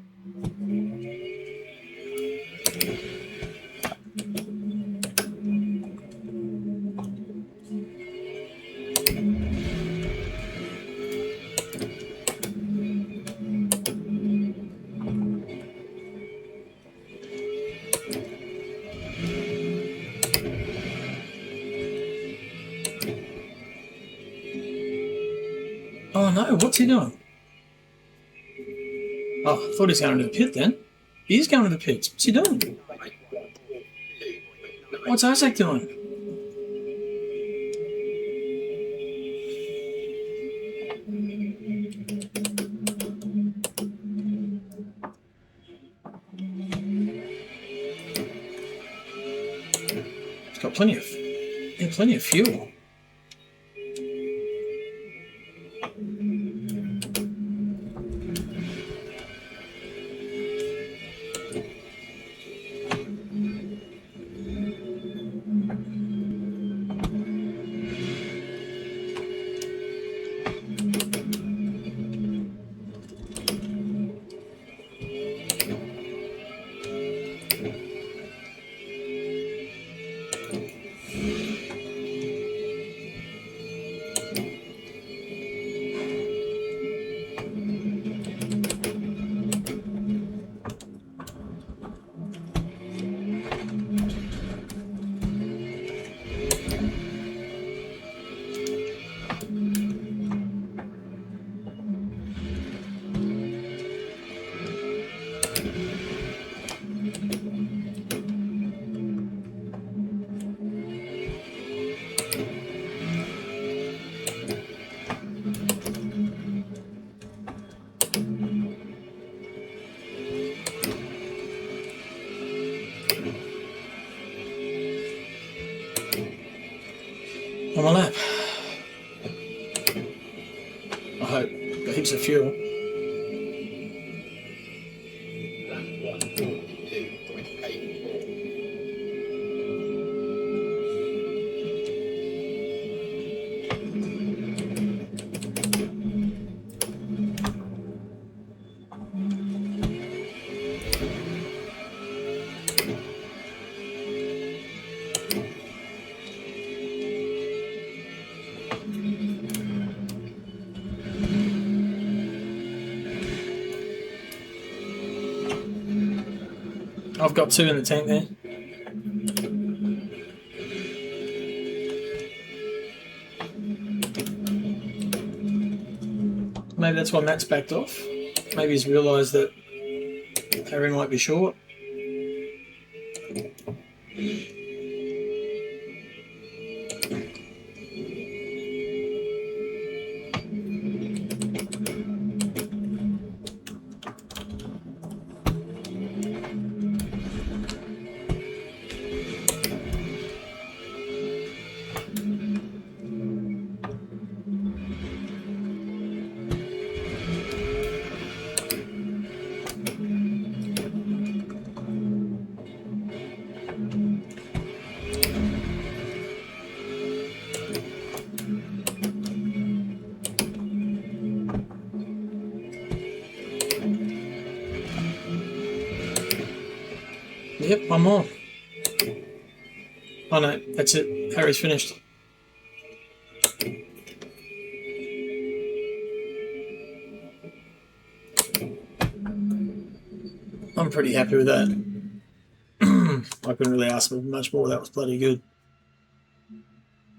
Speaker 2: Oh no, what's he doing? Oh, I thought he was going to the pit then. He is going to the pits. What's he doing? What's Isaac doing? He's got plenty of fuel.
Speaker 1: on my lap. I hope. Got heaps of fuel. I've got 2 in the tank there. Maybe that's why Matt's backed off. Maybe he's realised that Harry might be short. Yep, one more. Oh no, that's it. Harry's finished. I'm pretty happy with that. I couldn't really ask for much more. That was bloody good.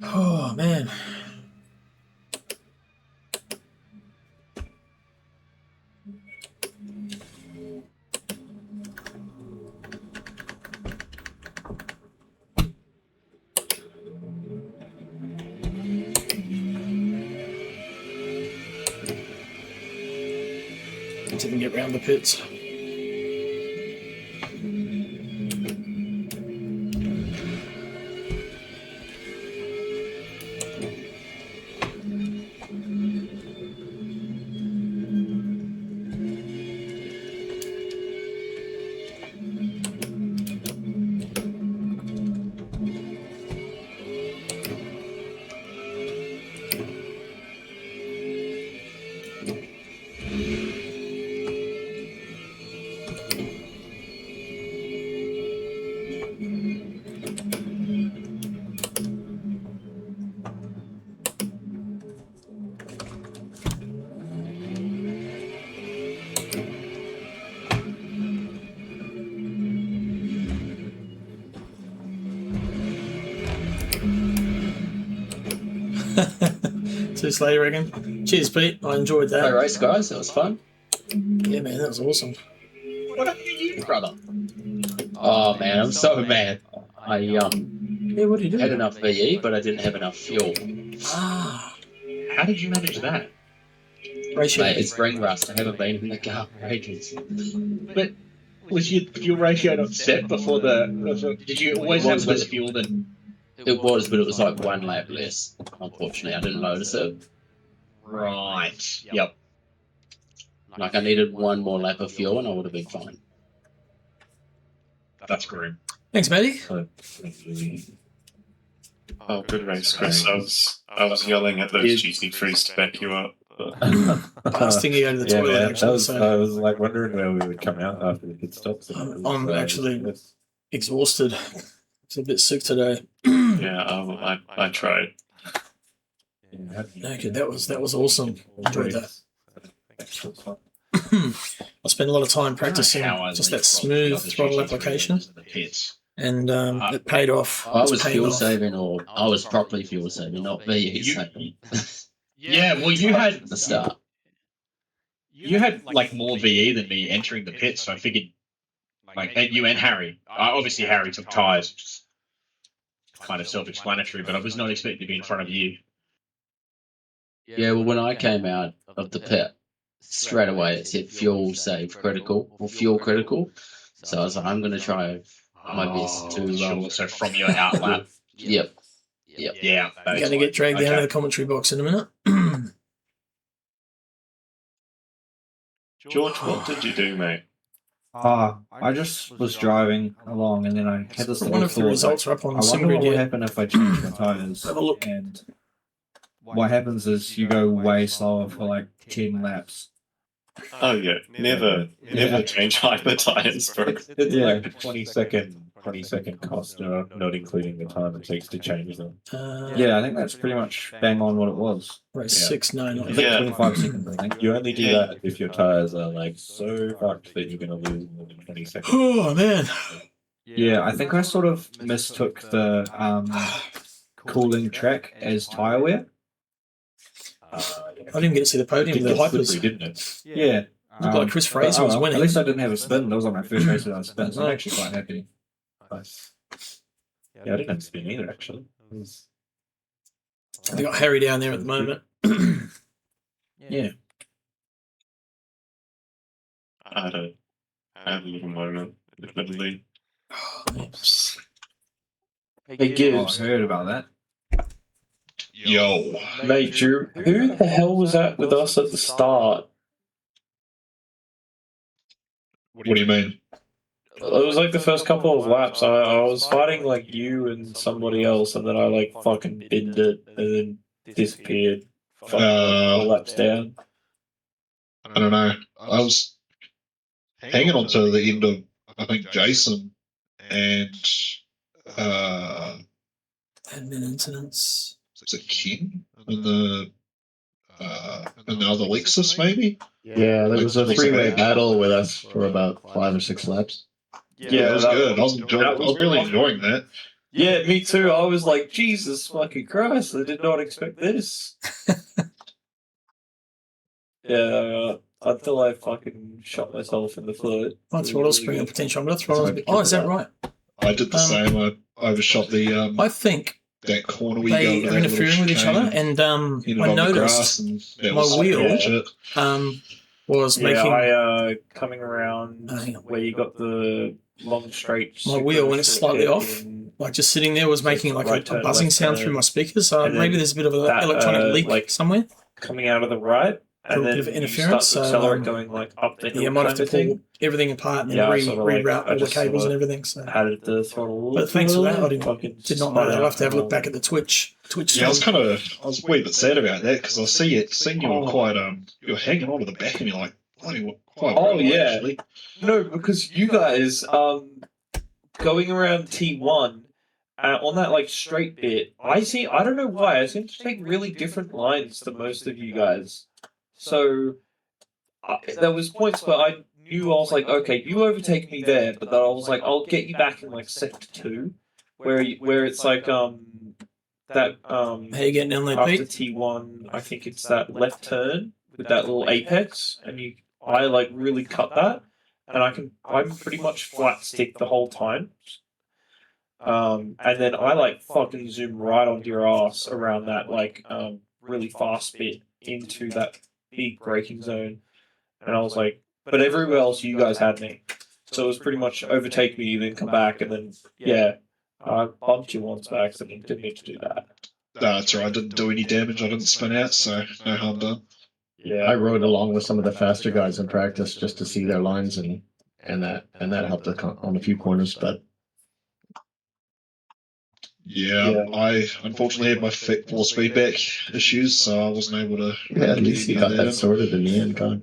Speaker 1: Oh man. Didn't get round the pits. Too slow, you reckon? Cheers, Pete. I enjoyed that.
Speaker 7: Great race, guys. That was fun.
Speaker 1: Yeah, man, that was awesome.
Speaker 7: What happened to you, brother? Oh man, I'm so mad. I
Speaker 1: Yeah, what do you do?
Speaker 7: had enough VE, but I didn't have enough fuel.
Speaker 1: Ah,
Speaker 3: How did you manage that?
Speaker 1: ratio.
Speaker 7: Mate, it's brain rust. I haven't been in the car for ages.
Speaker 3: But was your fuel ratio not set before the? Did you always have less fuel than?
Speaker 7: It was, but it was like 1 lap less. Unfortunately, I didn't notice it.
Speaker 3: Right. Yep.
Speaker 7: Like I needed 1 more lap of fuel, and I would have been fine.
Speaker 3: That's grim.
Speaker 1: Thanks, matey.
Speaker 14: Oh, good race, Chris. I was yelling at those GC3s to back you up.
Speaker 1: Casting you out of the toilet,
Speaker 6: man,
Speaker 1: actually.
Speaker 6: I was like wondering where we would come out after the pit stops.
Speaker 1: I'm actually exhausted. It's a bit sick today.
Speaker 14: Yeah, I tried.
Speaker 1: Okay, that was awesome. Enjoyed that. I spent a lot of time practicing just that smooth throttle application, and it paid off.
Speaker 7: I was fuel saving, or I was properly fuel saving, not VE saving.
Speaker 3: Yeah, well, you had
Speaker 7: at the start.
Speaker 3: You had like more VE than me entering the pit, so I figured, like, and you and Harry. Obviously, Harry took tyres, which is kind of self-explanatory, but I was not expecting to be in front of you.
Speaker 7: Yeah, well, when I came out of the pit, straight away it said fuel save critical or fuel critical. So I was like, I'm going to try my best to.
Speaker 3: Sure. So from your outlap.
Speaker 7: Yep.
Speaker 6: Yeah.
Speaker 1: You're going to get dragged down to the commentary box in a minute.
Speaker 14: George, what did you do, mate?
Speaker 16: I just was driving along and then I had this
Speaker 1: I
Speaker 16: little
Speaker 1: wonder if the
Speaker 16: thought,
Speaker 1: results are up on
Speaker 16: I wonder
Speaker 1: SimGrid
Speaker 16: what would
Speaker 1: yet.
Speaker 16: happen if I change my tires.
Speaker 1: Have a look.
Speaker 16: And what happens is you go way slower for like 10 laps.
Speaker 14: Oh yeah, never change hyper tires, bro.
Speaker 6: It's like a 20-second cost, not including the time it takes to change them.
Speaker 16: Yeah, I think that's pretty much bang on what it was.
Speaker 1: Race 6, no, not
Speaker 6: I think
Speaker 14: Yeah.
Speaker 6: 25 seconds, I think. You only do that if your tires are like so fucked that you're going to lose more than 20 seconds.
Speaker 1: Oh, man.
Speaker 16: Yeah, I think I sort of mistook the cooling track as tire wear.
Speaker 1: I didn't even get to see the podium with the hypers.
Speaker 6: Slippery, didn't it?
Speaker 16: Yeah.
Speaker 1: Looked like Chris Fraser was winning.
Speaker 16: At least I didn't have a spin. That was like my first race without a spin, so I'm actually quite happy.
Speaker 6: Nice. Yeah, I didn't have to spin either, actually.
Speaker 1: They got Harry down there at the moment.
Speaker 16: Yeah.
Speaker 14: I had a little moment, admittedly.
Speaker 15: Hey, Gibbs.
Speaker 16: I heard about that.
Speaker 3: Yo.
Speaker 15: Mate, Drew, who the hell was that with us at the start?
Speaker 3: What do you mean?
Speaker 15: It was like the first couple of laps. I was fighting like you and somebody else, and then I like fucking binned it and then disappeared. Fucking like 4 laps down.
Speaker 3: I don't know. I was hanging on to the end of, I think, Jason and
Speaker 1: Admin incidents.
Speaker 3: was it Ken in the other Lexus, maybe?
Speaker 11: Yeah, there was a
Speaker 3: Like,
Speaker 11: three-way
Speaker 3: like-
Speaker 11: battle with us for about 5 or 6 laps.
Speaker 3: Yeah, it was good. I was really enjoying that.
Speaker 15: Yeah, me too. I was like, Jesus fucking Christ, I did not expect this. Yeah, until I fucking shot myself in the foot.
Speaker 1: My throttle spring and potentiometer throttle. Oh, is that right?
Speaker 3: I did the same. I overshot the
Speaker 1: I think
Speaker 3: that corner we
Speaker 1: they
Speaker 3: go
Speaker 1: are interfering with each other, and I noticed my wheel was making.
Speaker 15: Coming around where you got the long straight.
Speaker 1: My wheel, when it's slightly off, like just sitting there, was making like a buzzing sound through my speakers. So maybe there's a bit of an electronic leak
Speaker 15: like
Speaker 1: somewhere.
Speaker 15: Coming out of the right. And then
Speaker 1: bit of
Speaker 15: you
Speaker 1: interference,
Speaker 15: start to
Speaker 1: so,
Speaker 15: accelerate going like up the hill.
Speaker 1: Yeah, I might have to pull everything apart and then reroute all the cables and everything. So
Speaker 15: added the throttle.
Speaker 1: But thanks for that. I did not know that. I'll have to have a look back at the Twitch.
Speaker 3: Yeah, I was a wee bit sad about that because I seen you were quite you were hanging on to the back of me like bloody quite well, actually.
Speaker 15: No, because you guys going around T1 on that like straight bit, I don't know why, I seem to take really different lines to most of you guys. So there was points where I knew I was like, okay, you overtake me there, but then I was like, I'll get you back in like sector 2, where it's like that
Speaker 1: how you getting down there,
Speaker 15: after
Speaker 1: Pete?
Speaker 15: T1, I think it's that left turn with that little apex, and I like really cut that, and I'm pretty much flat stick the whole time. And then I like fucking zoom right onto your ass around that like really fast bit into that big braking zone, and I was like, but everywhere else you guys had me, so it was pretty much overtake me, then come back, and then I bumped you once by accident. Didn't need to do that.
Speaker 3: That's right. I didn't do any damage. I didn't spin out, so no harm done.
Speaker 11: Yeah, I rode along with some of the faster guys in practice just to see their lines and that helped on a few corners, but.
Speaker 3: Yeah, I unfortunately had my force feedback issues, so I wasn't able to.
Speaker 11: Yeah, at least you got that sorted in the end, Con.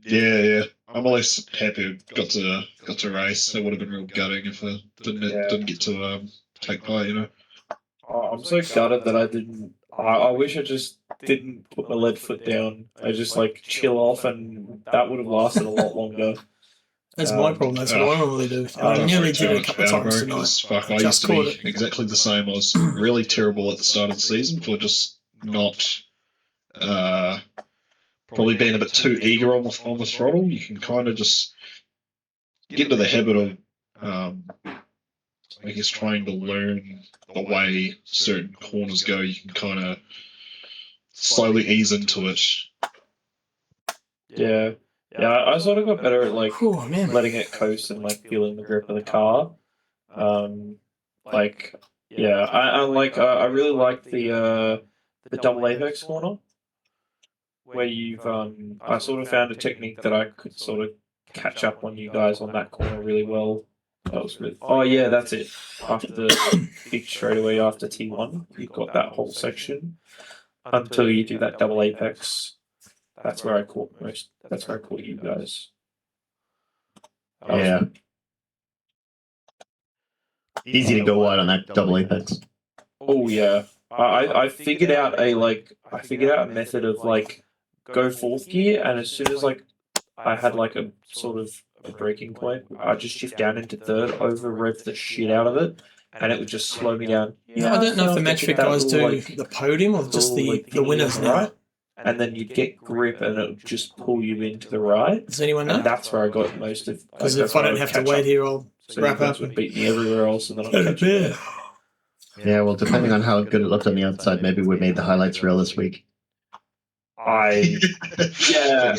Speaker 3: Yeah. I'm at least happy I got to race. It would have been real gutting if I didn't get to take part, you know.
Speaker 15: I'm so gutted that I didn't. I wish I just didn't put my lead foot down. I just like chill off, and that would have lasted a lot longer.
Speaker 1: That's my problem. That's what I normally do. I nearly did it a couple of times tonight.
Speaker 3: Fuck, I used to be exactly the same. I was really terrible at the start of the season for just not probably being a bit too eager on the throttle. You can kind of just get into the habit of, I guess, trying to learn the way certain corners go. You can kind of slowly ease into it.
Speaker 15: Yeah. Yeah, I sort of got better at like letting it coast and like feeling the grip of the car. Like Yeah, I like. I really like the double apex corner, where you've I sort of found a technique that I could sort of catch up on you guys on that corner really well. That was really. Oh yeah, that's it. After the big straightaway after T1, you've got that whole section until you do that double apex. That's where I caught most. That's where I caught you guys.
Speaker 11: Yeah. Easy to go wide on that double apex.
Speaker 15: Oh yeah, I figured out a method of like go fourth gear, and as soon as like I had like a sort of a breaking point, I just shift down into third, over rev the shit out of it, and it would just slow me down.
Speaker 1: Yeah, I don't know if the match fit guys do
Speaker 15: like,
Speaker 1: the podium or just the winners now.
Speaker 15: Right, and then you'd get grip, and it would just pull you into the right.
Speaker 1: Does anyone know?
Speaker 15: And that's where I got most of.
Speaker 1: Because if I don't have to wait here, I'll wrap up.
Speaker 15: Would beat me everywhere else, and then I'll catch you.
Speaker 11: Yeah, well, depending on how good it looked on the outside, maybe we made the highlights reel this week.
Speaker 15: Yeah.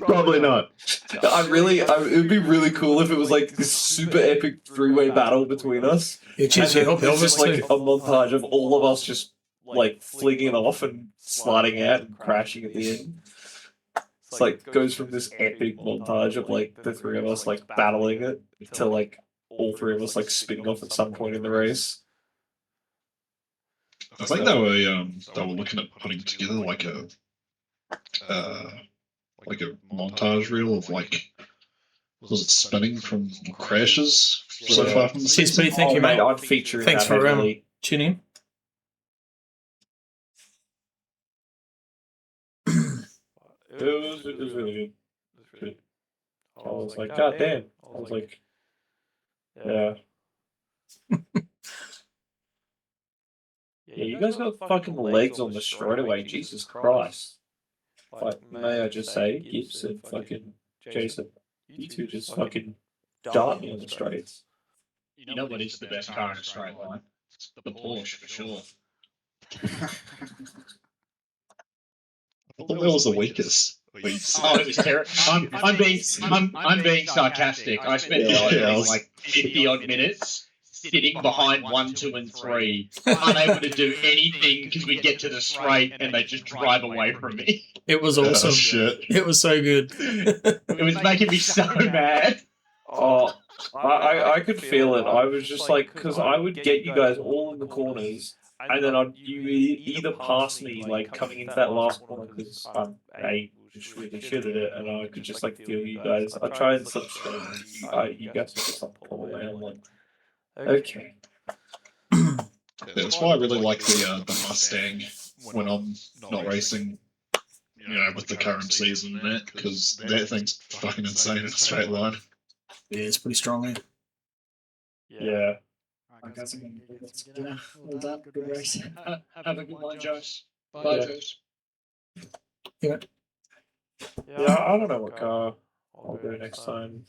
Speaker 11: Probably not.
Speaker 15: It would be really cool if it was like this super epic three-way battle between us.
Speaker 1: Yeah, cheers,
Speaker 15: and
Speaker 1: help
Speaker 15: it's just like
Speaker 1: too.
Speaker 15: a montage of all of us just like flinging off and sliding out and crashing at the end. It's like goes from this epic montage of like the three of us like battling it to like all three of us like spinning off at some point in the race.
Speaker 3: I think they were looking at putting together like a montage reel of like, was it spinning from crashes so far from the season?
Speaker 1: CSP, thank you, mate.
Speaker 15: I'd feature
Speaker 1: Thanks
Speaker 15: that
Speaker 1: for
Speaker 15: heavily.
Speaker 1: tuning in.
Speaker 15: It was really good. It was good. I was like, God damn. I was like, yeah. Yeah, you guys got fucking legs on the straightaway, Jesus Christ. Like, may I just say, Gibbs and fucking Jason, you two just fucking dart me on the straights.
Speaker 17: You know what is the best car in a straight line? It's the Porsche for sure.
Speaker 3: I thought that was the weakest.
Speaker 17: Oh, it was terrible. I'm being sarcastic. I spent like 50 odd minutes sitting behind 1, 2, and 3, unable to do anything because we get to the straight and they just drive away from me.
Speaker 1: It was awesome.
Speaker 3: Shit.
Speaker 1: It was so good.
Speaker 17: It was making me so mad.
Speaker 15: Oh, I could feel it. I was just like, because I would get you guys all in the corners, and then you either pass me like coming into that last corner because I'm just really shit at it, and I could just like feel you guys. I try and slip straight, and you guys would just like pull away. I'm like, okay.
Speaker 3: Yeah, that's why I really like the Mustang when I'm not racing, with the current season in it, because that thing's fucking insane in a straight line.
Speaker 1: Yeah, it's pretty strong, eh?
Speaker 15: Yeah.
Speaker 9: Alright, guys, I'm going to do this dinner. Well done. Good race.
Speaker 17: Have a good one, Josh.
Speaker 15: Bye,
Speaker 17: Josh.
Speaker 1: Yeah.
Speaker 15: Yeah, I don't know what car I'll go next time.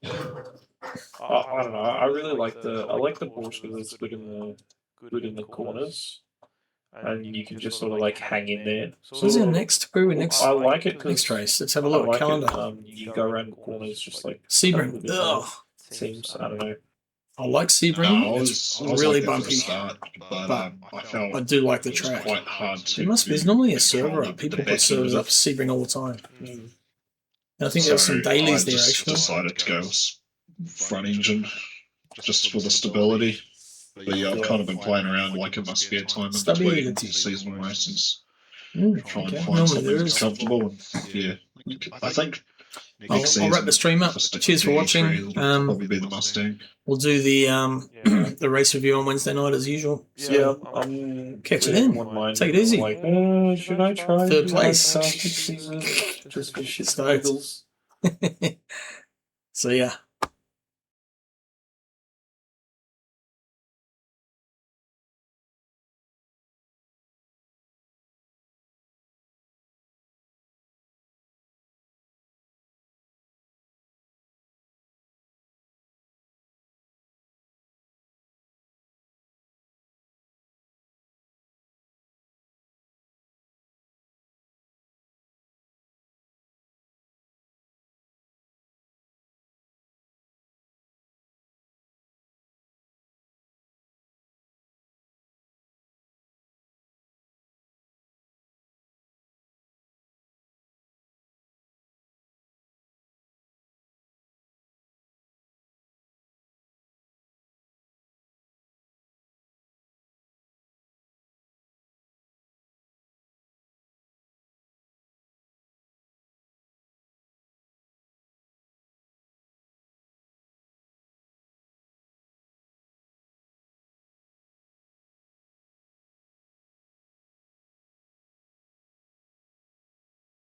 Speaker 15: I don't know. I really like the Porsche because it's good in the corners, and you can just sort of like hang in there.
Speaker 1: So is it next? Where are we next?
Speaker 15: I like it.
Speaker 1: Next race. Let's have a look at calendar.
Speaker 15: You go around the corners just like
Speaker 1: Sebring. Ugh.
Speaker 15: Seems, I don't know.
Speaker 1: I like Sebring.
Speaker 3: I
Speaker 1: It's
Speaker 3: was
Speaker 1: really
Speaker 3: like that
Speaker 1: bumpy.
Speaker 3: Start, but I felt
Speaker 1: I do like the
Speaker 3: it was
Speaker 1: track.
Speaker 3: quite hard to.
Speaker 1: There's normally a server
Speaker 3: control
Speaker 1: up.
Speaker 3: the
Speaker 1: People
Speaker 3: back
Speaker 1: put servers
Speaker 3: end
Speaker 1: up
Speaker 3: of
Speaker 1: for
Speaker 3: it.
Speaker 1: Sebring all the time. And I think there's some
Speaker 3: So
Speaker 1: dailies
Speaker 3: I
Speaker 1: there
Speaker 3: just
Speaker 1: actually.
Speaker 3: decided to go with front engine just for the stability. But yeah, I've kind of been playing around like in my spare time in between
Speaker 1: Stability.
Speaker 3: seasonal races.
Speaker 1: Okay.
Speaker 3: Try and find
Speaker 1: Normally
Speaker 3: something
Speaker 1: there
Speaker 3: that's
Speaker 1: is.
Speaker 3: comfortable. And, yeah, I think
Speaker 1: I'll wrap the stream up. Cheers for watching.
Speaker 3: Probably be the Mustang.
Speaker 1: We'll do the the race review on Wednesday night as usual.
Speaker 15: Yeah,
Speaker 1: Catch you then. Take it easy.
Speaker 15: Like, should I try?
Speaker 1: Third place.
Speaker 15: Just for shit
Speaker 1: Stoked.
Speaker 15: giggles?
Speaker 1: So yeah,